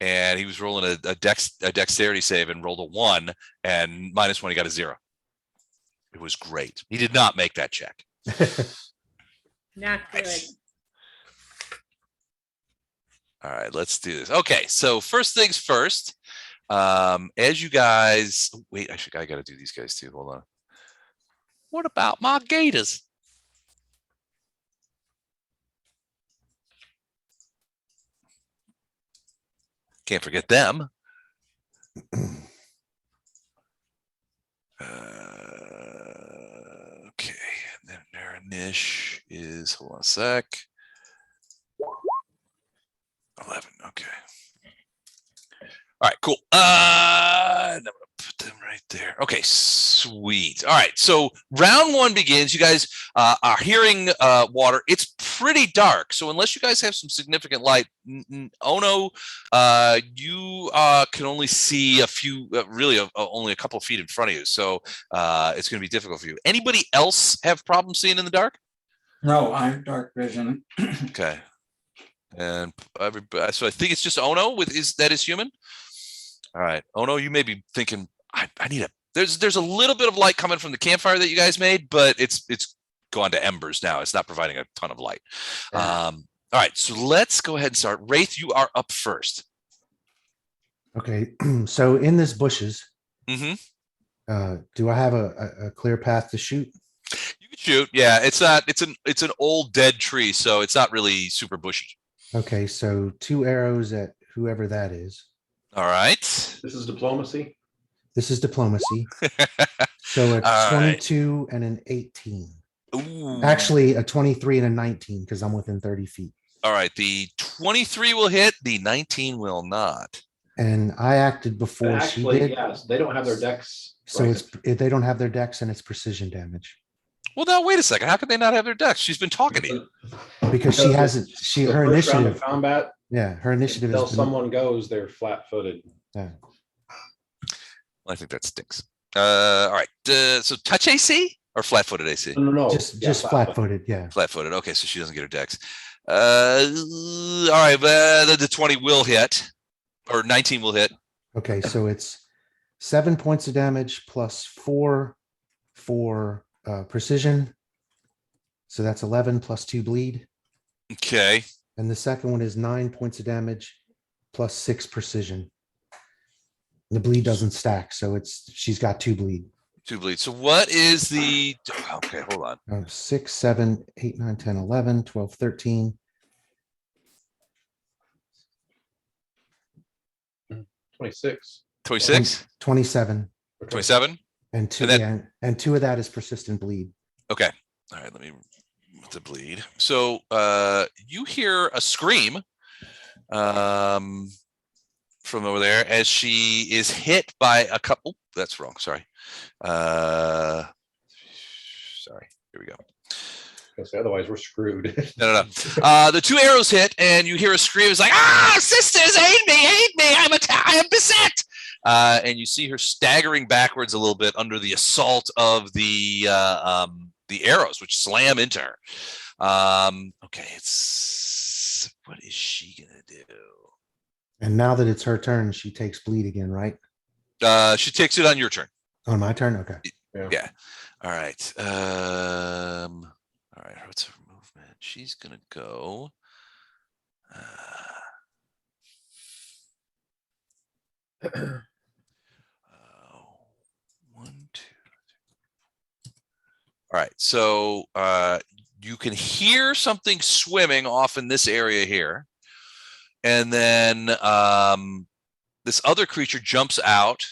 and he was rolling a dexterity save and rolled a 1, and -1 he got a 0. It was great. He did not make that check. Not good. Nice. All right, let's do this. Okay, so first things first. As you guys wait, actually, I got to do these guys too. Hold on. What about my gators? Can't forget them. Okay, and then their niche is, hold on a sec. 11. Okay. All right, cool. And I'm gonna put them right there. Okay, sweet. All right, so round 1 begins. You guys are hearing water. It's pretty dark, so unless you guys have some significant light, Ono, you can only see a few, really only a couple of feet in front of you. So it's going to be difficult for you. Anybody else have problems seeing in the dark? No, I have dark vision. Okay. And everybody, so I think it's just Ono that is human. All right, Ono, you may be thinking, I need there's a little bit of light coming from the campfire that you guys made, but it's gone to embers now. It's not providing a ton of light. All right, so let's go ahead and start. Wraith, you are up first. Okay, so in this bushes, Mm-hmm. do I have a clear path to shoot? You can shoot. Yeah, it's not. It's an old dead tree, so it's not really super bushy. Okay, so 2 arrows at whoever that is. All right. This is diplomacy. This is diplomacy. So a All right. 22 and an 18. Ooh. Actually, a 23 and a 19 because I'm within 30 feet. All right. The 23 will hit. The 19 will not. And I acted before Actually, she did. yes, they don't have their decks. So right. they don't have their decks and it's precision damage. Well, now wait a second. How could they not have their decks? She's been talking to you. Because she hasn't. The Her first round of initiative. combat. Yeah, her initiative Until is. someone goes, they're flat-footed. Yeah. Well, I think that stinks. All right. So touch AC or flat-footed AC? No. Just flat-footed. Yeah. Flat-footed. Okay, so she doesn't get her decks. All right. The 20 will hit, or 19 will hit. Okay, so it's 7 points of damage plus 4 for precision. So that's 11 plus 2 bleed. Okay. And the second one is 9 points of damage plus 6 precision. The bleed doesn't stack, so she's got 2 bleed. 2 bleed. So what is the? Okay, hold on. 6, 7, 8, 9, 10, 11, 12, 13. 26. 26. 27. 27. And 2 And then- and 2 of that is persistent bleed. Okay. All right. Let me with the bleed. So you hear a scream from over there as she is hit by a couple. Oh, that's wrong. Sorry. Sorry. Here we go. Otherwise, we're screwed. No. The 2 arrows hit, and you hear a scream. It's like, sisters, aid me! I am beset. And you see her staggering backwards a little bit under the assault of the arrows, which slam into her. Okay, what is she gonna do? And now that it's her turn, she takes bleed again, right? She takes it on your turn. On my turn? Okay. Yeah. All right. All right. What's her movement? She's gonna go. 1, 2. All right. So you can hear something swimming off in this area here, and then this other creature jumps out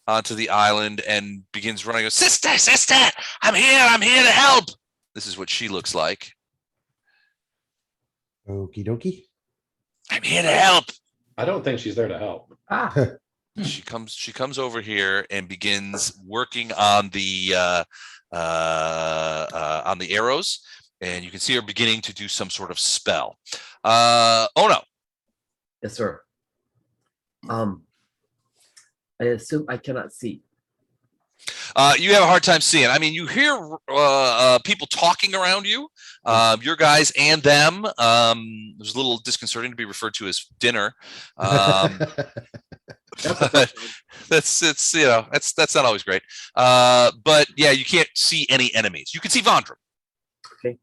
onto the island and begins running. Sister, I'm here to help. This is what she looks like. Okie dokie. I'm here to help. I don't think she's there to help. She comes over here and begins working on the arrows, and you can see her beginning to do some sort of spell. Oh no. Yes, sir. I assume I cannot see. You have a hard time seeing. I mean, you hear people talking around you, your guys and them. It was a little disconcerting to be referred to as dinner. That's not always great. But yeah, you can't see any enemies. You can see Vondram. Okay.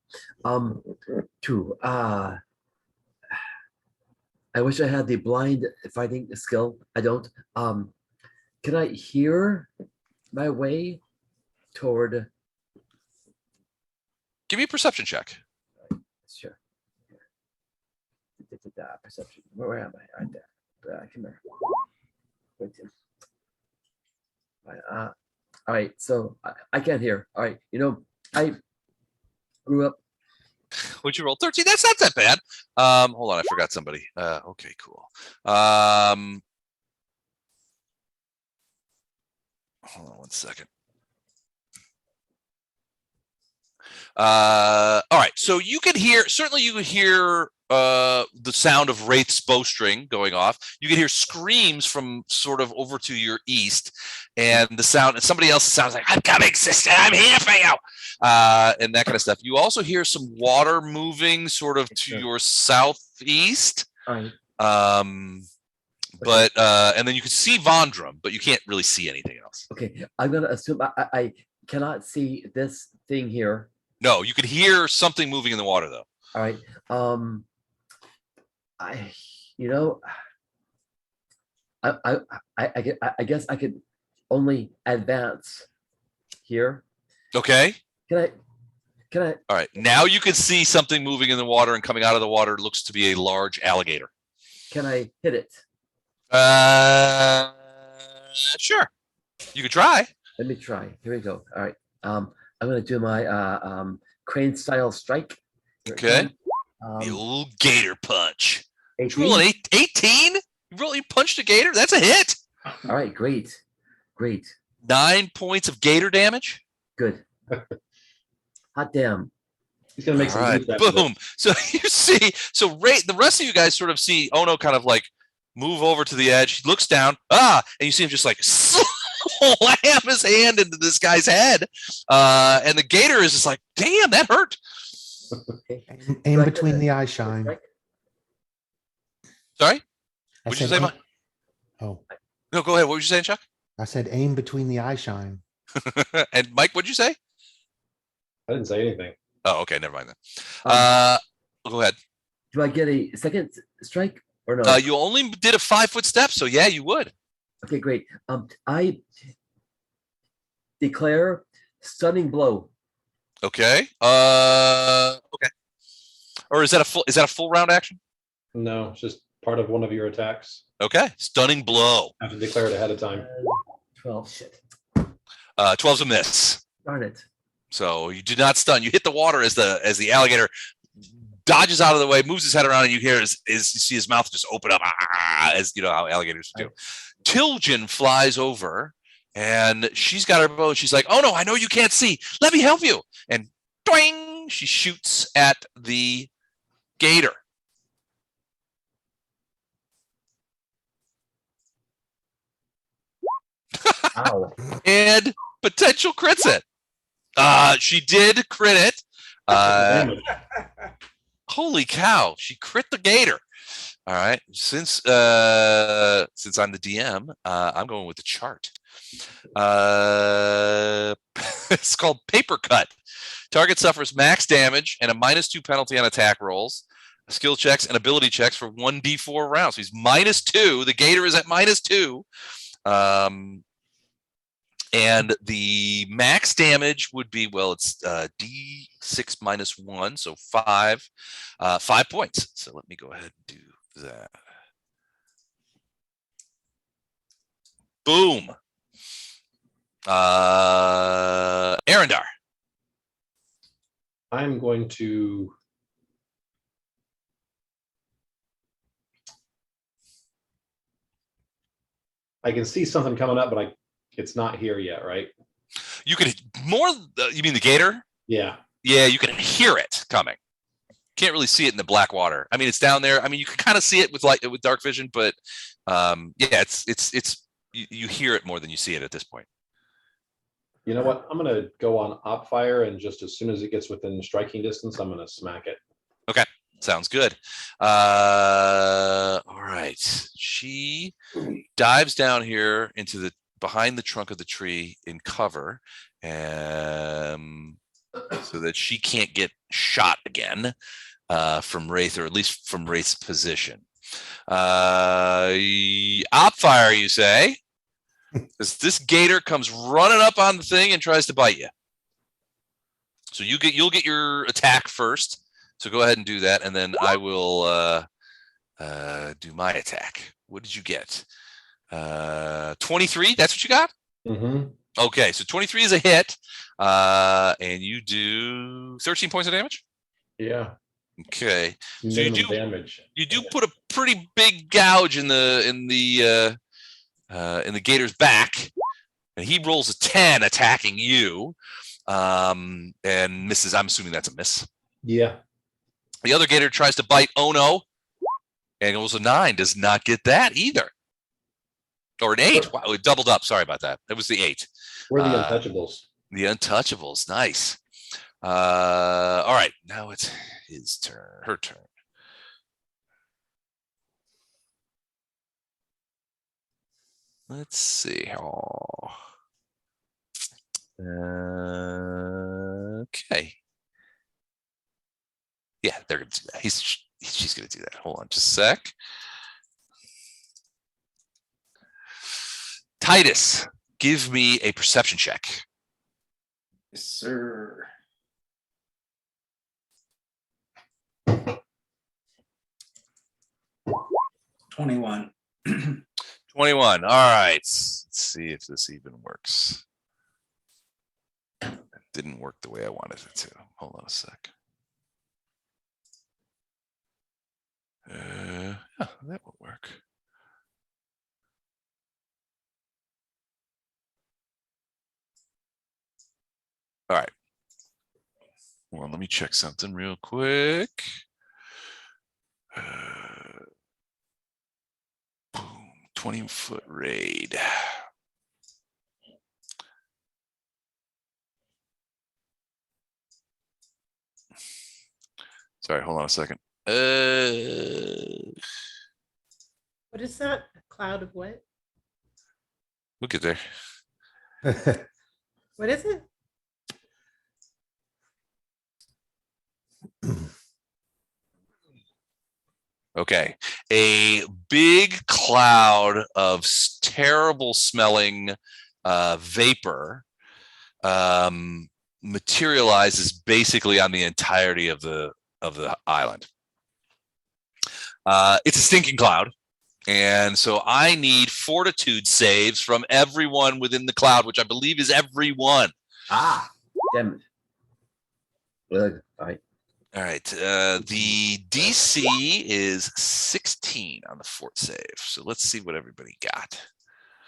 I wish I had the blind fighting skill. I don't. Can I hear my way toward? Give me a perception check. Sure. Perception. Where am I? Right there. Come here. Wait. All right. So I can't hear. All right. I grew up. What'd you roll? 13. That's not that bad. Hold on. I forgot somebody. Okay, cool. Hold on 1 second. All right. So you can hear the sound of Wraith's bowstring going off. You can hear screams from sort of over to your east, and the sound, and somebody else's sounds like, I'm coming, sister, I'm here for you. And that kind of stuff. You also hear some water moving sort of to your southeast. All right. But and then you can see Vondram, but you can't really see anything else. Okay. I'm gonna assume I cannot see this thing here. No, you could hear something moving in the water though. All right. I, you know, I guess I could only advance here. Okay. Can I? All right. Now you can see something moving in the water, and coming out of the water looks to be a large alligator. Can I hit it? Sure. You could try. Let me try. Here we go. All right. I'm gonna do my crane style strike. Here it Okay. comes. The old gator punch. 18. Rolling 18? You punched a gator? That's a hit. All right, great. 9 points of gator damage. Good. Hot damn. He's gonna make All some right, moves after boom. So you see, so Ray, the rest of you guys sort of see Ono kind of like move over to the edge. He looks down, and you see him just like slam his hand into this guy's head. And the gator is just like, damn, that hurt. Okay. Aim between the eye shine. Sorry? I What'd you said say, aim- Mike? Oh, No, go ahead. What were you saying, Chuck? I said aim between the eye shine. And Mike, what'd you say? I didn't say anything. Oh, okay, never mind then. Go ahead. Do I get a second strike or no? You only did a 5-foot step, so yeah, you would. Okay, great. I declare stunning blow. Okay. Okay. Or is that a full round action? No, it's just part of one of your attacks. Okay. Stunning blow. I have to declare it ahead of time. 12. Shit. 12's a miss. Darn it. So you did not stun. You hit the water as the alligator dodges out of the way, moves his head around, and you hear you see his mouth just open up, as you know how alligators do. Tilgen flies over, and she's got her bow. And she's like, "Oh no, I know you can't see. Let me help you." And doing, she shoots at the gator. Ow. And potential crits it. She did crit it. Holy cow, she crit the gator. All right. Since I'm the DM, I'm going with the chart. It's called paper cut. Target suffers max damage and a -2 penalty on attack rolls, skill checks, and ability checks for 1d4 rounds. So he's -2. The gator is at -2. And the max damage would be, well, it's D6 -1, so 5 points. So let me go ahead and do that. Boom. Arendar. I'm going to I can see something coming up, but it's not here yet, right? You can you mean the gator? Yeah. Yeah, you can hear it coming. Can't really see it in the black water. I mean, it's down there. I mean, you can kind of see it with dark vision, but yeah, you hear it more than you see it at this point. You know what? I'm gonna go on op fire, and just as soon as it gets within striking distance, I'm gonna smack it. Okay, sounds good. All right, she dives down here into behind the trunk of the tree in cover, and so that she can't get shot again from Wraith, or at least from Wraith's position. Op fire, you say? As this gator comes running up on the thing and tries to bite you. So you'll get your attack first. So go ahead and do that, and then I will do my attack. What did you get? 23. That's what you got? Mm-hmm. Okay, so 23 is a hit, and you do 13 points of damage. Yeah. Okay, so Minimum damage. You do put a pretty big gouge in the gator's back, and he rolls a 10 attacking you, and misses. I'm assuming that's a miss. Yeah. The other gator tries to bite Ono, and rolls a 9. Does not get that either. Or an 8. Wow, it doubled up. Sorry about that. It was the 8. We're the Untouchables. The Untouchables. Nice. All right. Now it's his turn. Her turn. Let's see. Okay. they're gonna do that. She's gonna do that. Hold on just a sec. Titus, give me a perception check. Yes, sir. 21. 21. All right. Let's see if this even works. It didn't work the way I wanted it to. Hold on a sec. Yeah, that will work. All right. Well, let me check something real quick. Boom, 20-foot raid. Sorry, hold on a second. What is that? A cloud of what? We'll get there. What is it? Okay, a big cloud of terrible smelling vapor materializes basically on the entirety of the island. It's a stinking cloud, and so I need fortitude saves from everyone within the cloud, which I believe is everyone. Ah, damn it. Good. All right. All right, the DC is 16 on the fort save. So let's see what everybody got.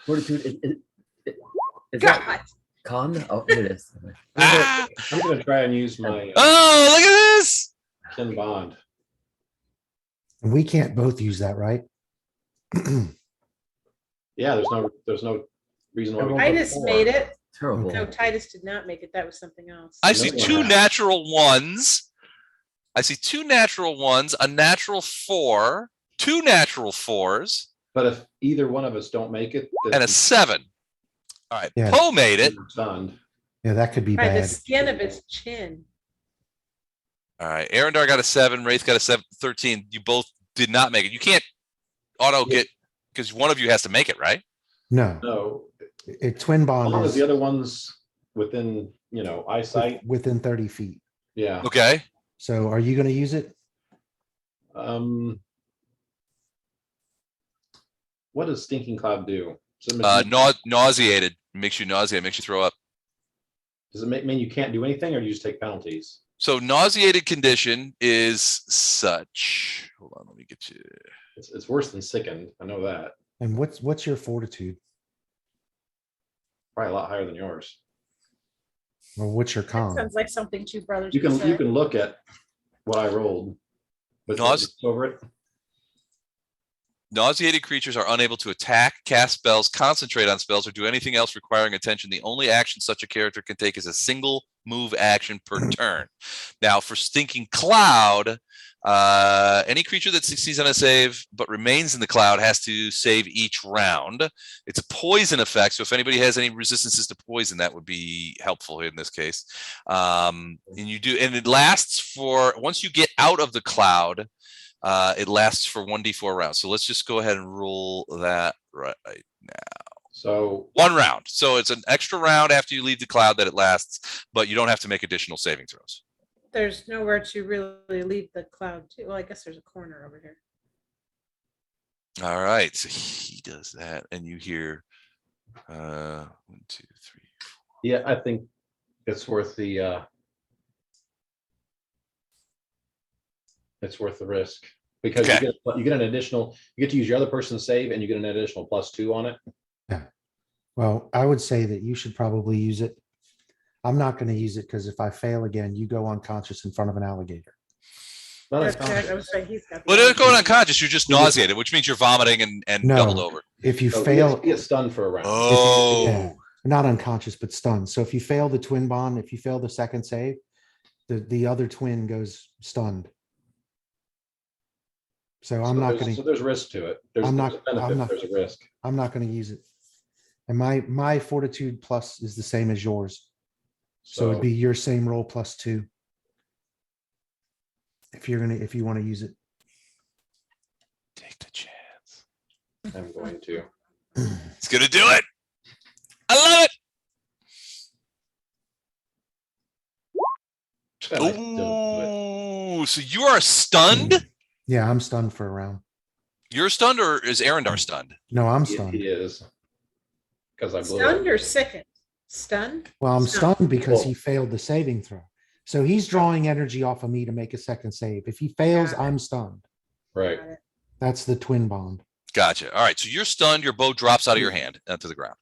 Fortitude is God. that con? Oh, here it is. Ah! I'm gonna try and use my Oh, look at this! Kin bond. We can't both use that, right? Yeah, there's no reason why. we can't Titus afford. made it. Terrible. No, Titus did not make it. That was something else. I see No, two yeah. natural ones. I see two natural ones, a natural 4, 2 natural 4s, But if either one of us don't make it, then and a 7. All right, Yeah. Poe made it. we're stunned. Yeah, that could be By the bad. skin of his chin. All right, Arendar got a 7, Wraith got a 13. You both did not make it. You can't auto get, because one of you has to make it, right? No, No, twin as bond long as is the other one's within, eyesight. within 30 feet. Yeah. Okay. So are you going to use it? What does stinking cloud do? Does it Nauseated. Makes you nauseated, makes you throw up. mean you can't do anything, or you just take penalties? So nauseated condition is such. Hold on, let me get you. It's worse than sickened. I know that. And what's your fortitude? Probably a lot higher than yours. Or what's your That con? sounds like something two brothers You would can say. look at what I rolled. With over it. Nauseated creatures are unable to attack, cast spells, concentrate on spells, or do anything else requiring attention. The only action such a character can take is a single move action per turn. Now, for Stinking Cloud, any creature that succeeds on a save but remains in the cloud has to save each round. It's a poison effect, so if anybody has any resistances to poison, that would be helpful in this case. And it lasts for, once you get out of the cloud, it lasts for 1d4 rounds. So let's just go ahead and roll that right now. So 1 round. So it's an extra round after you leave the cloud that it lasts, but you don't have to make additional saving throws. There's nowhere to really leave the cloud too. Well, I guess there's a corner over here. All right. So he does that, and you hear 1, 2, 3. yeah, I think it's worth the risk, because Okay. you get an additional, you get to use your other person's save, and you get an additional +2 on it. Yeah. Well, I would say that you should probably use it. I'm not going to use it because if I fail again, you go unconscious in front of an alligator. Not as That's correct. I was saying he's got. Well, they're going unconscious. You're just nauseated, which means you're vomiting and No. doubled over. If you so fail, you get stunned for a round. Oh, yeah, not unconscious, but stunned. So if you fail the twin bond, if you fail the second save, the other twin goes stunned. So I'm not going So to. there's risk to it. There's I'm not- there's a benefit, I'm not- there's a risk. I'm not going to use it. And my fortitude plus is the same as yours. So it'd be your same roll +2. if you want to use it. Take the chance. I'm going to. It's gonna do it. I love it. Nice to Ooh, so you are stunned? Yeah, I'm stunned for a round. You're stunned, or is Arendar stunned? No, I'm He stunned. is. Because I blew Stunned it. or sickened? Stunned? Well, I'm stunned because Cool. he failed the saving throw. So he's drawing energy off of me to make a second save. If he fails, Got it. I'm stunned. Right. Got it. That's the twin bond. Gotcha. All right. So you're stunned. Your bow drops out of your hand to the ground.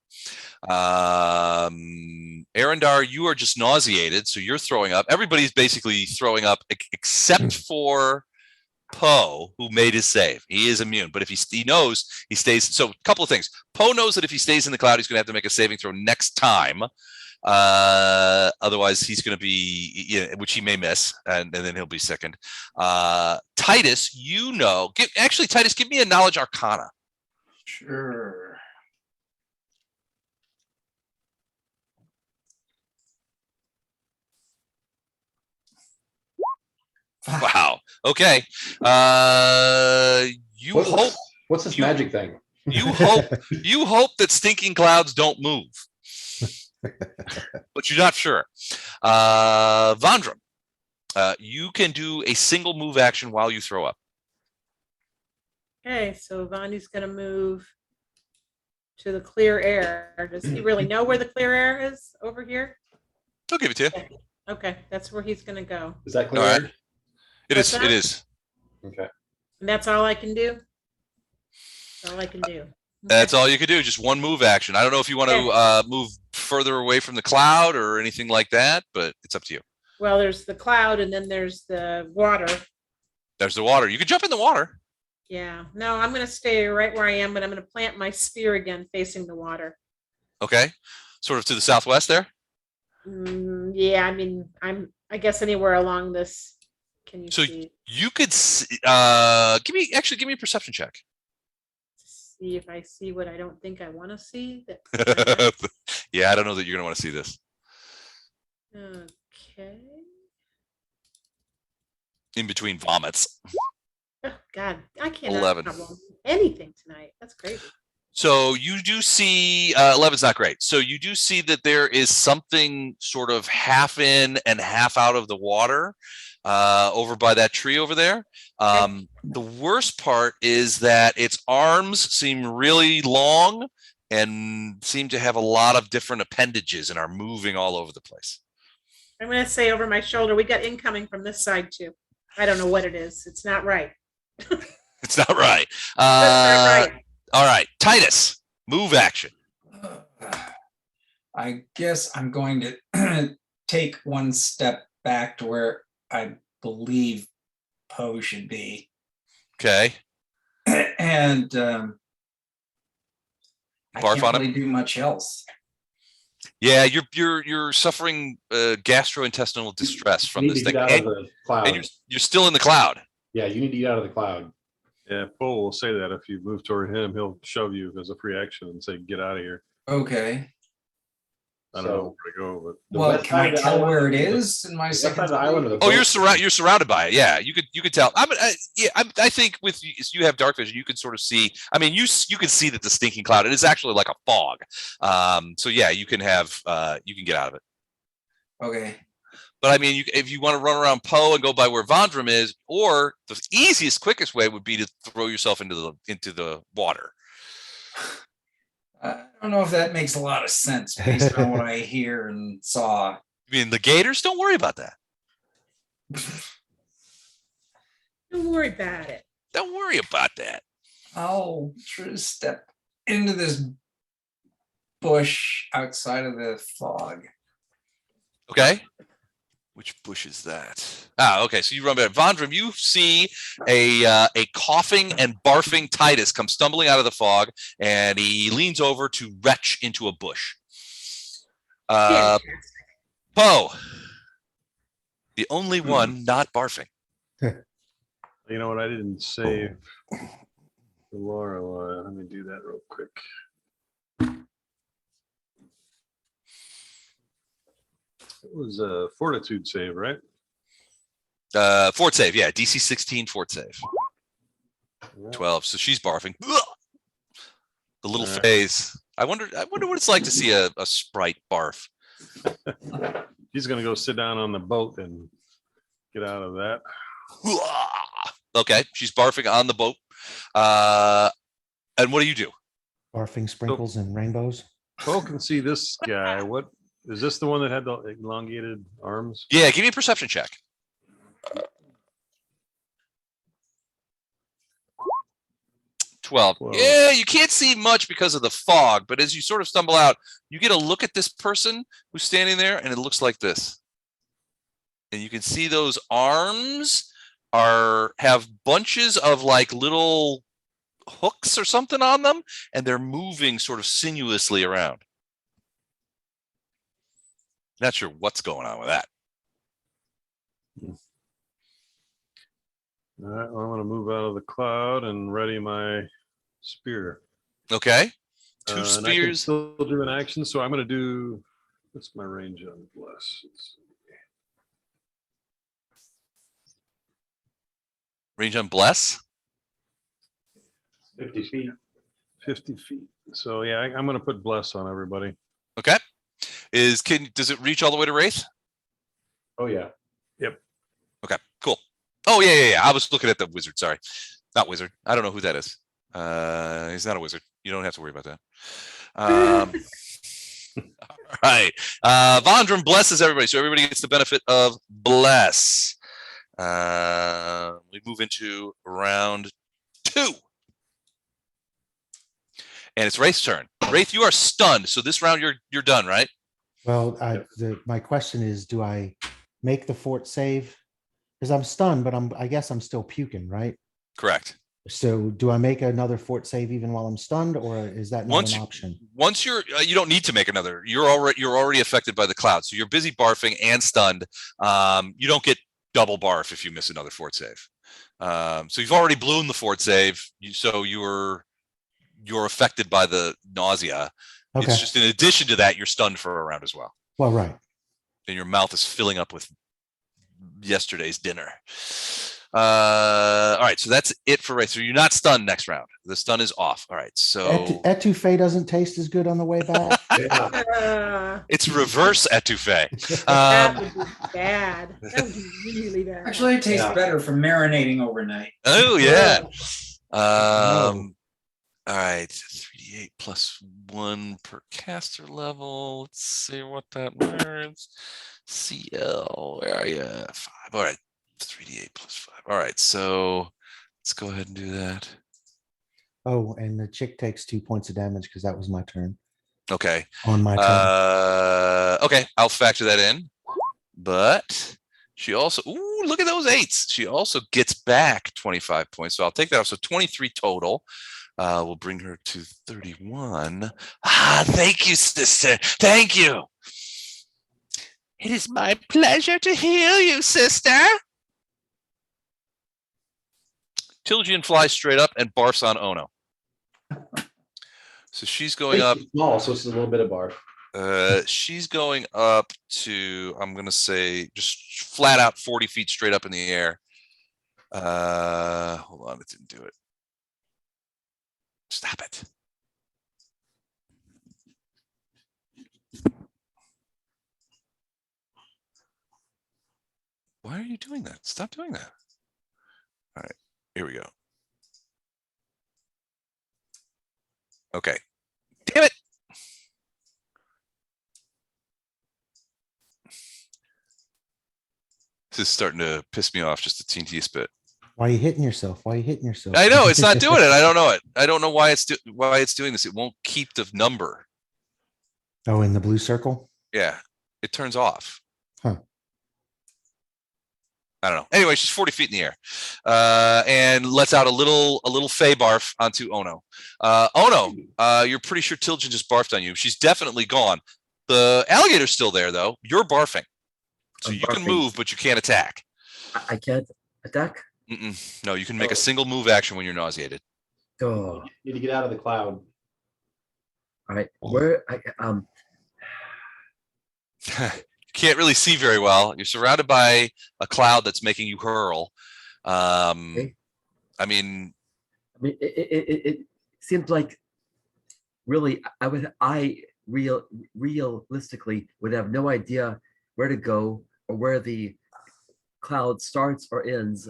Arendar, you are just nauseated. So you're throwing up. Everybody's basically throwing up except for Poe, who made his save. He is immune. But if he knows he stays. So a couple of things. Poe knows that if he stays in the cloud, he's going to have to make a saving throw next time. Otherwise he's going to be, which he may miss, and then he'll be sickened. Titus, Titus, give me a knowledge arcana. Sure. Wow. Okay. What's this you- magic thing? You hope that stinking clouds don't move. But you're not sure. Vandram, you can do a single move action while you throw up. Okay, so Vandu's gonna move to the clear air. Does he really know where the clear air is over here? I'll give it to you. Okay, that's where he's gonna go. Is that clear? All right. It What's is. that? It is. Okay. And that's all I can do? That's all I can do. That's all you could do. Just one move action. I don't know if you want to move further away from the cloud or anything like that, but it's up to you. Well, there's the cloud and then there's the water. There's the water. You could jump in the water. Yeah, no, I'm gonna stay right where I am, but I'm gonna plant my spear again facing the water. Okay. Sort of to the southwest there. Yeah, I mean, I guess anywhere along this. Can you So see you could give me a perception check. if I see what I don't think I want to see? Yeah, I don't know that you're gonna want to see this. Okay. In between vomits. Oh God, I can't 11. anything tonight. That's crazy. So you do see 11's not great. So you do see that there is something sort of half in and half out of the water over by that tree over there. The worst part is that its arms seem really long and seem to have a lot of different appendages and are moving all over the place. I'm gonna say over my shoulder, we got incoming from this side too. I don't know what it is. It's not right. It's not right. That's not right. All right, Titus, move action. I guess I'm going to take one step back to where I believe Poe should be. Okay. And I Barf can't on him? really do much else. Yeah, you're suffering gastrointestinal distress from You need this to thing, get out of the cloud. and you're still in the cloud. Yeah, you need to get out of the cloud. Yeah, Paul will say that if you move toward him, he'll shove you as a free action and say, "Get out of here." Okay. I don't know where to go, but The Well, west can I side of the tell where it island- is in my the west side second? of the island of the Oh, boat- you're surrounded by it. Yeah, you could tell. I think with you have dark vision, you can sort of see. I mean, you can see that the stinking cloud. It is actually like a fog. So yeah, you can get out of it. Okay. But I mean, if you want to run around Poe and go by where Vandram is, or the easiest, quickest way would be to throw yourself into the water. I don't know if that makes a lot of sense based on what I hear and saw. I mean, the gators. Don't worry about that. Don't worry about it. Don't worry about that. I'll try to step into this bush outside of the fog. Okay. Which bush is that? Okay. So you run back. Vandram, you see a coughing and barfing Titus come stumbling out of the fog, and he leans over to retch into a bush. Fantastic. Poe, the only one not barfing. you know what? I didn't save the Laura. Let me do that real quick. It was a fortitude save, right? Fort save, yeah. DC 16 fort save. 12. So she's barfing. Ugh! The little phase. I wonder what it's like to see a sprite barf. He's gonna go sit down on the boat and get out of that. Okay, she's barfing on the boat. And what do you do? Barfing sprinkles and rainbows. Folk can see this guy. What is this? The one that had the elongated arms? Yeah, give me a perception check. 12. Yeah, you can't see much because of the fog, but as you sort of stumble out, you get a look at this person who's standing there, and it looks like this. And you can see those arms have bunches of like little hooks or something on them, and they're moving sort of sinuously around. Not sure what's going on with that. All right, well, I'm gonna move out of the cloud and ready my spear. Okay. Two And I can spears. still do an action, so I'm gonna do. What's my range on bless? Range on bless. 50 feet. 50 feet. So yeah, I'm gonna put bless on everybody. Okay. Does it reach all the way to Wraith? Oh yeah. Okay, cool. Oh yeah. I was looking at the wizard. Sorry, not wizard. I don't know who that is. He's not a wizard. You don't have to worry about that. All right. Vondrum blesses everybody, so everybody gets the benefit of bless. We move into round 2. And it's Wraith's turn. Wraith, you are stunned. So this round you're done, right? Well, my question is, do I make the fort save? Because I'm stunned, but I guess I'm still puking, right? Correct. So do I make another fort save even while I'm stunned, or is that not an option? Once you don't need to make another. You're already affected by the cloud, so you're busy barfing and stunned. You don't get double barf if you miss another fort save. So you've already blown the fort save, so you're affected by the nausea. Okay. It's just in addition to that, you're stunned for a round as well. Well, right. And your mouth is filling up with yesterday's dinner. All right, so that's it for Wraith. So you're not stunned next round. The stun is off. All right, so etouffee doesn't taste as good on the way back. it's reverse etouffee. That would be bad. That would be really bad. Actually, it tastes better from marinating overnight. Oh yeah. All right, 3d8 plus 1 per caster level. Let's see what that means. CL, where are you? 5. All right, 3d8 plus 5. All right, so let's go ahead and do that. Oh, and the chick takes 2 points of damage because that was my turn. Okay. On my turn. Okay, I'll factor that in. But she also, ooh, look at those 8s. She also gets back 25 points. So I'll take that off. So 23 total. We'll bring her to 31. Thank you, sister. Thank you. It is my pleasure to heal you, sister. Tilgian flies straight up and barfs on Ono. So she's going up. Small, so it's a little bit of barf. She's going up to, I'm going to say, just flat out 40 feet straight up in the air. Hold on, it didn't do it. Stop it. Why are you doing that? Stop doing that. All right, here we go. Okay. Damn it. This is starting to piss me off just a teentiest bit. Why are you hitting yourself? Why are you hitting yourself? I know it's not doing it. I don't know it. I don't know why it's doing this. It won't keep the number. Oh, in the blue circle? Yeah, it turns off. Huh. I don't know. Anyway, she's 40 feet in the air, and lets out a little fey barf onto Ono. Ono, you're pretty sure Tilgen just barfed on you. She's definitely gone. The alligator's still there though. You're barfing, so you can move, but you can't attack. I can't attack. No, you can make a single move action when you're nauseated. Oh, You need to get out of the cloud. all right. Where can't really see very well. You're surrounded by a cloud that's making you hurl. Okay. I mean, it seems like really realistically would have no idea where to go or where the cloud starts or ends.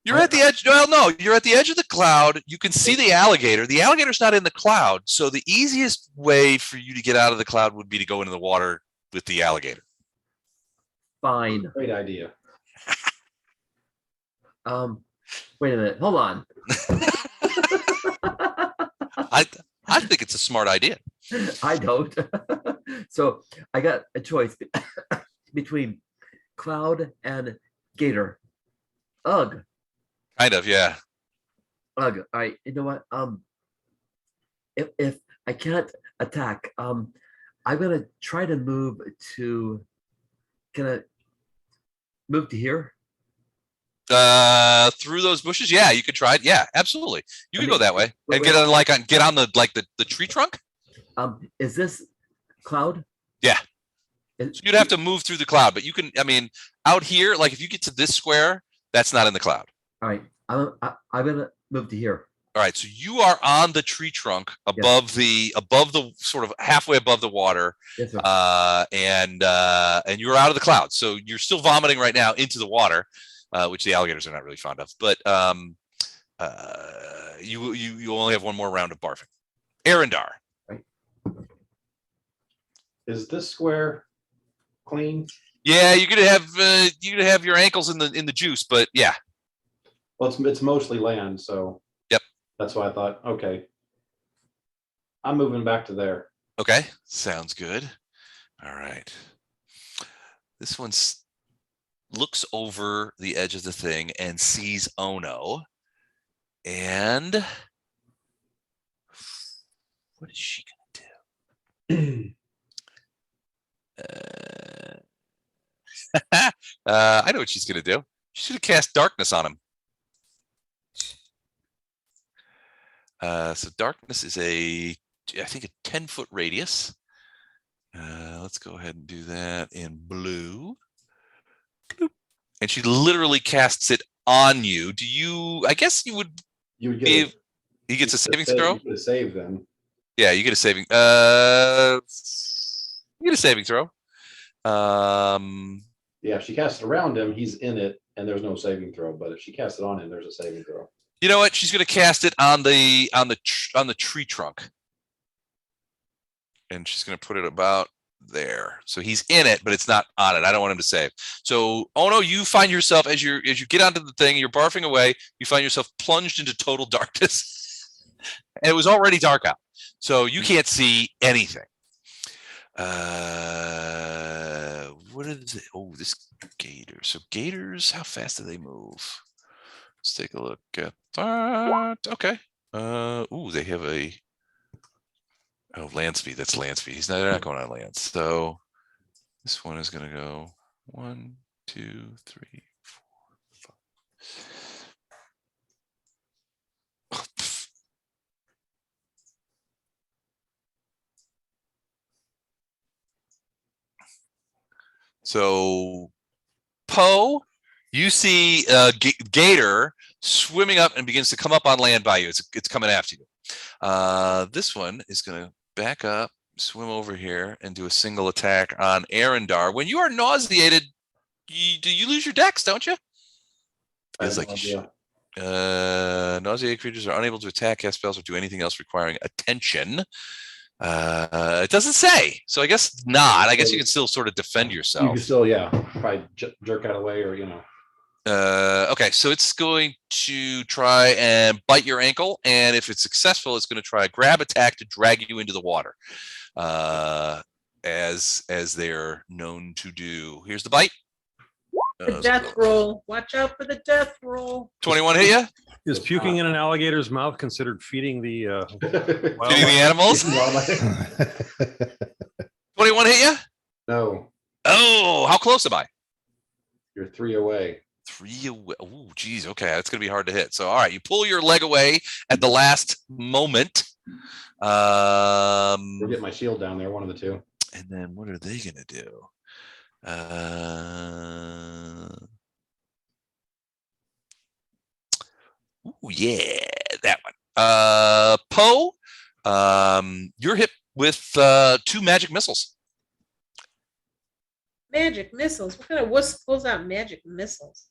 you're at the edge. Well, no, you're at the edge of the cloud. You can see the alligator. The alligator's not in the cloud. So the easiest way for you to get out of the cloud would be to go into the water with the alligator. Fine. Great idea. Wait a minute. Hold on. I think it's a smart idea. I don't. So I got a choice between cloud and gator. Ugh. Kind of, yeah. Ugh. All right. You know what? If I can't attack, I'm gonna try to move to. Can I move to here? Through those bushes, yeah, you could try it. Yeah, absolutely. You can go that way and get on the tree trunk. Is this cloud? Yeah. So you'd have to move through the cloud, but you can. I mean, out here, like if you get to this square, that's not in the cloud. All right, I'm gonna move to here. All right, so you are on the tree trunk above the sort of halfway above the water, yes, sir. And you're out of the cloud. So you're still vomiting right now into the water, which the alligators are not really fond of. But you only have one more round of barfing. Arendar. Right. Is this square clean? Yeah, you're gonna have your ankles in the juice, but yeah. Well, it's mostly land, so. Yep. That's why I thought, okay. I'm moving back to there. Okay, sounds good. All right. This one looks over the edge of the thing and sees Ono. And what is she gonna do? I know what she's gonna do. She's gonna cast darkness on him. So darkness is I think a 10-foot radius. Let's go ahead and do that in blue. Bloop. And she literally casts it on you. Do you? I guess you would. You would get. He gets a saving throw. You get a save then. Yeah, you get a saving. You get a saving throw. Yeah, if she casts it around him, he's in it, and there's no saving throw. But if she casts it on him, there's a saving throw. You know what? She's going to cast it on the tree trunk, and she's going to put it about there. So he's in it, but it's not on it. I don't want him to save. So, Ono, you find yourself as you get onto the thing, you're barfing away. You find yourself plunged into total darkness, and it was already dark out, so you can't see anything. What is it? Oh, this gator. So gators, how fast do they move? Let's take a look at that. Okay. They have land speed. That's land speed. They're not going on land. So this one is going to go 1, 2, 3, 4, 5. So Poe, you see a gator swimming up and begins to come up on land by you. It's coming after you. This one is going to back up, swim over here, and do a single attack on Arendar. When you are nauseated, do you lose your dex, don't you? It's like nauseated creatures are unable to attack, cast spells, or do anything else requiring attention. It doesn't say, so I guess not. I guess you can still sort of defend yourself. You can still, probably jerk out of the way, or Okay, so it's going to try and bite your ankle, and if it's successful, it's going to try a grab attack to drag you into the water, as they're known to do. Here's the bite. The death roll. Watch out for the death roll. 21 hit you? Is puking in an alligator's mouth considered feeding the Feeding the animals? 21 hit you? No, Oh, how close am I? you're 3 away. 3 away. Oh, geez. Okay, that's going to be hard to hit. So, all right, you pull your leg away at the last moment. We'll get my shield down there, one of the two. And then what are they going to do? Ooh, yeah, that one. Poe, you're hit with 2 magic missiles. Magic missiles. What kind of wuss pulls out magic missiles?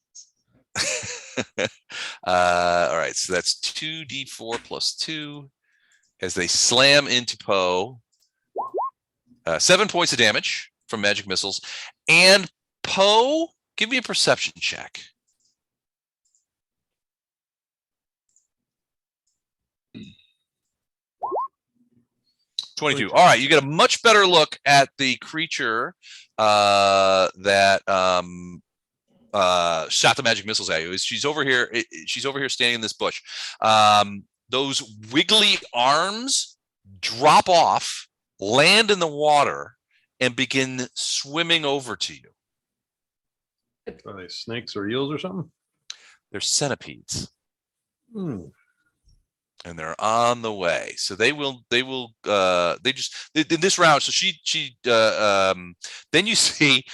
All right, so that's 2d4 plus 2 as they slam into Poe. 7 points of damage from magic missiles. And Poe, give me a perception check. All right, you get a much better look at the creature that shot the magic missiles at you. She's over here. She's over here standing in this bush. Those wiggly arms drop off, land in the water, and begin swimming over to you. Are they snakes or eels or something? They're centipedes. And they're on the way. So they just in this round. So then you see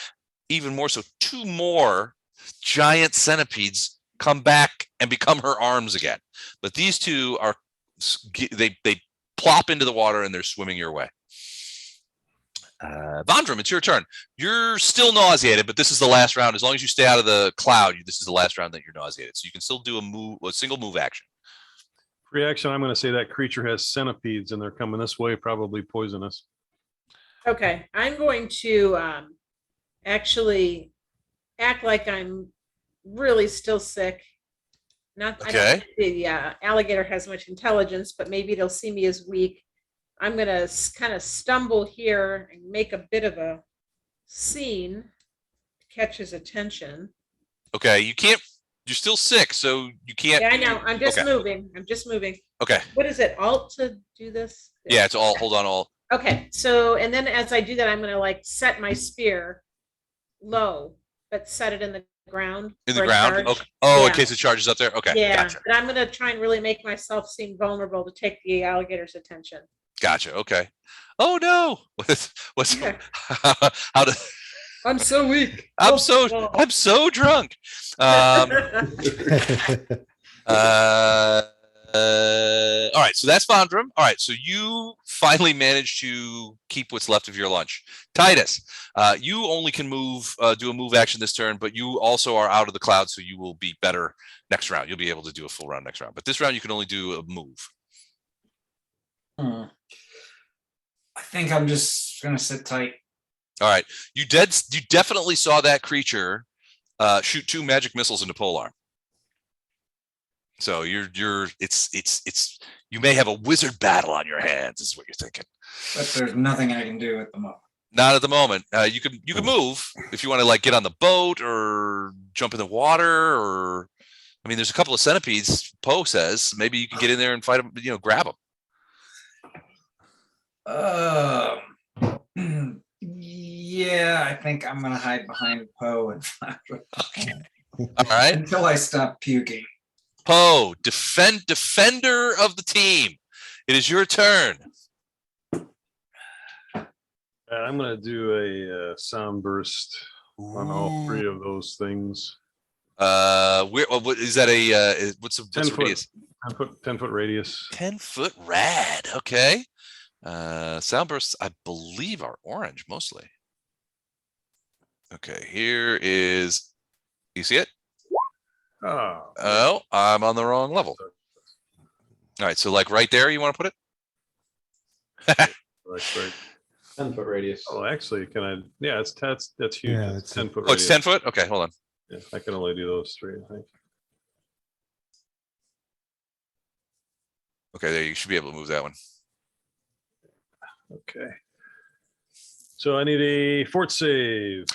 even more so 2 more giant centipedes come back and become her arms again. But these 2 are, they plop into the water and they're swimming your way. Vondrum, it's your turn. You're still nauseated, but this is the last round. As long as you stay out of the cloud, this is the last round that you're nauseated. So you can still do a single move action. Reaction, I'm going to say that creature has centipedes and they're coming this way, probably poisonous. Okay, I'm going to actually act like I'm really still sick. Not I don't think the alligator has much intelligence, but maybe it'll see me as weak. I'm going to kind of stumble here and make a bit of a scene to catch his attention. Okay, you can't. You're still sick, so you can't. Yeah, I know. I'm just moving. I'm just moving. Okay. What is it? Alt to do this? Yeah, it's all. Hold on, all. Okay, so and then as I do that, I'm going to like set my spear low, but set it in the ground. In the ground? Okay. Oh, in case it charges up there? Okay. Yeah, gotcha. But I'm going to try and really make myself seem vulnerable to take the alligator's attention. Gotcha. Okay. Oh no. What's how to I'm so weak. I'm so drunk. All right, so that's Vondrum. All right, so you finally managed to keep what's left of your lunch. Titus, you only can move, do a move action this turn, but you also are out of the cloud, so you will be better next round. You'll be able to do a full round next round, but this round you can only do a move. I think I'm just gonna sit tight. All right, you definitely saw that creature shoot 2 magic missiles into Polar. So it's you may have a wizard battle on your hands, is what you're thinking. But there's nothing I can do at the moment. Not at the moment. You can move if you want to like get on the boat or jump in the water, or I mean, there's a couple of centipedes. Poe says maybe you can get in there and fight them. Grab them. Yeah, I think I'm gonna hide behind Poe and all right, until I stop puking. Poe, defender of the team. It is your turn. I'm gonna do a sound burst on all 3 of those things. What is that? What's the 10 foot radius? 10 foot radius. 10-foot rad. Okay. Sound bursts, I believe, are orange mostly. Okay, here is. You see it? Oh, I'm on the wrong level. All right, so like right there, you want to put it? Right. 10-foot radius. Oh, actually, can I? Yeah, that's huge. Yeah, it's 10 foot. Oh, it's 10 foot. Okay, hold on. Yeah, I can only do those 3, I think. Okay, there you should be able to move that one. Okay. So I need a fort save.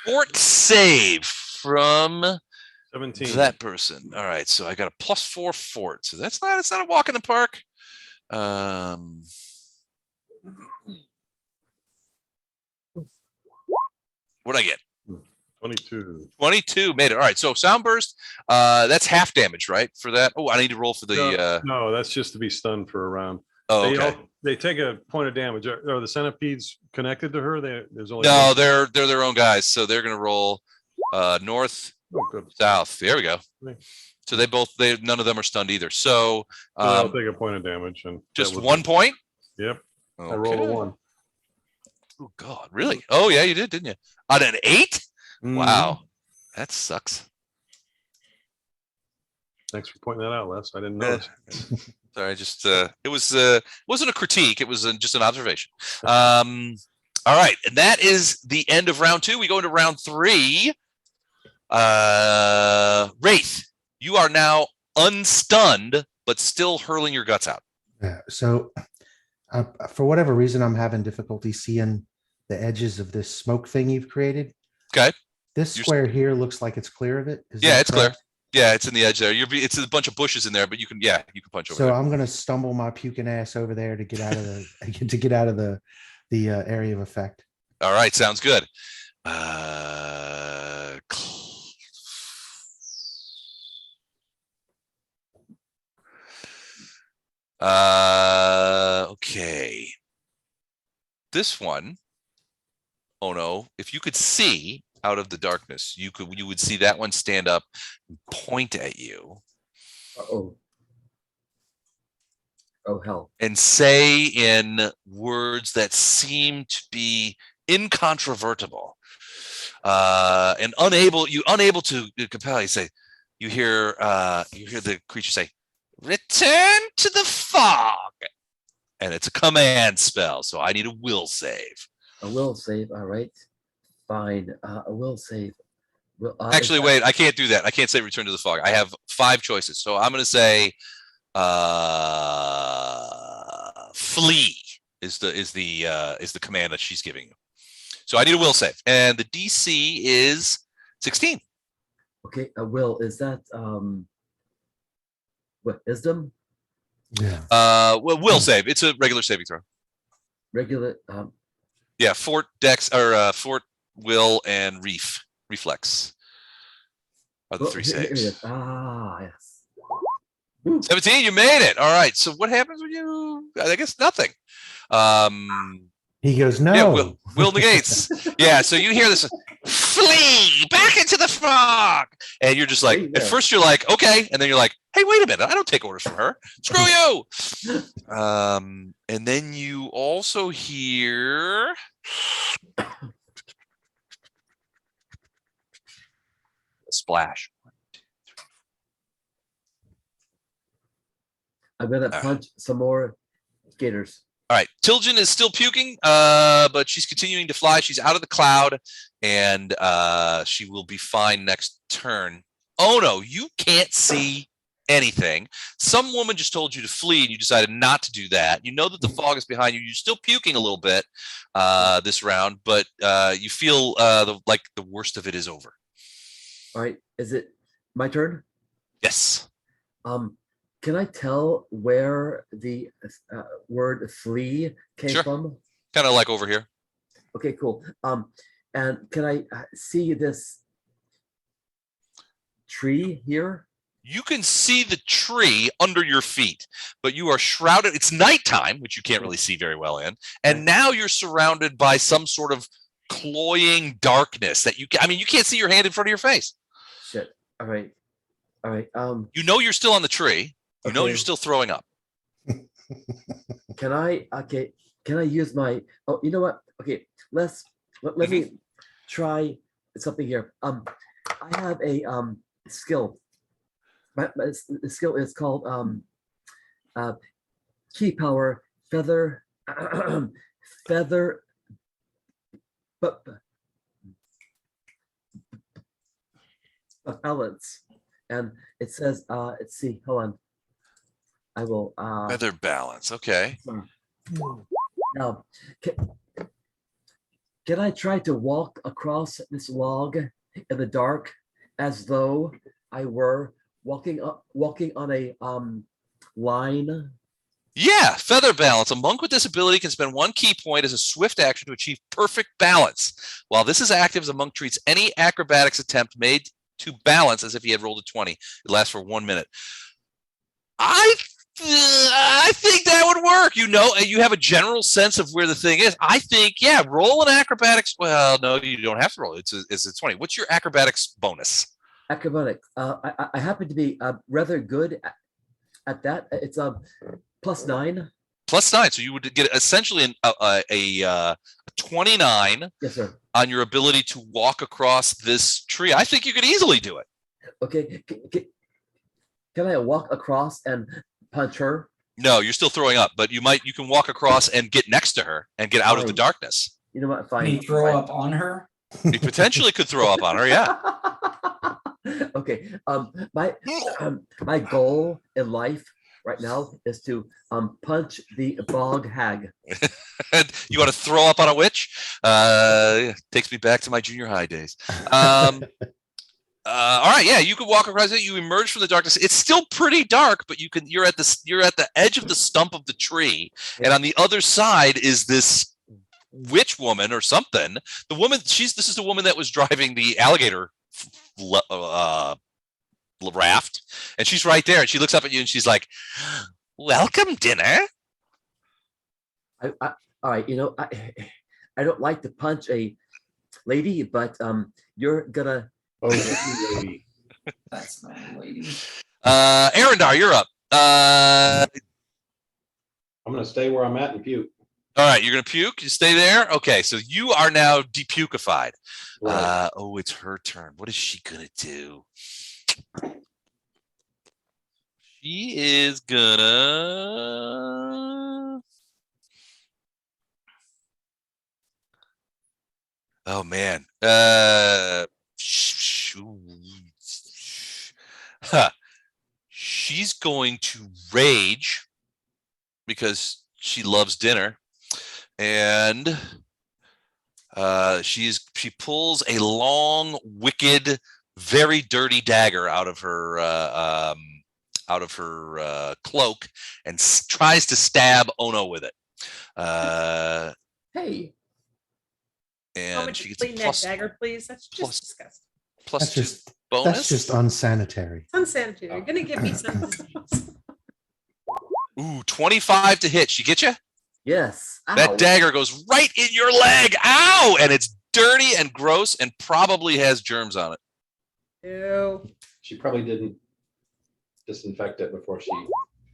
Fort save from 17. that person. All right, so I got a +4 fort. So it's not a walk in the park. What'd I get? 22. 22 made it. All right, so sound burst. That's half damage, right? For that. Oh, I need to roll for the. No, that's just to be stunned for a round. Oh, They, okay. they take a point of damage. Are the centipedes connected to her? There's only No, one. they're their own guys, so they're gonna roll north, Oh, good. south. There we go. Right. So they none of them are stunned either. So So they'll take a point of damage, and that just was 1 it. point. Yep. Okay. I rolled a 1. Oh God, really? Oh yeah, you did, didn't you? On an 8? Mhm. Wow, that sucks. Thanks for pointing that out, Les. I didn't know. Sorry, just it wasn't a critique. It was just an observation. All right, and that is the end of round 2. We go into round 3. Wraith, you are now unstunned, but still hurling your guts out. Yeah. So for whatever reason, I'm having difficulty seeing the edges of this smoke thing you've created. Okay. This square here looks like it's clear of it. Yeah, it's clear. Yeah, it's in the edge there. It's a bunch of bushes in there, but you can punch over So there. I'm gonna stumble my puking ass over there to get out of the area of effect. All right, sounds good. Okay. This one, oh no, if you could see out of the darkness, you would see that one stand up and point at you. Uh-oh. Oh, hell. And say in words that seem to be incontrovertible, and unable to compel. You say, you hear the creature say, "Return to the fog," and it's a command spell. So I need a will save. A will save. All right. Fine. A will save. Actually, wait. I can't do that. I can't say return to the fog. I have 5 choices. So I'm going to say flee is the command that she's giving you. So I need a will save, and the DC is 16. Okay, a will, is that what, wisdom? Yeah. Well, will save. It's a regular saving throw. Regular Yeah, fort dex or fort will and reflex are the 3 here it saves. is. Ah, yes. 17, you made it. All right. So what happens when you? I guess nothing. He goes, no. Yeah, will negates. Yeah. So you hear this, flee back into the fog, and you're just like, Hey, at yeah. first you're like, okay, and then you're like, hey, wait a minute, I don't take orders from her. Screw you. And then you also hear. A splash. I'm gonna right. punch some more gators. All right, Tilgen is still puking, but she's continuing to fly. She's out of the cloud, and she will be fine next turn. Oh no, you can't see anything. Some woman just told you to flee, and you decided not to do that. You know that the fog is behind you. You're still puking a little bit this round, but you feel like the worst of it is over. All right, is it my turn? Yes. Can I tell where the word flee came Sure. from? Kind of like over here. Okay, cool. And can I see this tree here? You can see the tree under your feet, but you are shrouded. It's nighttime, which you can't really see very well in. And now you're surrounded by some sort of cloying darkness that you can't see your hand in front of your face. Shit. All right. All right. You know you're still on the tree. You know Okay. you're still throwing up. Can I use my, oh, you know what? Okay, let me try something here. I have a skill. My skill is called key power feather feather balance, and it says let's see, hold on, I will Feather balance. Okay. now can I try to walk across this log in the dark as though I were walking on a line? Yeah, feather balance. A monk with this ability can spend 1 key point as a swift action to achieve perfect balance. While this is active, the monk treats any acrobatics attempt made to balance as if he had rolled a 20. It lasts for 1 minute. I think that would work. work. You know, you have a general sense of where the thing is. I think, yeah, roll an acrobatics. Well, no, you don't have to roll. It's a 20. What's your acrobatics bonus? Acrobatics. I happen to be rather good at that. It's a +9. +9. So you would get essentially a 29. Yes, sir. On your ability to walk across this tree. I think you could easily do it. Okay. Can I walk across and punch her? No, you're still throwing up, but you can walk across and get next to her and get out of the Fine. darkness. You know what? Can Fine. you throw up on her? You potentially could throw up on her, yeah. Okay. My goal in life right now is to punch the bog hag. You want to throw up on a witch? Takes me back to my junior high days. All right, yeah, you could walk across it. You emerge from the darkness. It's still pretty dark, but you're at the edge of the stump of the tree, and on the other side is this witch woman or something. The woman, this is the woman that was driving the alligator raft, and she's right there, and she looks up at you and she's like, "Welcome, dinner." All right, I don't like to punch a lady, but you're gonna. Oh, lady. That's not a lady. Arendar, you're up. I'm gonna stay where I'm at and puke. All right, you're gonna puke. You stay there. Okay, so you are now depukified. Right. Oh, it's her turn. What is she gonna do? She is gonna. Oh man. She's going to rage because she loves dinner, and she pulls a long, wicked, very dirty dagger out of her cloak and tries to stab Ono with it. Hey. How And would she you gets a clean that plus dagger, please? That's plus- just disgusting. plus That's 2 bonus. That's just unsanitary. It's unsanitary. You're gonna give me some disease. Ooh, 25 to hit. She get you? Yes. That Ow. dagger goes right in your leg. Ow! And it's dirty and gross and probably has germs on it. Ew. She probably didn't disinfect it before she.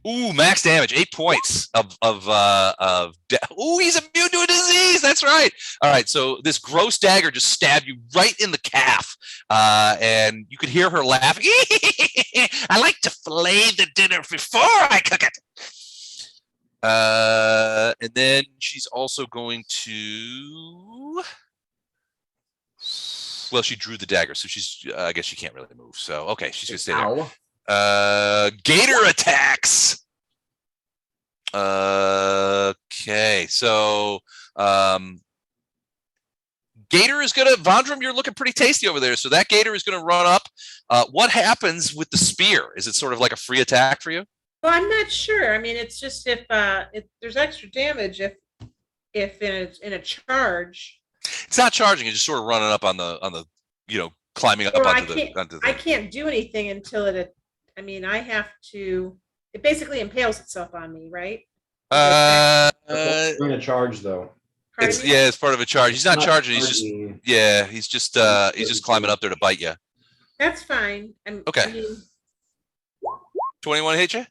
Ooh, max damage, 8 points of ooh, he's immune to a disease. That's right. All right, so this gross dagger just stabbed you right in the calf, and you could hear her laughing. I like to fillet the dinner before I cook it. And then she's also going to. Well, she drew the dagger, so she's. I guess she can't really move. So okay, she's gonna stay there. Ow. Gator attacks. Okay, so Gator is gonna Vondrum, you're looking pretty tasty over there. So that Gator is gonna run up. What happens with the spear? Is it sort of like a free attack for you? Well, I'm not sure. I mean, it's just if there's extra damage if in a charge. It's not charging, it's just sort of running up on the climbing up Well, onto the I can't do anything until it. I mean, I have to. It basically impales itself on me, right? We're in a charge though. Pardon me? it's part of a charge. He's not charging. He's just charging. he's just climbing up there to bite you. That's fine. Okay. I mean, 21 hit you?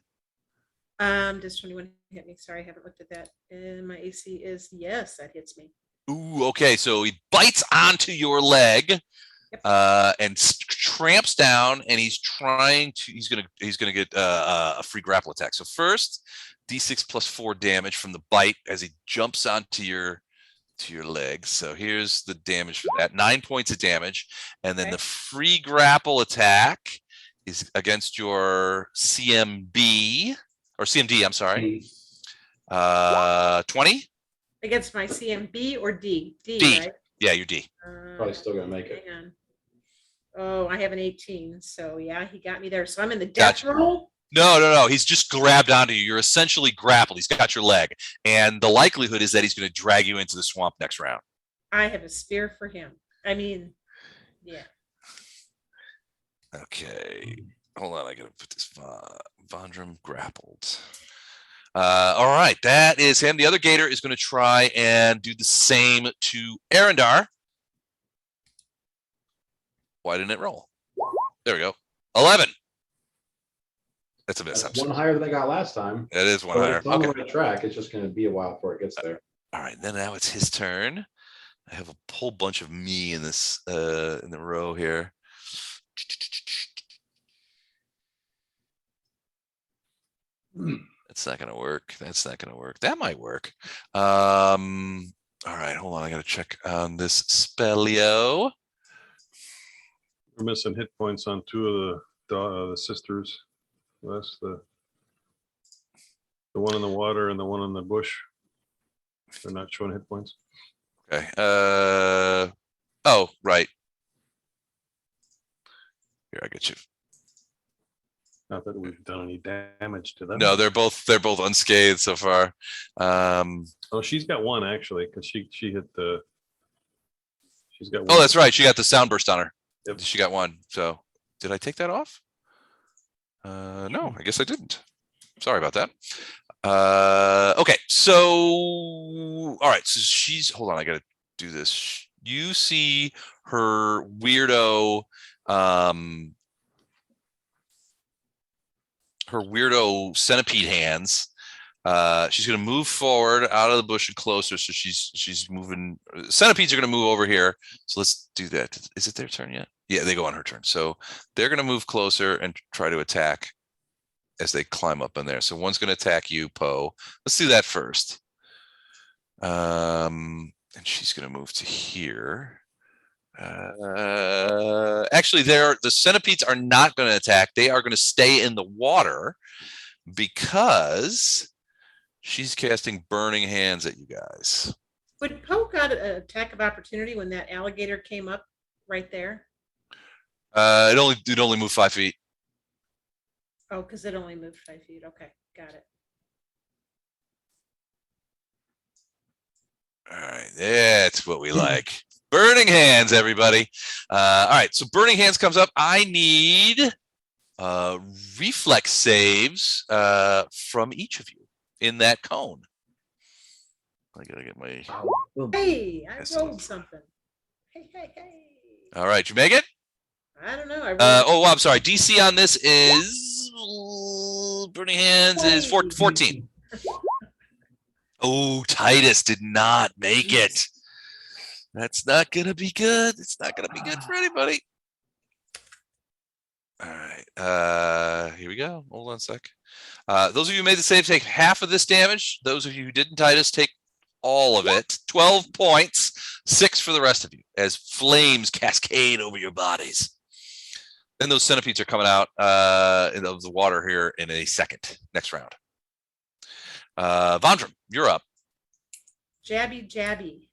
does 21 hit me? Sorry, I haven't looked at that. And my AC is yes, that hits me. Ooh, okay. So he bites onto your leg, Yep. and tramps down, and he's gonna get a free grapple attack. So first, D6 plus 4 damage from the bite as he jumps onto your leg. So here's the damage for that: 9 points of damage, and then Okay. the free grapple attack is against your CMB or CMD. I'm sorry. 20 Against my CMB or D? D. Right? Yeah, you're D. Probably still gonna make it. Hang on. Oh, I have an 18. So yeah, he got me there. So I'm in the death Gotcha. roll. No. He's just grabbed onto you. You're essentially grappled. He's got your leg. And the likelihood is that he's going to drag you into the swamp next round. I have a spear for him. I mean, yeah. Okay. Hold on. I got to put this Vondrum grappled. All right, that is him. The other gator is going to try and do the same to Arendar. Why didn't it roll? There we go. 11. That's a miss. That's one higher than they got last time. It is one So higher. it's on Okay. the right track. It's just going to be a while before it gets there. All right, then now it's his turn. I have a whole bunch of me in this in the row here. That's not gonna work. That's not gonna work. That might work. All right, hold on. I gotta check on this spellio. We're missing hit points on two of the sisters. That's the one in the water and the one in the bush. They're not showing hit points. Okay. Oh, right. Here, I get you. Not that we've done any damage to them. No, they're both unscathed so far. Oh, she's got one actually, because she hit the. She's got one. Oh, that's right. She got the sound burst on her. Yep. She got one. So did I take that off? No, I guess I didn't. Sorry about that. Okay, so all right, so she's hold on, I gotta do this. You see her weirdo centipede hands. She's gonna move forward out of the bush and closer, so she's moving. Centipedes are gonna move over here, so let's do that. Is it their turn yet? Yeah, they go on her turn, so they're gonna move closer and try to attack as they climb up in there. So one's going to attack you, Poe. Let's do that first. And she's going to move to here. Actually, the centipedes are not going to attack. They are going to stay in the water because she's casting Burning Hands at you guys. Would Poe got an attack of opportunity when that alligator came up right there? It only moved 5 feet. Oh, because it only moved 5 feet. Okay, got it. All right, that's what we like. Burning Hands, everybody. All right, so Burning Hands comes up. I need reflex saves from each of you in that cone. I gotta get my. Hey, I rolled something. Hey. All right, you make it? I don't know. Oh, I'm sorry. DC on this is Burning Hands is 14. Oh, Titus did not make it. That's not gonna be good. It's not gonna be good for anybody. All right. Here we go. Hold on a sec. Those of you who made the save take half of this damage. Those of you who didn't, Titus, take all of it. 12 points, 6 for the rest of you as flames cascade over your bodies. Then those centipedes are coming out of the water here in a second. Next round. Vondram, you're up. Jabby.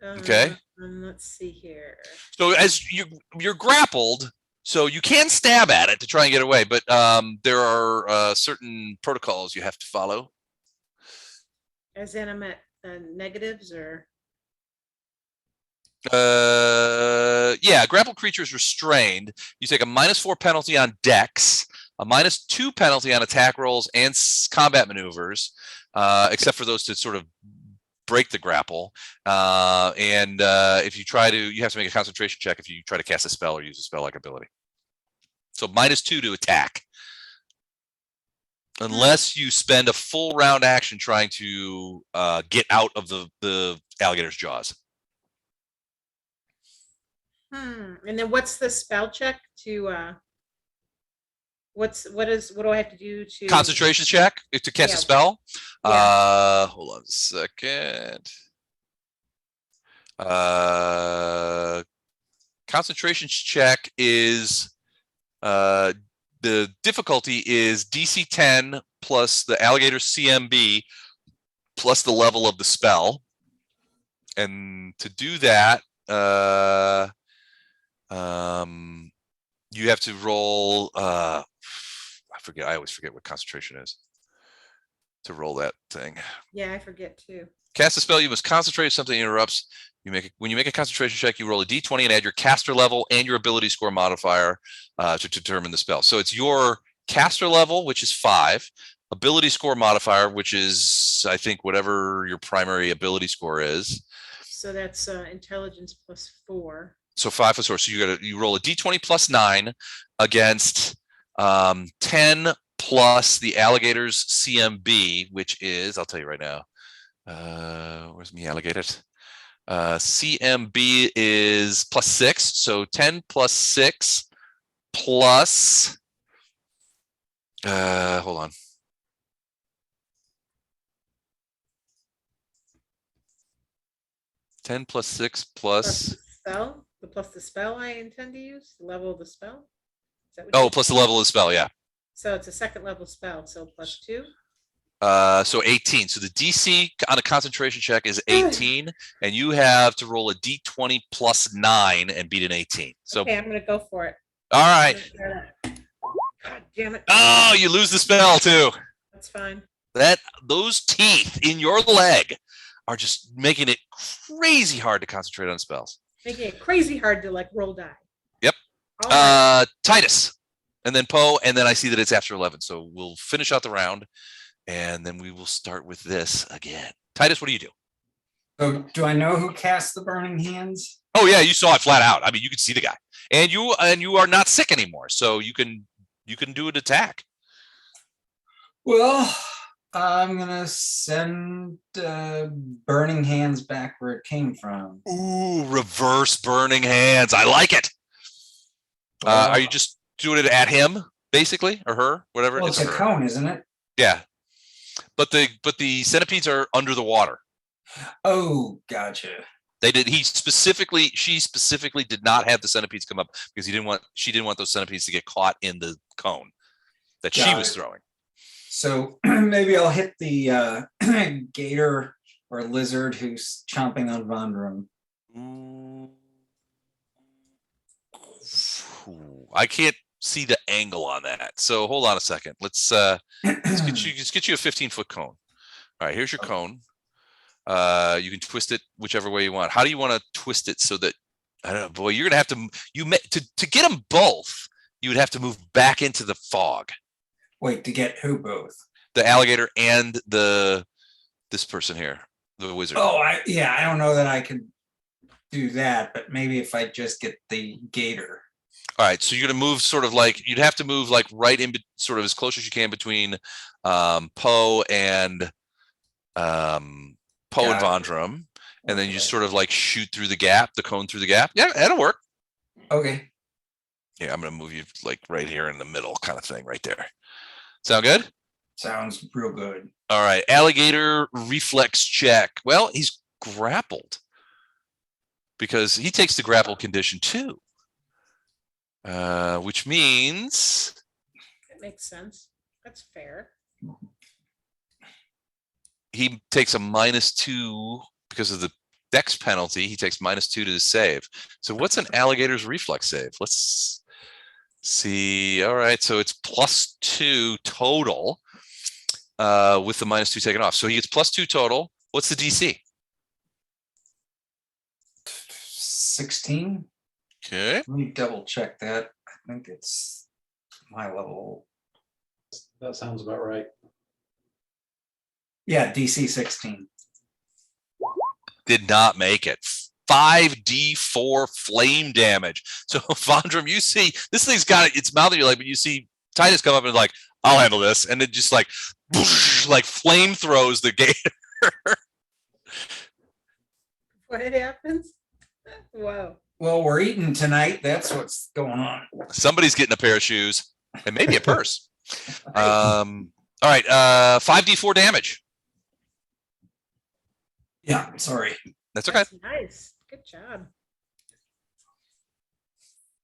Okay. Let's see here. So as you're grappled, so you can stab at it to try and get away, but there are certain protocols you have to follow. As in I'm at negatives or? Yeah, grappled creature is restrained. You take a -4 penalty on dex, a -2 penalty on attack rolls and combat maneuvers, except for those to sort of break the grapple. And if you try to, you have to make a concentration check if you try to cast a spell or use a spell-like ability. So -2 to attack. Unless you spend a full round action trying to get out of the alligator's jaws. And then what's the spell check to what do I have to do to Concentration check to cast a spell? Yeah. Hold on a second. Concentration check is the difficulty is DC 10 plus the alligator's CMB plus the level of the spell. And to do that, you have to roll I always forget what concentration is to roll that thing. Yeah, I forget too. Cast a spell, you must concentrate if something interrupts. When you make a concentration check, you roll a d20 and add your caster level and your ability score modifier to determine the spell. So it's your caster level, which is 5, ability score modifier, which is, I think, whatever your primary ability score is. So that's intelligence +4. So 5 plus 4. So you roll a d20 plus 9 against 10 plus the alligator's CMB, which is, I'll tell you right now. Where's me alligator? CMB is +6. So 10 plus 6 plus, hold on. +10 plus 6 plus spell, plus the spell I intend to use, the level of the spell. Is that what oh, plus the level of the spell, yeah. So it's a second level spell, so +2. So 18. So the DC on a concentration check is 18, and you have to roll a d20 plus 9 and beat an 18. So okay, I'm gonna go for it. All right. God damn it. Oh, you lose the spell too. That's fine. Those teeth in your leg are just making it crazy hard to concentrate on spells. Making it crazy hard to like roll die. Yep. All right. Titus, and then Poe, and then I see that it's after 11. So we'll finish out the round, and then we will start with this again. Titus, what do you do? So do I know who cast the burning hands? Oh yeah, you saw it flat out. I mean, you could see the guy, and you are not sick anymore, so you can do an attack. Well, I'm gonna send burning hands back where it came from. Ooh, reverse burning hands. I like it. Are you just doing it at him, basically, or her, whatever? Well, it's a cone, isn't it? Yeah, but the centipedes are under the water. Oh, gotcha. She specifically did not have the centipedes come up because she didn't want those centipedes to get caught in the cone that she was throwing. So maybe I'll hit the gator or lizard who's chomping on Vondrum. I can't see the angle on that. So hold on a second. Let's get you a 15-foot cone. All right, here's your cone. You can twist it whichever way you want. How do you want to twist it so that, I don't know, boy, you're gonna have to get them both. You would have to move back into the fog. Wait, to get who both? The alligator and this person here, the wizard. Oh, I don't know that I could do that, but maybe if I just get the gator. All right, so you're gonna move sort of like, you'd have to move like right in, sort of as close as you can between Poe and Vondrum, and then you sort of like shoot through the gap, the cone through the gap. Yeah, that'll work. Okay. Yeah, I'm gonna move you like right here in the middle, kind of thing, right there. Sound good? Sounds real good. All right, alligator reflex check. Well, he's grappled because he takes the grapple condition too, which means That makes sense. That's fair. he takes a -2 because of the dex penalty. He takes -2 to the save. So what's an alligator's reflex save? Let's see. All right, so it's +2 total with the -2 taken off. So he gets +2 total. What's the DC? 16. Okay. Let me double check that. I think it's my level. That sounds about right. Yeah, DC 16. Did not make it. 5d4 flame damage. So Vondrum, you see this thing's got its mouth at your leg, but you see Titus come up and like, I'll handle this, and it just like like flame throws the gator. What happens? Whoa. Well, we're eating tonight. That's what's going on. Somebody's getting a pair of shoes and maybe a purse. All right, 5d4 damage. Yeah, sorry. That's okay. That's nice. Good job.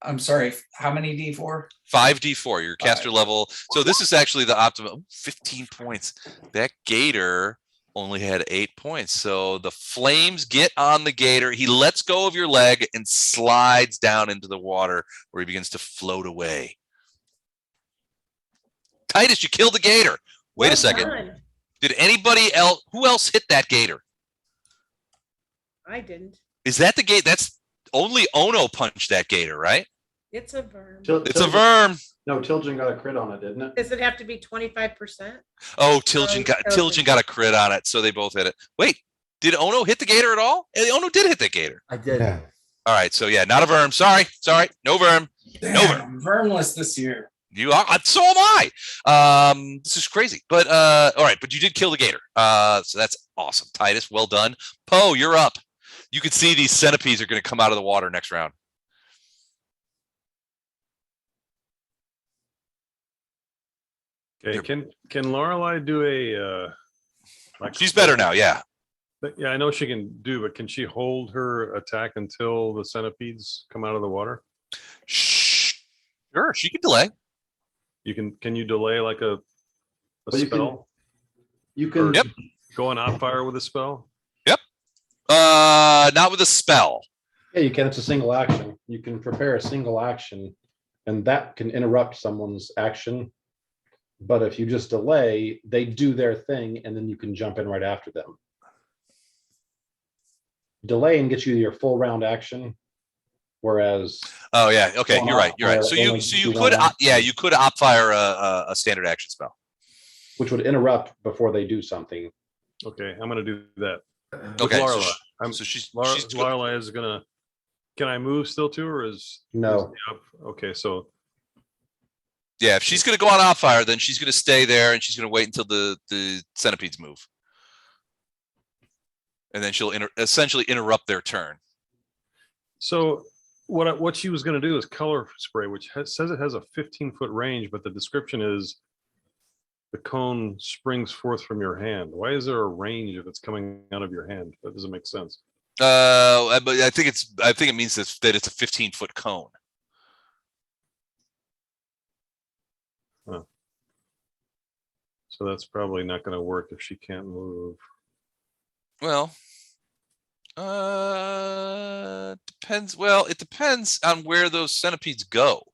I'm sorry. How many D4? 5d4, your caster level. So this is actually the optimum. 15 points. That gator only had 8 points. So the flames get on the gator. He lets go of your leg and slides down into the water where he begins to float away. Titus, you killed the gator. Wait a second. Done. Did anybody else, who else hit that gator? I didn't. Is that the gator? That's only Ono punched that gator, right? It's a verm. It's a verm. No, Tilgen got a crit on it, didn't it? Does it have to be 25%? Oh, Tilgen Tilgen. got a crit on it, so they both hit it. Wait, did Ono hit the gator at all? Ono did hit the gator. I did. Yeah. All right, so yeah, not a verm. Sorry, no verm. Damn, I'm vermless this year. You are, so am I. This is crazy, but all right, but you did kill the gator. So that's awesome, Titus. Well done, Poe. You're up. You can see these centipedes are going to come out of the water next round. Okay, can Lorelei do a? She's better now. Yeah. But yeah, I know she can do, but can she hold her attack until the centipedes come out of the water? Sure, she can delay. Can you delay like a Well, spell? You can. Yep. Go on hot fire with a spell? Yep. Not with a spell. Yeah, you can. It's a single action. You can prepare a single action, and that can interrupt someone's action. But if you just delay, they do their thing, and then you can jump in right after them. Delay and get you your full round action, whereas. Oh yeah. Okay, you're right. You're right. So Only you do could one action. you could op fire a standard action spell. Which would interrupt before they do something. Okay, I'm gonna do that. Okay. Lorelei. So she's Lorelei is gonna. Can I move still too, or is No. Okay, so yeah. If she's going to go on op fire, then she's going to stay there and she's going to wait until the centipedes move, and then she'll essentially interrupt their turn. So what she was going to do is color spray, which says it has a 15-foot range, but the description is the cone springs forth from your hand. Why is there a range if it's coming out of your hand? That doesn't make sense. But I think it means that it's a 15-foot cone. Huh. So that's probably not going to work if she can't move. Well, depends. Well, it depends on where those centipedes go.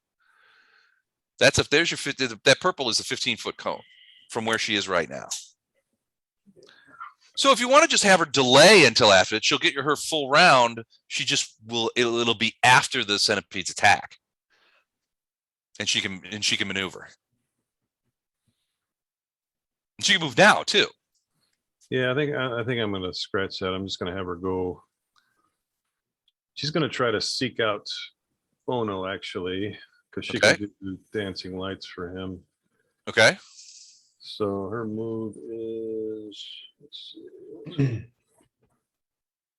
That's if there's your that purple is a 15-foot cone from where she is right now. So if you want to just have her delay until after it, she'll get her full round. She just will. It'll be after the centipede's attack, and she can maneuver. And she can move now too. Yeah, I think I'm going to scratch that. I'm just going to have her go. She's going to try to seek out Ono actually, because she can do dancing lights for him. Okay. So her move is, let's see,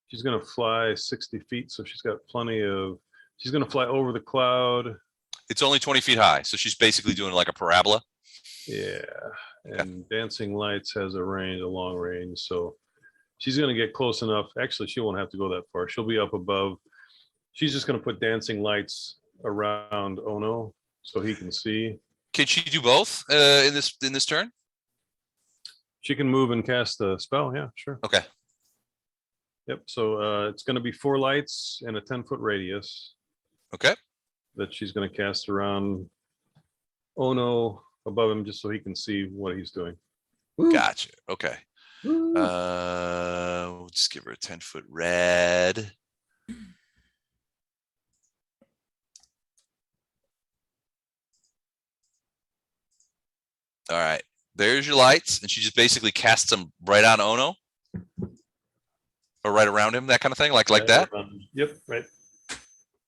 she's going to fly 60 feet. So she's got plenty of, she's going to fly over the cloud. It's only 20 feet high. So she's basically doing like a parabola. Yeah. And dancing lights has a long range. So she's going to get close enough. Actually, she won't have to go that far. She'll be up above. She's just going to put dancing lights around Ono so he can see. Can she do both in this turn? She can move and cast a spell. Yeah, sure. Okay. Yep. So it's going to be 4 lights and a 10-foot radius. Okay. That she's going to cast around Ono above him just so he can see what he's doing. Gotcha. Okay. We'll just give her a 10-foot red. All right, there's your lights, and she just basically casts them right on Ono, or right around him, that kind of thing, like that. Yep, right.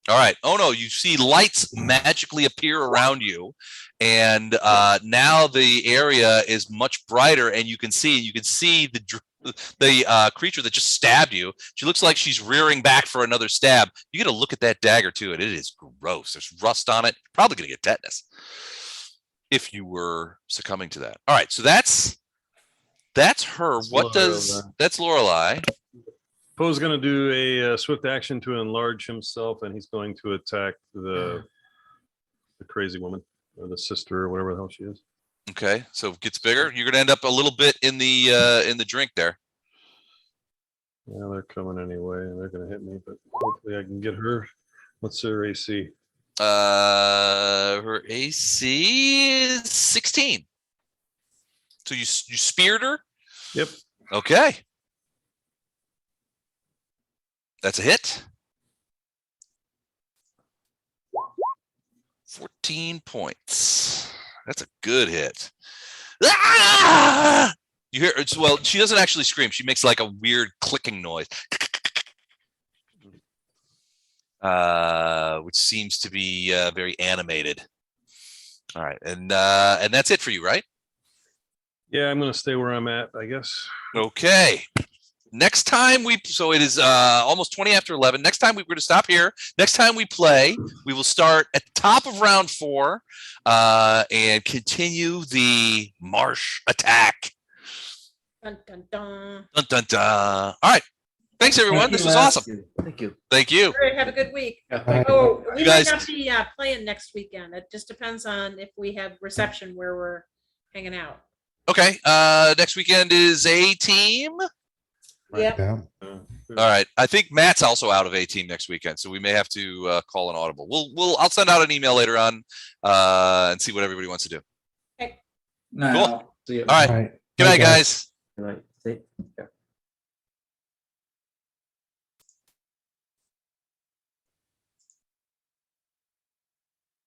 All right, Ono, you see lights magically appear around you, and now the area is much brighter, and you can see the creature that just stabbed you. She looks like she's rearing back for another stab. You get to look at that dagger too, and it is gross. There's rust on it. Probably gonna get tetanus if you were succumbing to that. All right, so that's her. That's Lorelei. Poe's going to do a swift action to enlarge himself, and he's going to attack the crazy woman or the sister or whatever the hell she is. Okay, so it gets bigger. You're going to end up a little bit in the drink there. Yeah, they're coming anyway, and they're going to hit me, but hopefully I can get her. What's her AC? Her AC is 16. So you speared her? Yep. Okay. That's a hit. 14 points. That's a good hit. Ah! You hear? Well, she doesn't actually scream. She makes like a weird clicking noise, which seems to be very animated. All right, and that's it for you, right? Yeah, I'm gonna stay where I'm at, I guess. Okay. Next time so it is almost 20 after 11. Next time we're going to stop here. Next time we play, we will start at the top of round 4 and continue the marsh attack. Dun, dun, dun. Dun, dun, dun. All right. Thanks, everyone. This was awesome. Thank you. Thank you. All right, have a good week. Yeah, thank you. Oh, we You guys- might not be playing next weekend. It just depends on if we have reception where we're hanging out. Okay. Next weekend is A team. Yep. Yeah. All right. I think Matt's also out of A team next weekend, so we may have to call an audible. I'll send out an email later on and see what everybody wants to do. No. Cool. See you. All right. All right. Good night, guys. All right. See? Yeah.